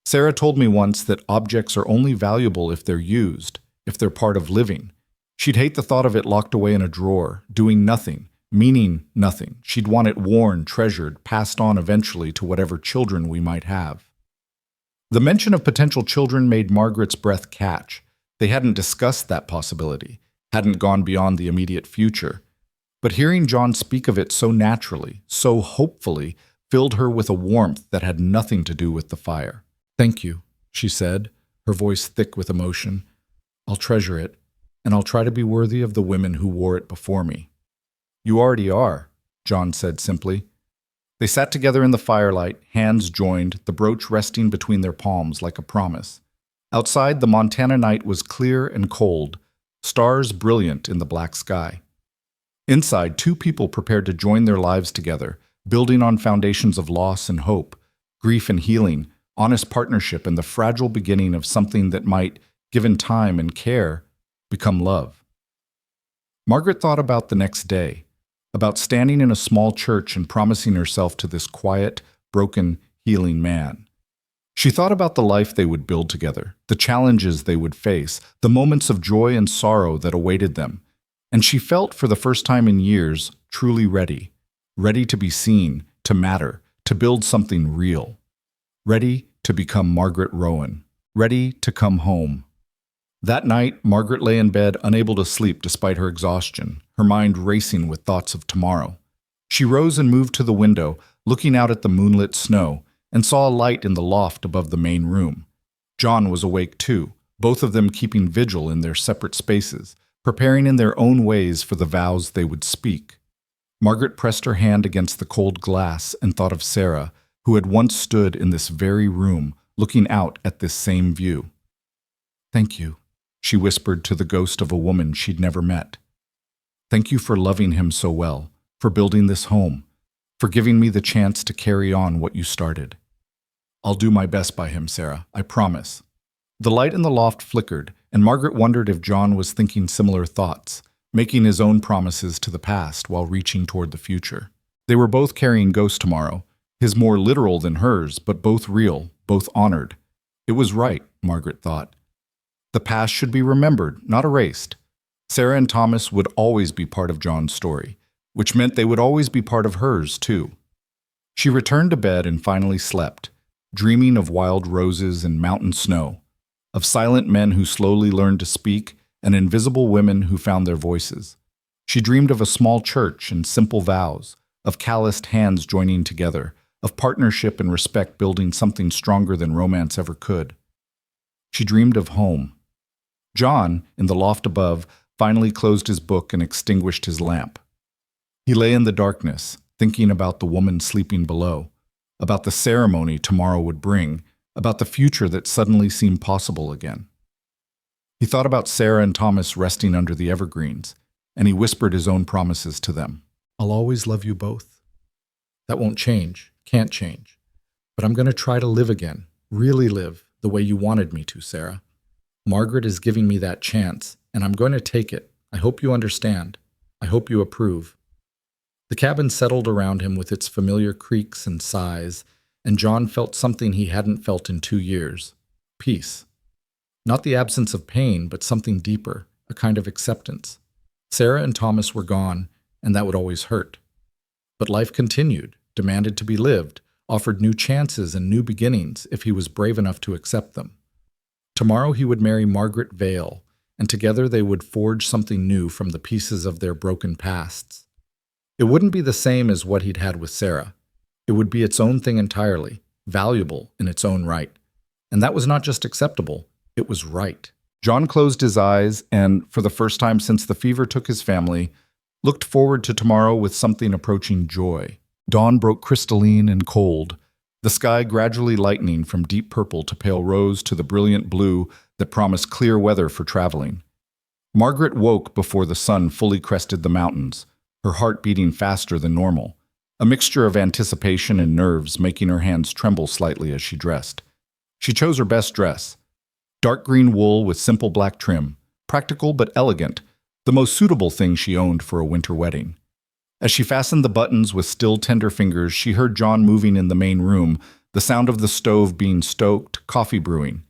Sarah told me once that objects are only valuable if they're used, if they're part of living. She'd hate the thought of it locked away in a drawer, doing nothing, meaning nothing. She'd want it worn, treasured, passed on eventually to whatever children we might have. The mention of potential children made Margaret's breath catch. They hadn't discussed that possibility, hadn't gone beyond the immediate future. But hearing John speak of it so naturally, so hopefully, filled her with a warmth that had nothing to do with the fire. Thank you, she said, her voice thick with emotion. I'll treasure it, and I'll try to be worthy of the women who wore it before me. You already are, John said simply. They sat together in the firelight, hands joined, the brooch resting between their palms like a promise. Outside, the Montana night was clear and cold, stars brilliant in the black sky. Inside, two people prepared to join their lives together, building on foundations of loss and hope, grief and healing, honest partnership, and the fragile beginning of something that might, given time and care, become love. Margaret thought about the next day, about standing in a small church and promising herself to this quiet, broken, healing man. She thought about the life they would build together, the challenges they would face, the moments of joy and sorrow that awaited them, and she felt for the first time in years truly ready, ready to be seen, to matter, to build something real, ready to become Margaret Rowan, ready to come home. That night, Margaret lay in bed, unable to sleep despite her exhaustion, her mind racing with thoughts of tomorrow. She rose and moved to the window, looking out at the moonlit snow, and saw a light in the loft above the main room. John was awake too, both of them keeping vigil in their separate spaces, preparing in their own ways for the vows they would speak. Margaret pressed her hand against the cold glass and thought of Sarah, who had once stood in this very room, looking out at this same view. Thank you, she whispered to the ghost of a woman she'd never met. Thank you for loving him so well, for building this home, for giving me the chance to carry on what you started. I'll do my best by him, Sarah, I promise. The light in the loft flickered, and Margaret wondered if John was thinking similar thoughts, making his own promises to the past while reaching toward the future. They were both carrying ghosts tomorrow, his more literal than hers, but both real, both honored. It was right, Margaret thought. The past should be remembered, not erased. Sarah and Thomas would always be part of John's story, which meant they would always be part of hers, too. She returned to bed and finally slept, dreaming of wild roses and mountain snow, of silent men who slowly learned to speak and invisible women who found their voices. She dreamed of a small church and simple vows, of calloused hands joining together, of partnership and respect building something stronger than romance ever could. She dreamed of home. John, in the loft above, finally closed his book and extinguished his lamp. He lay in the darkness, thinking about the woman sleeping below, about the ceremony tomorrow would bring, about the future that suddenly seemed possible again. He thought about Sarah and Thomas resting under the evergreens, and he whispered his own promises to them. I'll always love you both. That won't change, can't change. But I'm going to try to live again, really live, the way you wanted me to, Sarah. Margaret is giving me that chance, and I'm going to take it. I hope you understand. I hope you approve. The cabin settled around him with its familiar creaks and sighs, and John felt something he hadn't felt in 2 years. Peace. Not the absence of pain, but something deeper, a kind of acceptance. Sarah and Thomas were gone, and that would always hurt. But life continued, demanded to be lived, offered new chances and new beginnings if he was brave enough to accept them. Tomorrow he would marry Margaret Vale, and together they would forge something new from the pieces of their broken pasts. It wouldn't be the same as what he'd had with Sarah. It would be its own thing entirely, valuable in its own right. And that was not just acceptable, it was right. John closed his eyes and, for the first time since the fever took his family, looked forward to tomorrow with something approaching joy. Dawn broke crystalline and cold, the sky gradually lightening from deep purple to pale rose to the brilliant blue that promised clear weather for traveling. Margaret woke before the sun fully crested the mountains, her heart beating faster than normal, a mixture of anticipation and nerves making her hands tremble slightly as she dressed. She chose her best dress, dark green wool with simple black trim, practical but elegant, the most suitable thing she owned for a winter wedding. As she fastened the buttons with still tender fingers, she heard John moving in the main room, the sound of the stove being stoked, coffee brewing.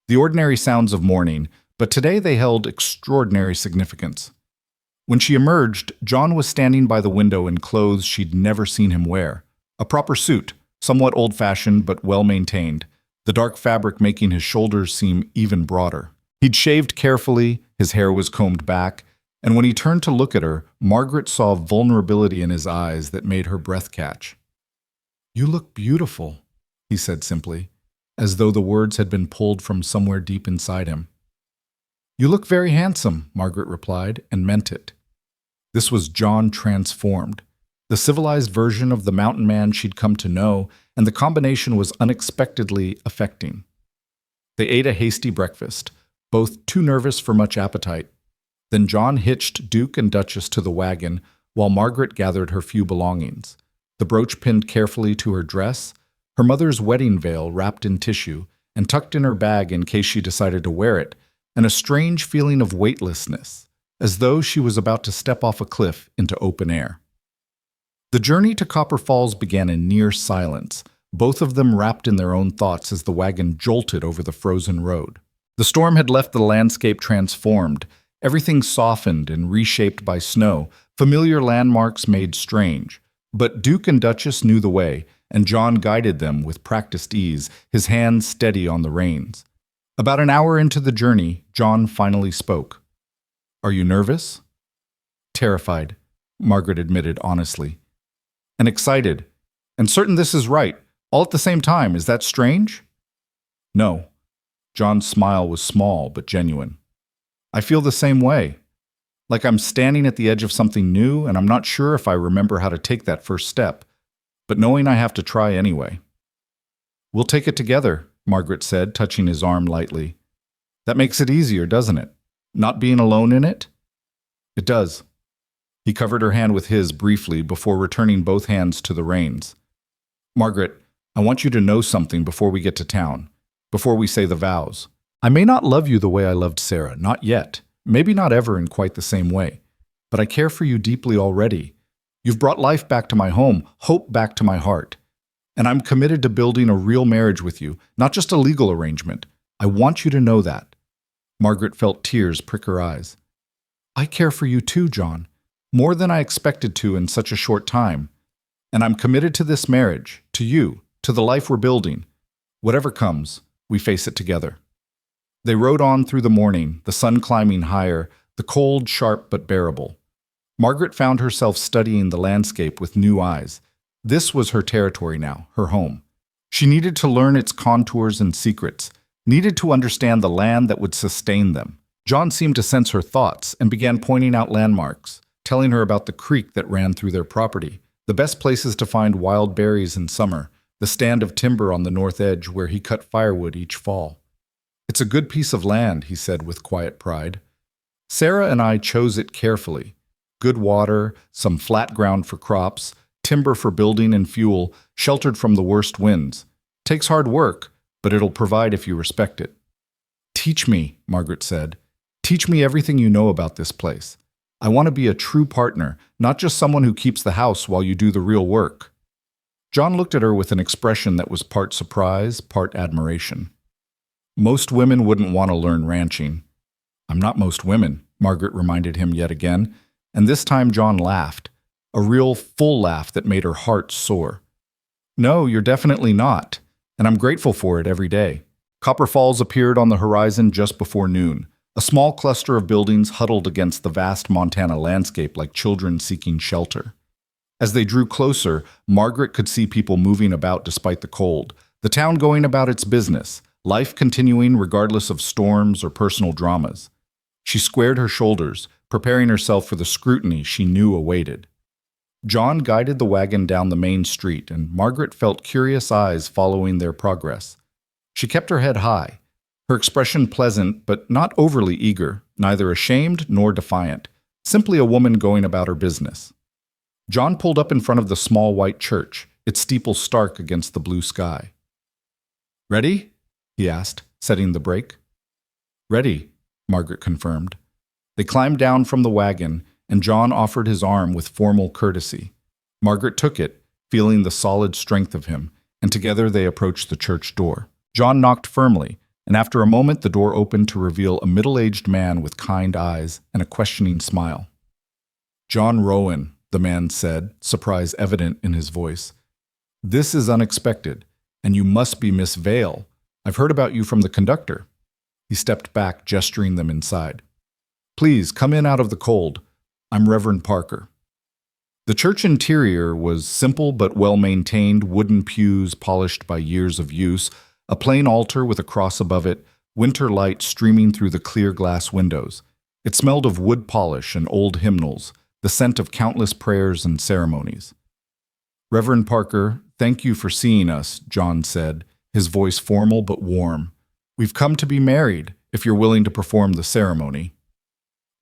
The ordinary sounds of morning, but today they held extraordinary significance. When she emerged, John was standing by the window in clothes she'd never seen him wear. A proper suit, somewhat old-fashioned but well-maintained, the dark fabric making his shoulders seem even broader. He'd shaved carefully, his hair was combed back, and when he turned to look at her, Margaret saw vulnerability in his eyes that made her breath catch. "You look beautiful," he said simply, as though the words had been pulled from somewhere deep inside him. "You look very handsome," Margaret replied, and meant it. This was John transformed, the civilized version of the mountain man she'd come to know, and the combination was unexpectedly affecting. They ate a hasty breakfast, both too nervous for much appetite. Then John hitched Duke and Duchess to the wagon while Margaret gathered her few belongings, the brooch pinned carefully to her dress, her mother's wedding veil wrapped in tissue and tucked in her bag in case she decided to wear it, and a strange feeling of weightlessness, as though she was about to step off a cliff into open air. The journey to Copper Falls began in near silence, both of them wrapped in their own thoughts as the wagon jolted over the frozen road. The storm had left the landscape transformed, everything softened and reshaped by snow, familiar landmarks made strange. But Duke and Duchess knew the way, and John guided them with practiced ease, his hands steady on the reins. About an hour into the journey, John finally spoke. "Are you nervous?" "Terrified," Margaret admitted honestly. "And excited, and certain this is right, all at the same time. Is that strange?" "No." John's smile was small but genuine. "I feel the same way. Like I'm standing at the edge of something new, and I'm not sure if I remember how to take that first step, but knowing I have to try anyway." "We'll take it together," Margaret said, touching his arm lightly. "That makes it easier, doesn't it? Not being alone in it?" "It does." He covered her hand with his briefly before returning both hands to the reins. "Margaret, I want you to know something before we get to town, before we say the vows. I may not love you the way I loved Sarah, not yet, maybe not ever in quite the same way, but I care for you deeply already. You've brought life back to my home, hope back to my heart. And I'm committed to building a real marriage with you, not just a legal arrangement. I want you to know that." Margaret felt tears prick her eyes. "I care for you too, John, more than I expected to in such a short time. And I'm committed to this marriage, to you, to the life we're building. Whatever comes, we face it together." They rode on through the morning, the sun climbing higher, the cold sharp but bearable. Margaret found herself studying the landscape with new eyes. This was her territory now, her home. She needed to learn its contours and secrets, needed to understand the land that would sustain them. John seemed to sense her thoughts and began pointing out landmarks, telling her about the creek that ran through their property, the best places to find wild berries in summer, the stand of timber on the north edge where he cut firewood each fall. "It's a good piece of land," he said with quiet pride. "Sarah and I chose it carefully. Good water, some flat ground for crops, timber for building and fuel, sheltered from the worst winds. Takes hard work, but it'll provide if you respect it." "Teach me," Margaret said. "Teach me everything you know about this place. I want to be a true partner, not just someone who keeps the house while you do the real work." John looked at her with an expression that was part surprise, part admiration. Most women wouldn't want to learn ranching. I'm not most women, Margaret reminded him yet again, and this time John laughed, a real full laugh that made her heart soar. No, you're definitely not, and I'm grateful for it every day. Copper Falls appeared on the horizon just before noon, a small cluster of buildings huddled against the vast Montana landscape like children seeking shelter. As they drew closer, Margaret could see people moving about despite the cold, the town going about its business, life continuing regardless of storms or personal dramas. She squared her shoulders, preparing herself for the scrutiny she knew awaited. John guided the wagon down the main street, and Margaret felt curious eyes following their progress. She kept her head high, her expression pleasant but not overly eager, neither ashamed nor defiant, simply a woman going about her business. John pulled up in front of the small white church, its steeple stark against the blue sky. "Ready?" he asked, setting the brake. "Ready," Margaret confirmed. They climbed down from the wagon, and John offered his arm with formal courtesy. Margaret took it, feeling the solid strength of him, and together they approached the church door. John knocked firmly, and after a moment the door opened to reveal a middle-aged man with kind eyes and a questioning smile. "John Rowan," the man said, surprise evident in his voice. "This is unexpected, and you must be Miss Vale. I've heard about you from the conductor." He stepped back, gesturing them inside. "Please, come in out of the cold. I'm Reverend Parker." The church interior was simple but well-maintained, wooden pews polished by years of use, a plain altar with a cross above it, winter light streaming through the clear glass windows. It smelled of wood polish and old hymnals, the scent of countless prayers and ceremonies. "Reverend Parker, thank you for seeing us," John said, his voice formal but warm. "We've come to be married, if you're willing to perform the ceremony."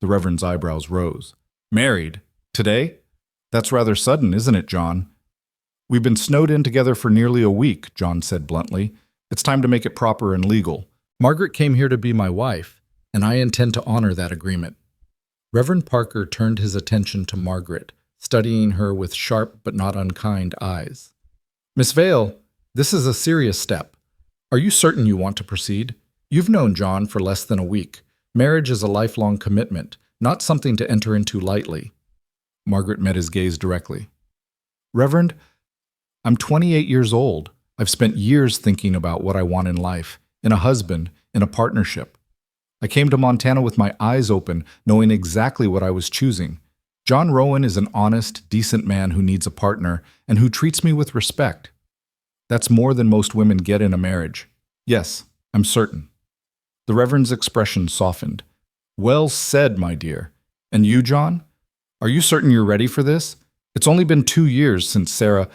The Reverend's eyebrows rose. "Married? Today? That's rather sudden, isn't it, John?" "We've been snowed in together for nearly a week," John said bluntly. "It's time to make it proper and legal. Margaret came here to be my wife, and I intend to honor that agreement." Reverend Parker turned his attention to Margaret, studying her with sharp but not unkind eyes. "Miss Vale, this is a serious step. Are you certain you want to proceed? You've known John for less than a week. Marriage is a lifelong commitment, not something to enter into lightly." Margaret met his gaze directly. "Reverend, I'm 28 years old. I've spent years thinking about what I want in life, in a husband, in a partnership. I came to Montana with my eyes open, knowing exactly what I was choosing. John Rowan is an honest, decent man who needs a partner and who treats me with respect. That's more than most women get in a marriage. Yes, I'm certain." The Reverend's expression softened. "Well said, my dear. And you, John? Are you certain you're ready for this? It's only been 2 years since Sarah—"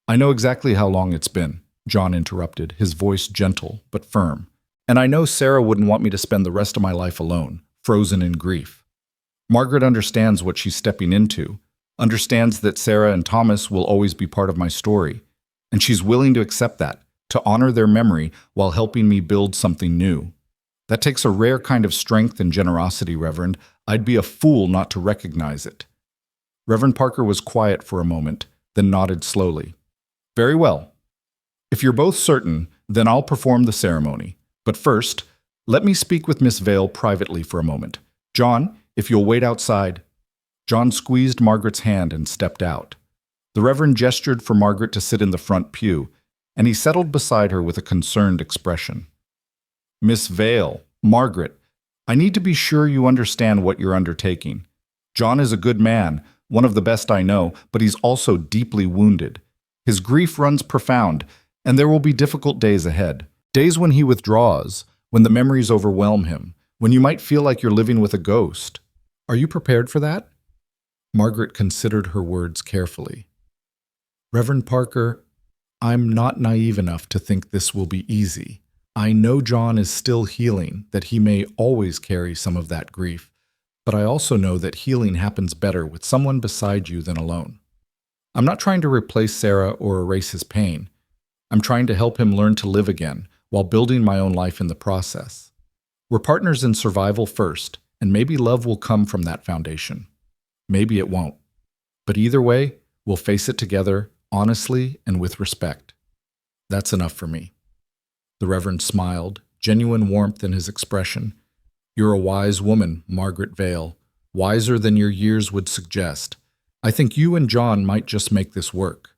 "I know exactly how long it's been," John interrupted, his voice gentle but firm. "And I know Sarah wouldn't want me to spend the rest of my life alone, frozen in grief. Margaret understands what she's stepping into, understands that Sarah and Thomas will always be part of my story, and she's willing to accept that, to honor their memory while helping me build something new. That takes a rare kind of strength and generosity, Reverend. I'd be a fool not to recognize it." Reverend Parker was quiet for a moment, then nodded slowly. "Very well. If you're both certain, then I'll perform the ceremony. But first, let me speak with Miss Vale privately for a moment. John, if you'll wait outside." John squeezed Margaret's hand and stepped out. The Reverend gestured for Margaret to sit in the front pew, and he settled beside her with a concerned expression. "Miss Vale, Margaret, I need to be sure you understand what you're undertaking. John is a good man, one of the best I know, but he's also deeply wounded. His grief runs profound, and there will be difficult days ahead. Days when he withdraws, when the memories overwhelm him, when you might feel like you're living with a ghost. Are you prepared for that?" Margaret considered her words carefully. "Reverend Parker, I'm not naive enough to think this will be easy. I know John is still healing, that he may always carry some of that grief, but I also know that healing happens better with someone beside you than alone. I'm not trying to replace Sarah or erase his pain. I'm trying to help him learn to live again, while building my own life in the process. We're partners in survival first, and maybe love will come from that foundation. Maybe it won't. But either way, we'll face it together, honestly and with respect. That's enough for me." The Reverend smiled, genuine warmth in his expression. "You're a wise woman, Margaret Vale, wiser than your years would suggest. I think you and John might just make this work."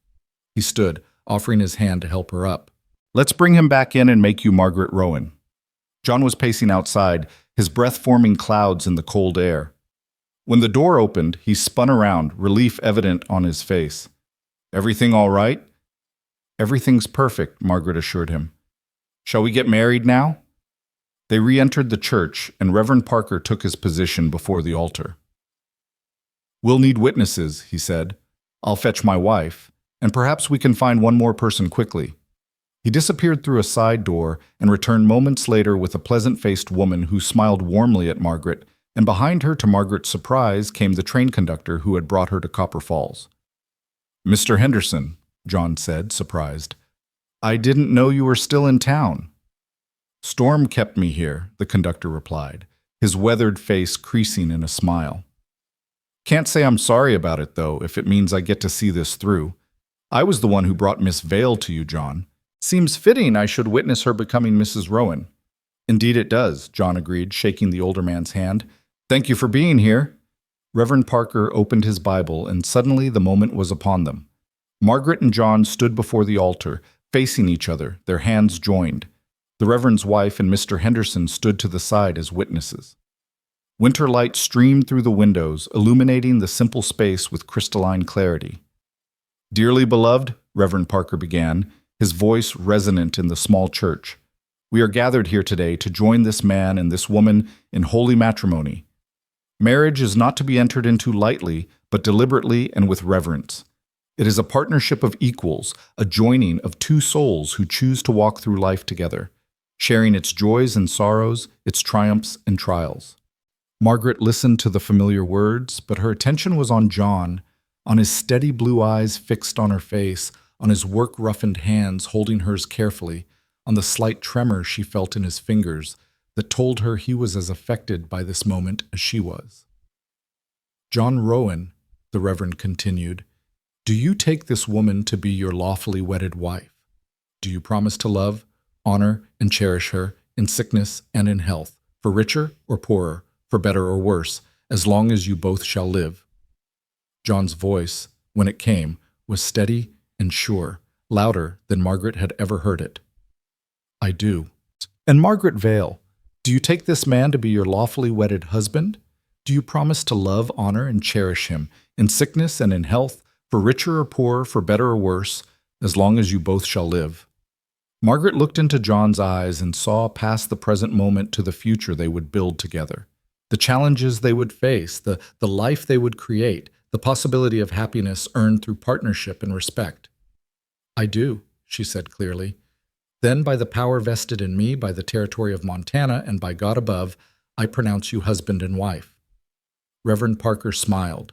He stood, offering his hand to help her up. "Let's bring him back in and make you Margaret Rowan." John was pacing outside, his breath forming clouds in the cold air. When the door opened, he spun around, relief evident on his face. "Everything all right?" "Everything's perfect," Margaret assured him. "Shall we get married now?" They re-entered the church, and Reverend Parker took his position before the altar. "We'll need witnesses," he said. "I'll fetch my wife, and perhaps we can find one more person quickly." He disappeared through a side door and returned moments later with a pleasant-faced woman who smiled warmly at Margaret, and behind her, to Margaret's surprise, came the train conductor who had brought her to Copper Falls. "Mr. Henderson," John said, surprised. "I didn't know you were still in town." "Storm kept me here," the conductor replied, his weathered face creasing in a smile. "Can't say I'm sorry about it, though, if it means I get to see this through. I was the one who brought Miss Vale to you, John. Seems fitting I should witness her becoming Mrs. Rowan." "Indeed it does," John agreed, shaking the older man's hand. "Thank you for being here." Reverend Parker opened his Bible, and suddenly the moment was upon them. Margaret and John stood before the altar, facing each other, their hands joined. The Reverend's wife and Mr. Henderson stood to the side as witnesses. Winter light streamed through the windows, illuminating the simple space with crystalline clarity. "Dearly beloved," Reverend Parker began, his voice resonant in the small church, "we are gathered here today to join this man and this woman in holy matrimony. Marriage is not to be entered into lightly, but deliberately and with reverence. It is a partnership of equals, a joining of two souls who choose to walk through life together, sharing its joys and sorrows, its triumphs and trials." Margaret listened to the familiar words, but her attention was on John, on his steady blue eyes fixed on her face, on his work-roughened hands holding hers carefully, on the slight tremor she felt in his fingers that told her he was as affected by this moment as she was. "John Rowan," the Reverend continued, "do you take this woman to be your lawfully wedded wife? Do you promise to love, honor, and cherish her in sickness and in health, for richer or poorer, for better or worse, as long as you both shall live?" John's voice, when it came, was steady and sure, louder than Margaret had ever heard it. "I do." "And Margaret Vale, do you take this man to be your lawfully wedded husband? Do you promise to love, honor, and cherish him, in sickness and in health, for richer or poorer, for better or worse, as long as you both shall live?" Margaret looked into John's eyes and saw past the present moment to the future they would build together, the challenges they would face, the life they would create, the possibility of happiness earned through partnership and respect. "I do," she said clearly. "Then, by the power vested in me by the territory of Montana and by God above, I pronounce you husband and wife." Reverend Parker smiled.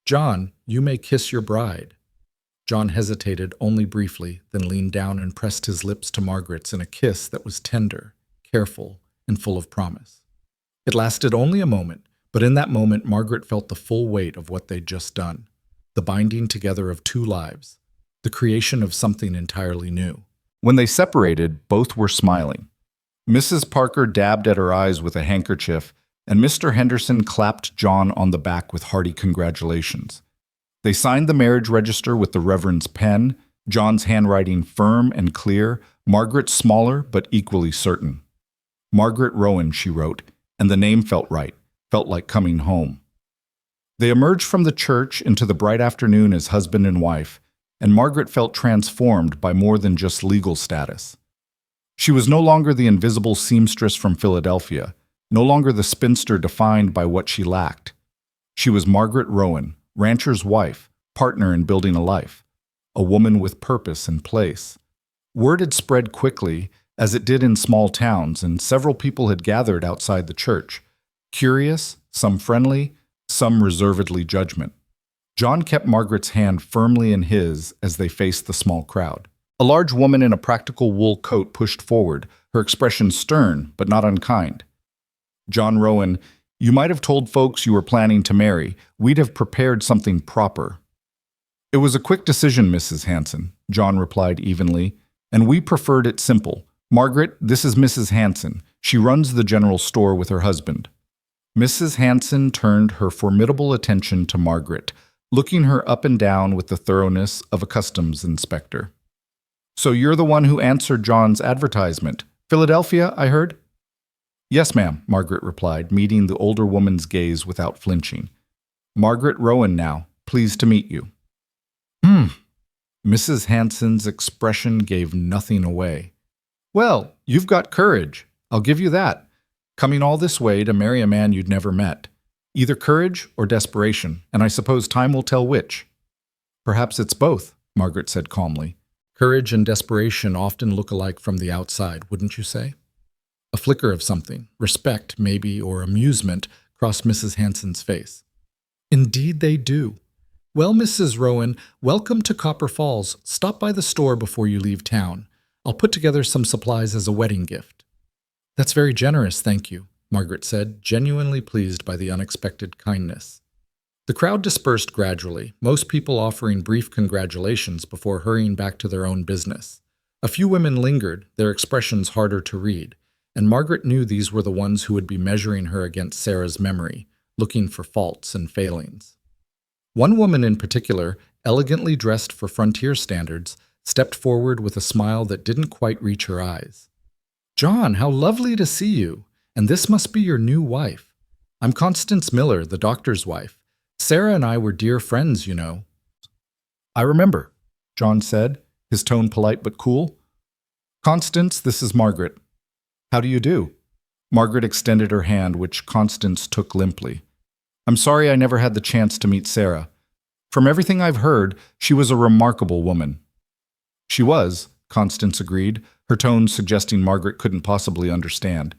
"John, you may kiss your bride." John hesitated only briefly, then leaned down and pressed his lips to Margaret's in a kiss that was tender, careful, and full of promise. It lasted only a moment, but in that moment Margaret felt the full weight of what they'd just done, the binding together of two lives, the creation of something entirely new. When they separated, both were smiling. Mrs. Parker dabbed at her eyes with a handkerchief, and Mr. Henderson clapped John on the back with hearty congratulations. They signed the marriage register with the Reverend's pen, John's handwriting firm and clear, Margaret's smaller but equally certain. "Margaret Rowan," she wrote, and the name felt right, felt like coming home. They emerged from the church into the bright afternoon as husband and wife, and Margaret felt transformed by more than just legal status. She was no longer the invisible seamstress from Philadelphia, no longer the spinster defined by what she lacked. She was Margaret Rowan, rancher's wife, partner in building a life, a woman with purpose and place. Word had spread quickly, as it did in small towns, and several people had gathered outside the church, curious, some friendly, some reservedly judgment. John kept Margaret's hand firmly in his as they faced the small crowd. A large woman in a practical wool coat pushed forward, her expression stern but not unkind. "John Rowan, you might have told folks you were planning to marry. We'd have prepared something proper." It was a quick decision, Mrs. Hanson, John replied evenly, and we preferred it simple. Margaret, this is Mrs. Hanson. She runs the general store with her husband. Mrs. Hanson turned her formidable attention to Margaret, looking her up and down with the thoroughness of a customs inspector. So you're the one who answered John's advertisement. Philadelphia, I heard? Yes, ma'am, Margaret replied, meeting the older woman's gaze without flinching. Margaret Rowan now. Pleased to meet you. Mrs. Hanson's expression gave nothing away. Well, you've got courage. I'll give you that. Coming all this way to marry a man you'd never met. Either courage or desperation, and I suppose time will tell which. Perhaps it's both, Margaret said calmly. Courage and desperation often look alike from the outside, wouldn't you say? A flicker of something, respect maybe, or amusement, crossed Mrs. Hanson's face. Indeed they do. Well, Mrs. Rowan, welcome to Copper Falls. Stop by the store before you leave town. I'll put together some supplies as a wedding gift. That's very generous, thank you, Margaret said, genuinely pleased by the unexpected kindness. The crowd dispersed gradually, most people offering brief congratulations before hurrying back to their own business. A few women lingered, their expressions harder to read, and Margaret knew these were the ones who would be measuring her against Sarah's memory, looking for faults and failings. One woman in particular, elegantly dressed for frontier standards, stepped forward with a smile that didn't quite reach her eyes. John, how lovely to see you, and this must be your new wife. I'm Constance Miller, the doctor's wife. Sarah and I were dear friends, you know. I remember, John said, his tone polite but cool. Constance, this is Margaret. How do you do? Margaret extended her hand, which Constance took limply. I'm sorry I never had the chance to meet Sarah. From everything I've heard, she was a remarkable woman. She was, Constance agreed, her tone suggesting Margaret couldn't possibly understand.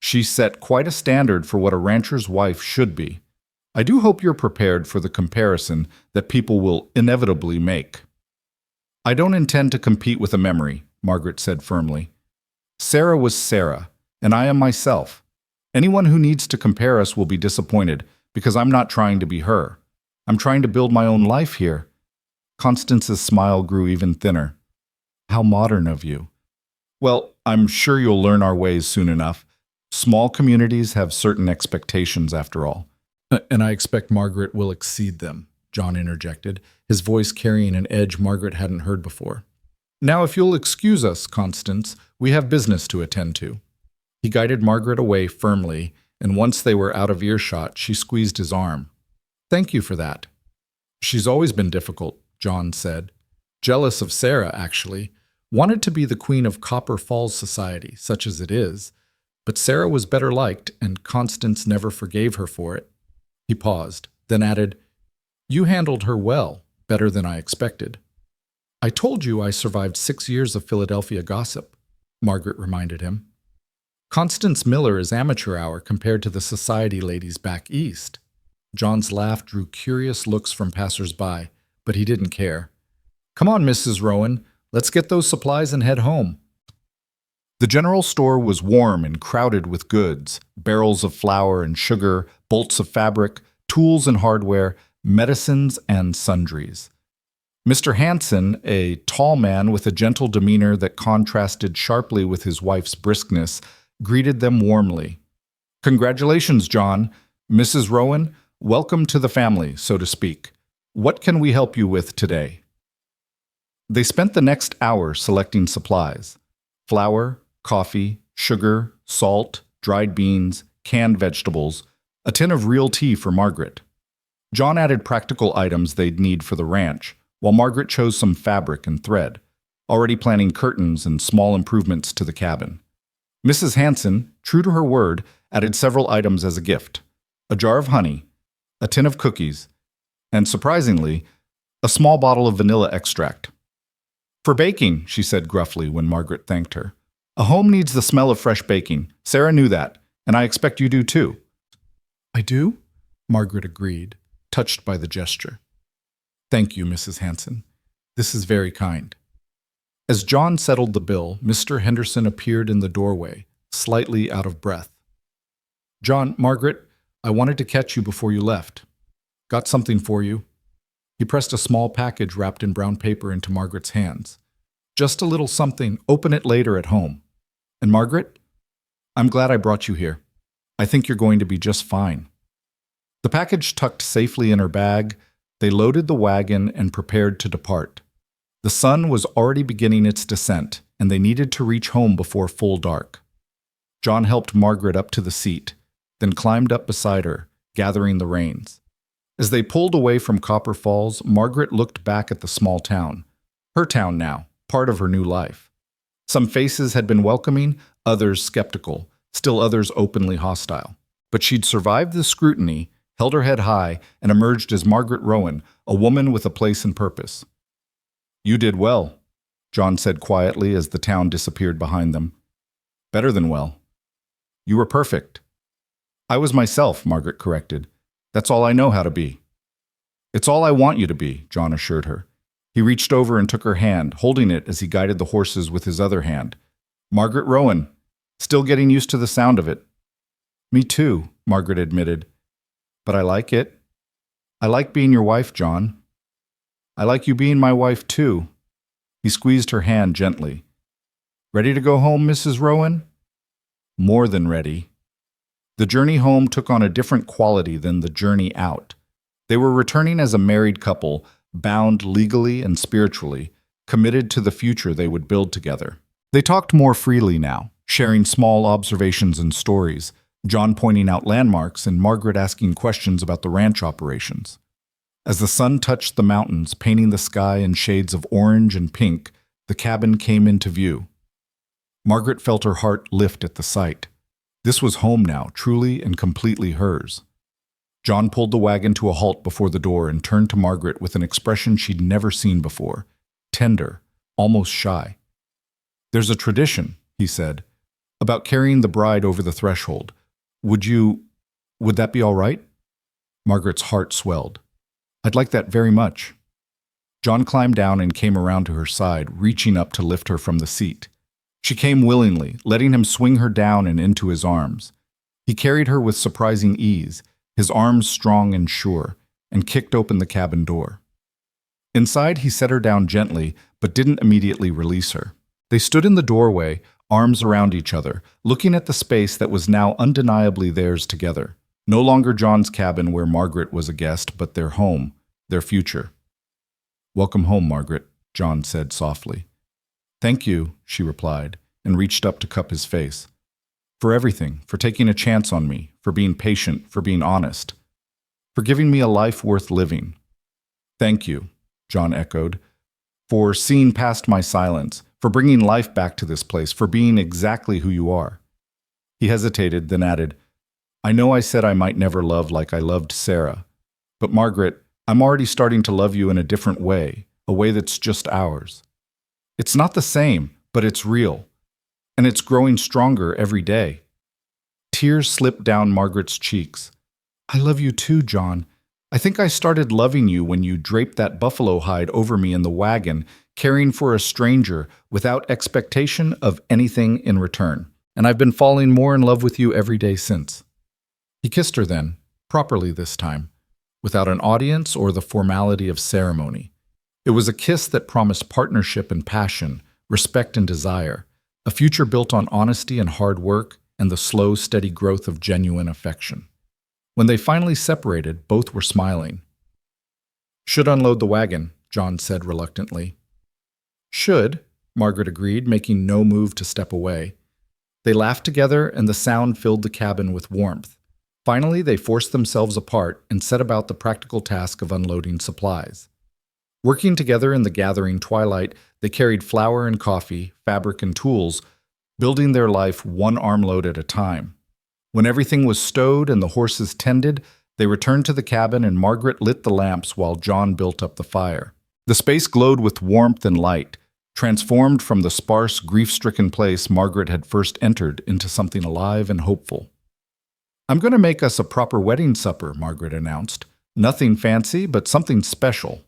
She set quite a standard for what a rancher's wife should be. I do hope you're prepared for the comparison that people will inevitably make. I don't intend to compete with a memory, Margaret said firmly. Sarah was Sarah, and I am myself. Anyone who needs to compare us will be disappointed, because I'm not trying to be her. I'm trying to build my own life here. Constance's smile grew even thinner. How modern of you. Well, I'm sure you'll learn our ways soon enough. Small communities have certain expectations, after all. And I expect Margaret will exceed them, John interjected, his voice carrying an edge Margaret hadn't heard before. Now, if you'll excuse us, Constance, we have business to attend to. He guided Margaret away firmly, and once they were out of earshot, she squeezed his arm. Thank you for that. She's always been difficult, John said. Jealous of Sarah, actually. Wanted to be the queen of Copper Falls society, such as it is. But Sarah was better liked, and Constance never forgave her for it. He paused, then added, You handled her well, better than I expected. I told you I survived 6 years of Philadelphia gossip, Margaret reminded him. Constance Miller is amateur hour compared to the society ladies back east. John's laugh drew curious looks from passers-by, but he didn't care. Come on, Mrs. Rowan, let's get those supplies and head home. The general store was warm and crowded with goods, barrels of flour and sugar, bolts of fabric, tools and hardware, medicines and sundries. Mr. Hanson, a tall man with a gentle demeanor that contrasted sharply with his wife's briskness, greeted them warmly. Congratulations, John. Mrs. Rowan, welcome to the family, so to speak. What can we help you with today? They spent the next hour selecting supplies. Flour, coffee, sugar, salt, dried beans, canned vegetables, a tin of real tea for Margaret. John added practical items they'd need for the ranch, while Margaret chose some fabric and thread, already planning curtains and small improvements to the cabin. Mrs. Hanson, true to her word, added several items as a gift: a jar of honey, a tin of cookies, and, surprisingly, a small bottle of vanilla extract. For baking, she said gruffly when Margaret thanked her. A home needs the smell of fresh baking. Sarah knew that, and I expect you do too. I do? Margaret agreed, touched by the gesture. Thank you, Mrs. Hanson. This is very kind. As John settled the bill, Mr. Henderson appeared in the doorway, slightly out of breath. John, Margaret, I wanted to catch you before you left. Got something for you. He pressed a small package wrapped in brown paper into Margaret's hands. Just a little something. Open it later at home. And Margaret, I'm glad I brought you here. I think you're going to be just fine. The package tucked safely in her bag, they loaded the wagon and prepared to depart. The sun was already beginning its descent, and they needed to reach home before full dark. John helped Margaret up to the seat, then climbed up beside her, gathering the reins. As they pulled away from Copper Falls, Margaret looked back at the small town. Her town now, part of her new life. Some faces had been welcoming, others skeptical, still others openly hostile. But she'd survived the scrutiny, held her head high, and emerged as Margaret Rowan, a woman with a place and purpose. You did well, John said quietly as the town disappeared behind them. Better than well. You were perfect. I was myself, Margaret corrected. That's all I know how to be. It's all I want you to be, John assured her. He reached over and took her hand, holding it as he guided the horses with his other hand. Margaret Rowan, still getting used to the sound of it. Me too, Margaret admitted. But I like it. I like being your wife, John. I like you being my wife too. He squeezed her hand gently. Ready to go home, Mrs. Rowan? More than ready. The journey home took on a different quality than the journey out. They were returning as a married couple, bound legally and spiritually, committed to the future they would build together. They talked more freely now, sharing small observations and stories, John pointing out landmarks and Margaret asking questions about the ranch operations. As the sun touched the mountains, painting the sky in shades of orange and pink, the cabin came into view. Margaret felt her heart lift at the sight. This was home now, truly and completely hers. John pulled the wagon to a halt before the door and turned to Margaret with an expression she'd never seen before, tender, almost shy. There's a tradition, he said, about carrying the bride over the threshold. Would that be all right? Margaret's heart swelled. I'd like that very much. John climbed down and came around to her side, reaching up to lift her from the seat. She came willingly, letting him swing her down and into his arms. He carried her with surprising ease, his arms strong and sure, and kicked open the cabin door. Inside, he set her down gently, but didn't immediately release her. They stood in the doorway, arms around each other, looking at the space that was now undeniably theirs together. No longer John's cabin where Margaret was a guest, but their home, their future. Welcome home, Margaret, John said softly. Thank you, she replied, and reached up to cup his face. For everything, for taking a chance on me, for being patient, for being honest, for giving me a life worth living. Thank you, John echoed, for seeing past my silence, for bringing life back to this place, for being exactly who you are. He hesitated, then added, I know I said I might never love like I loved Sarah, but Margaret, I'm already starting to love you in a different way, a way that's just ours. It's not the same, but it's real, and it's growing stronger every day. Tears slipped down Margaret's cheeks. I love you too, John. I think I started loving you when you draped that buffalo hide over me in the wagon, caring for a stranger without expectation of anything in return. And I've been falling more in love with you every day since. He kissed her then, properly this time, without an audience or the formality of ceremony. It was a kiss that promised partnership and passion, respect and desire, a future built on honesty and hard work and the slow, steady growth of genuine affection. When they finally separated, both were smiling. Should unload the wagon, John said reluctantly. Should, Margaret agreed, making no move to step away. They laughed together and the sound filled the cabin with warmth. Finally, they forced themselves apart and set about the practical task of unloading supplies. Working together in the gathering twilight, they carried flour and coffee, fabric and tools, building their life one armload at a time. When everything was stowed and the horses tended, they returned to the cabin and Margaret lit the lamps while John built up the fire. The space glowed with warmth and light, transformed from the sparse, grief-stricken place Margaret had first entered into something alive and hopeful. I'm going to make us a proper wedding supper, Margaret announced. Nothing fancy, but something special.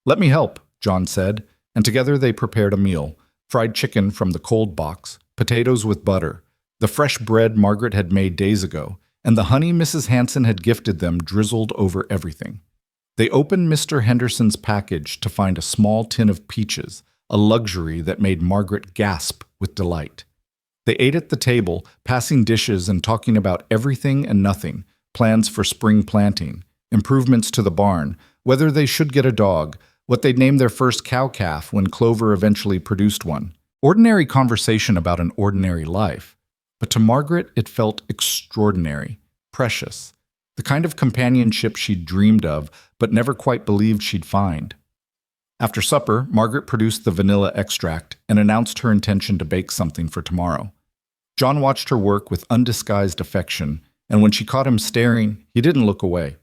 Let me help, John said, and together they prepared a meal, fried chicken from the cold box, potatoes with butter, the fresh bread Margaret had made days ago, and the honey Mrs. Hanson had gifted them drizzled over everything. They opened Mr. Henderson's package to find a small tin of peaches, a luxury that made Margaret gasp with delight. They ate at the table, passing dishes and talking about everything and nothing, plans for spring planting, improvements to the barn, whether they should get a dog, what they'd name their first cow-calf when Clover eventually produced one. Ordinary conversation about an ordinary life. But to Margaret, it felt extraordinary, precious, the kind of companionship she'd dreamed of but never quite believed she'd find. After supper, Margaret produced the vanilla extract and announced her intention to bake something for tomorrow. John watched her work with undisguised affection, and when she caught him staring, he didn't look away.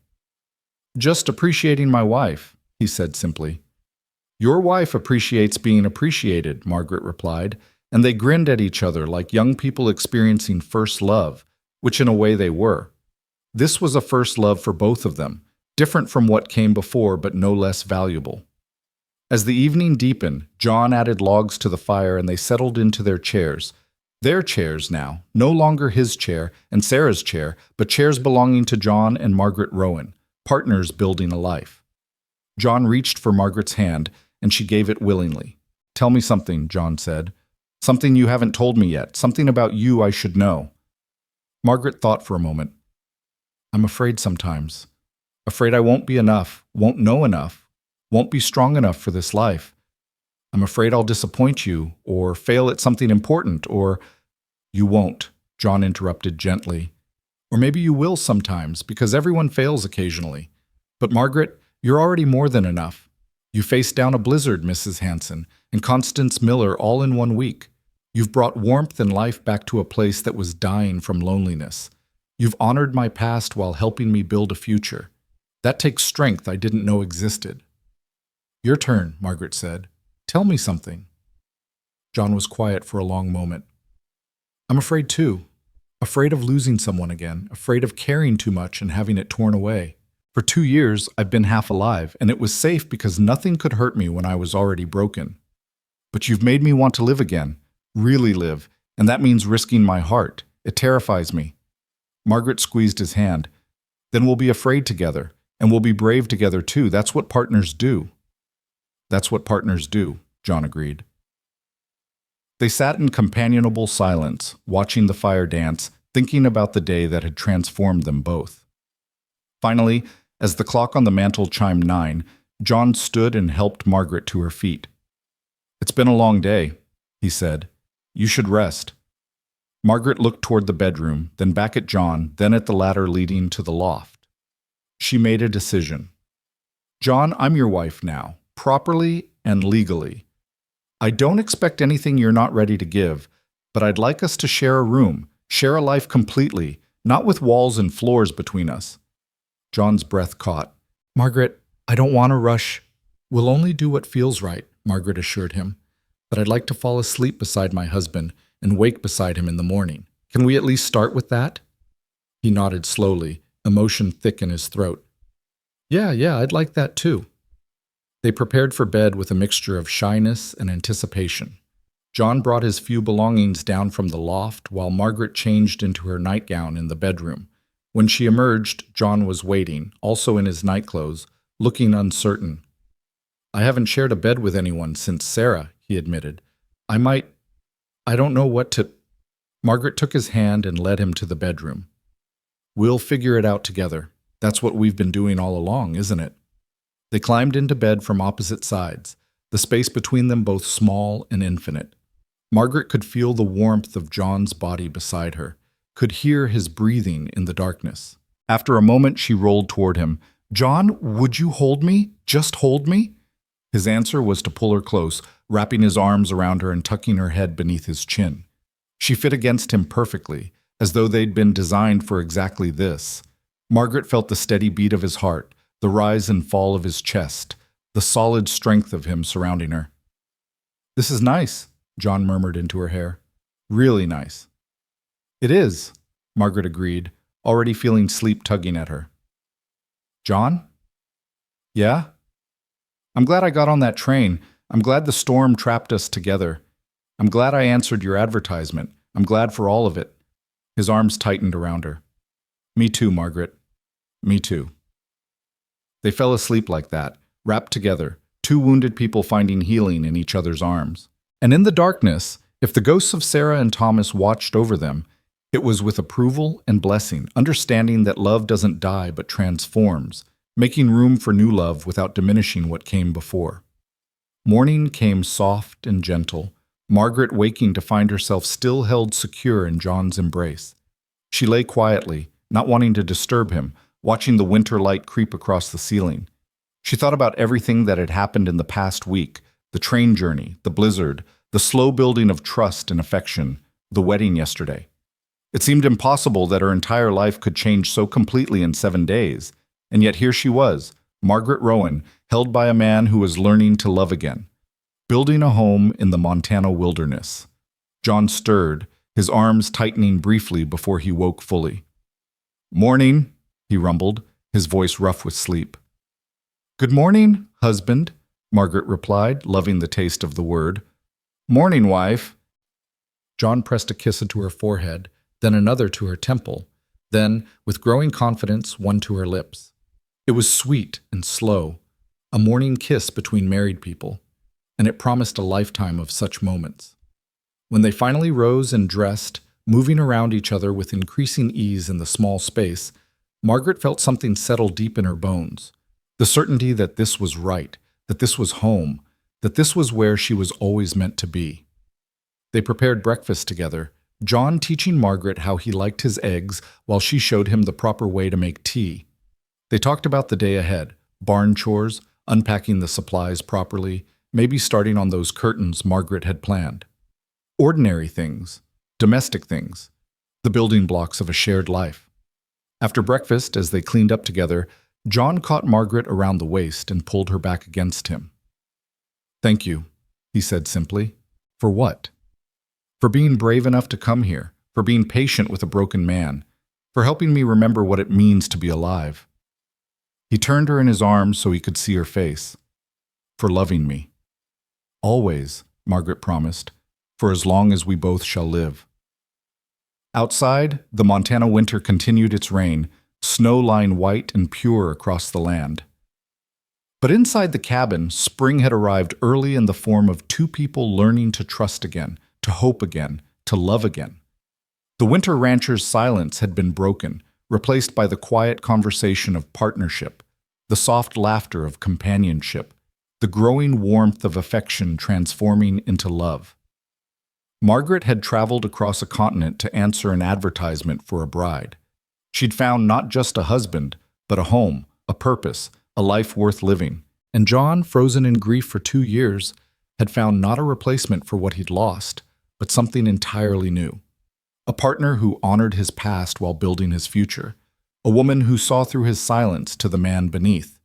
"Just appreciating my wife," he said simply. "Your wife appreciates being appreciated," Margaret replied, and they grinned at each other like young people experiencing first love, which in a way they were. This was a first love for both of them, different from what came before but no less valuable. As the evening deepened, John added logs to the fire and they settled into their chairs. Their chairs now, no longer his chair and Sarah's chair, but chairs belonging to John and Margaret Rowan, partners building a life. John reached for Margaret's hand, and she gave it willingly. "Tell me something," John said. "Something you haven't told me yet, something about you I should know." Margaret thought for a moment. "I'm afraid sometimes. Afraid I won't be enough, won't know enough, won't be strong enough for this life. I'm afraid I'll disappoint you, or fail at something important, or—" "You won't," John interrupted gently. "Or maybe you will sometimes, because everyone fails occasionally. But Margaret, you're already more than enough. You faced down a blizzard, Mrs. Hanson, and Constance Miller all in 1 week. You've brought warmth and life back to a place that was dying from loneliness. You've honored my past while helping me build a future. That takes strength I didn't know existed." "Your turn," Margaret said. "Tell me something." John was quiet for a long moment. "I'm afraid too. Afraid of losing someone again, afraid of caring too much and having it torn away. For 2 years, I've been half alive, and it was safe because nothing could hurt me when I was already broken. But you've made me want to live again, really live, and that means risking my heart. It terrifies me." Margaret squeezed his hand. "Then we'll be afraid together, and we'll be brave together too. That's what partners do." "That's what partners do," John agreed. They sat in companionable silence, watching the fire dance, thinking about the day that had transformed them both. Finally, as the clock on the mantel chimed 9, John stood and helped Margaret to her feet. "It's been a long day," he said. "You should rest." Margaret looked toward the bedroom, then back at John, then at the ladder leading to the loft. She made a decision. "John, I'm your wife now, properly and legally. I don't expect anything you're not ready to give, but I'd like us to share a room, share a life completely, not with walls and floors between us." John's breath caught. "Margaret, I don't want to rush." "We'll only do what feels right," Margaret assured him. "But I'd like to fall asleep beside my husband and wake beside him in the morning. Can we at least start with that?" He nodded slowly, emotion thick in his throat. Yeah, I'd like that too." They prepared for bed with a mixture of shyness and anticipation. John brought his few belongings down from the loft while Margaret changed into her nightgown in the bedroom. When she emerged, John was waiting, also in his nightclothes, looking uncertain. "I haven't shared a bed with anyone since Sarah," he admitted. I don't know what to—" Margaret took his hand and led him to the bedroom. "We'll figure it out together. That's what we've been doing all along, isn't it?" They climbed into bed from opposite sides, the space between them both small and infinite. Margaret could feel the warmth of John's body beside her, could hear his breathing in the darkness. After a moment, she rolled toward him. "John, would you hold me? Just hold me?" His answer was to pull her close, wrapping his arms around her and tucking her head beneath his chin. She fit against him perfectly, as though they'd been designed for exactly this. Margaret felt the steady beat of his heart, the rise and fall of his chest, the solid strength of him surrounding her. "This is nice," John murmured into her hair. "Really nice." "It is," Margaret agreed, already feeling sleep tugging at her. "John?" "Yeah?" "I'm glad I got on that train. I'm glad the storm trapped us together. I'm glad I answered your advertisement. I'm glad for all of it." His arms tightened around her. "Me too, Margaret. Me too." They fell asleep like that, wrapped together, two wounded people finding healing in each other's arms. And in the darkness, if the ghosts of Sarah and Thomas watched over them, it was with approval and blessing, understanding that love doesn't die but transforms, making room for new love without diminishing what came before. Morning came soft and gentle, Margaret waking to find herself still held secure in John's embrace. She lay quietly, not wanting to disturb him, watching the winter light creep across the ceiling. She thought about everything that had happened in the past week, the train journey, the blizzard, the slow building of trust and affection, the wedding yesterday. It seemed impossible that her entire life could change so completely in 7 days, and yet here she was, Margaret Rowan, held by a man who was learning to love again, building a home in the Montana wilderness. John stirred, his arms tightening briefly before he woke fully. "Morning," he rumbled, his voice rough with sleep. "Good morning, husband," Margaret replied, loving the taste of the word. "Morning, wife." John pressed a kiss to her forehead, then another to her temple, then, with growing confidence, one to her lips. It was sweet and slow, a morning kiss between married people, and it promised a lifetime of such moments. When they finally rose and dressed, moving around each other with increasing ease in the small space, Margaret felt something settle deep in her bones. The certainty that this was right, that this was home, that this was where she was always meant to be. They prepared breakfast together, John teaching Margaret how he liked his eggs while she showed him the proper way to make tea. They talked about the day ahead, barn chores, unpacking the supplies properly, maybe starting on those curtains Margaret had planned. Ordinary things, domestic things, the building blocks of a shared life. After breakfast, as they cleaned up together, John caught Margaret around the waist and pulled her back against him. "Thank you," he said simply. "For what?" "For being brave enough to come here, for being patient with a broken man, for helping me remember what it means to be alive." He turned her in his arms so he could see her face. "For loving me." "Always," Margaret promised, "for as long as we both shall live." Outside, the Montana winter continued its reign, snow lying white and pure across the land. But inside the cabin, spring had arrived early in the form of two people learning to trust again, to hope again, to love again. The winter rancher's silence had been broken, replaced by the quiet conversation of partnership, the soft laughter of companionship, the growing warmth of affection transforming into love. Margaret had traveled across a continent to answer an advertisement for a bride. She'd found not just a husband, but a home, a purpose, a life worth living. And John, frozen in grief for 2 years, had found not a replacement for what he'd lost, but something entirely new. A partner who honored his past while building his future. A woman who saw through his silence to the man beneath.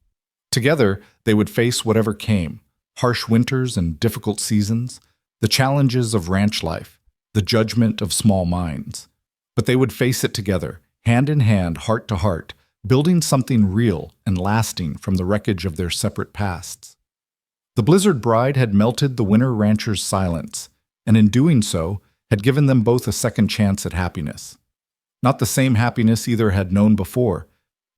Together, they would face whatever came, harsh winters and difficult seasons, the challenges of ranch life, the judgment of small minds. But they would face it together, hand in hand, heart to heart, building something real and lasting from the wreckage of their separate pasts. The blizzard bride had melted the winter rancher's silence, and in doing so, had given them both a second chance at happiness. Not the same happiness either had known before,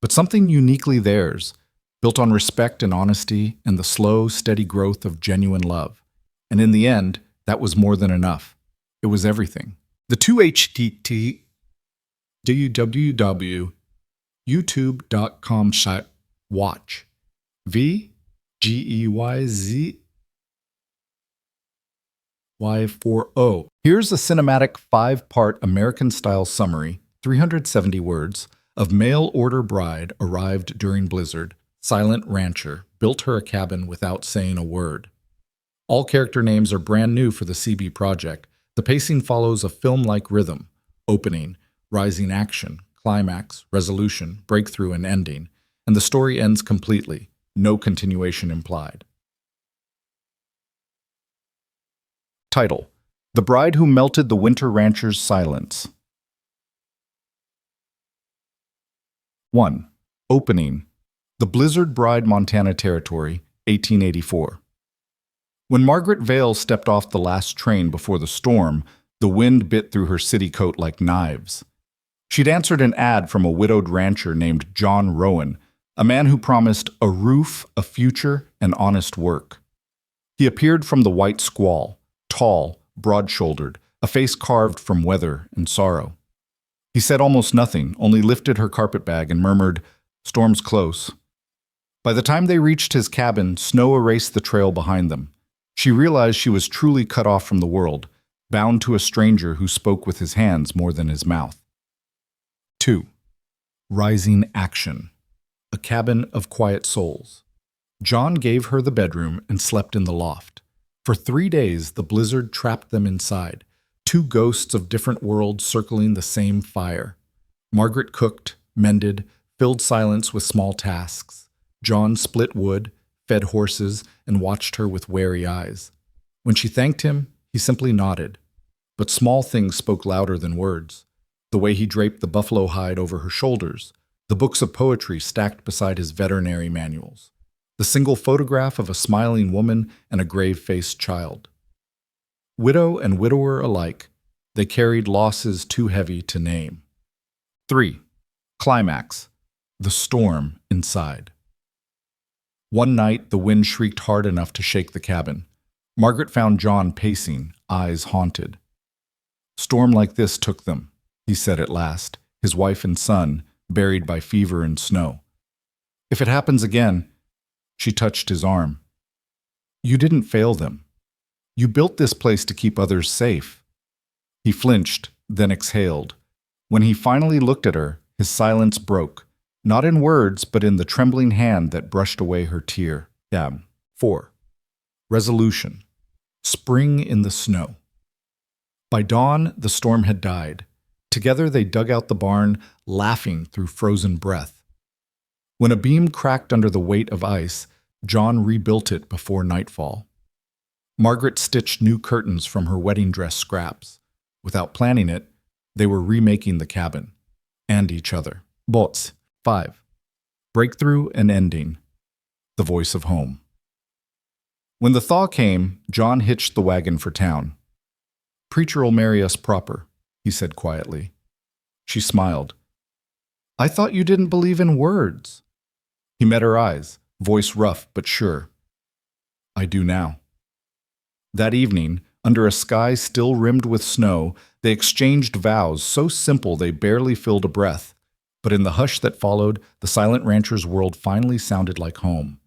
but something uniquely theirs, built on respect and honesty and the slow, steady growth of genuine love. And in the end, that was more than enough. It was everything. The two HTT www.youtube.com/watch VGEYZY40. Here's a cinematic 5-part American-style summary, 370 words, of mail-order bride arrived during blizzard, silent rancher, built her a cabin without saying a word. All character names are brand new for the CB project. The pacing follows a film-like rhythm: opening, rising action, climax, resolution, breakthrough, and ending. And the story ends completely. No continuation implied. Title: The Bride Who Melted the Winter Rancher's Silence. 1. Opening. The Blizzard Bride, Montana Territory, 1884. When Margaret Vale stepped off the last train before the storm, the wind bit through her city coat like knives. She'd answered an ad from a widowed rancher named John Rowan, a man who promised a roof, a future, and honest work. He appeared from the white squall, tall, broad-shouldered, a face carved from weather and sorrow. He said almost nothing, only lifted her carpetbag and murmured, "Storm's close." By the time they reached his cabin, snow erased the trail behind them. She realized she was truly cut off from the world, bound to a stranger who spoke with his hands more than his mouth. 2. Rising Action. A cabin of quiet souls. John gave her the bedroom and slept in the loft. For 3 days, the blizzard trapped them inside, two ghosts of different worlds circling the same fire. Margaret cooked, mended, filled silence with small tasks. John split wood, fed horses, and watched her with wary eyes. When she thanked him, he simply nodded. But small things spoke louder than words. The way he draped the buffalo hide over her shoulders, the books of poetry stacked beside his veterinary manuals, the single photograph of a smiling woman and a grave-faced child. Widow and widower alike, they carried losses too heavy to name. 3. Climax. The storm inside. One night, the wind shrieked hard enough to shake the cabin. Margaret found John pacing, eyes haunted. "Storm like this took them," he said at last, his wife and son buried by fever and snow. "If it happens again," she touched his arm. "You didn't fail them. You built this place to keep others safe." He flinched, then exhaled. When he finally looked at her, his silence broke, not in words, but in the trembling hand that brushed away her tear. 4. Resolution. Spring in the snow. By dawn, the storm had died. Together they dug out the barn, laughing through frozen breath. When a beam cracked under the weight of ice, John rebuilt it before nightfall. Margaret stitched new curtains from her wedding dress scraps. Without planning it, they were remaking the cabin and each other. Bots. 5. Breakthrough and ending. The voice of home. When the thaw came, John hitched the wagon for town. "Preacher'll marry us proper," he said quietly. She smiled. "I thought you didn't believe in words." He met her eyes, voice rough but sure. "I do now." That evening, under a sky still rimmed with snow, they exchanged vows so simple they barely filled a breath. But in the hush that followed, the silent rancher's world finally sounded like home.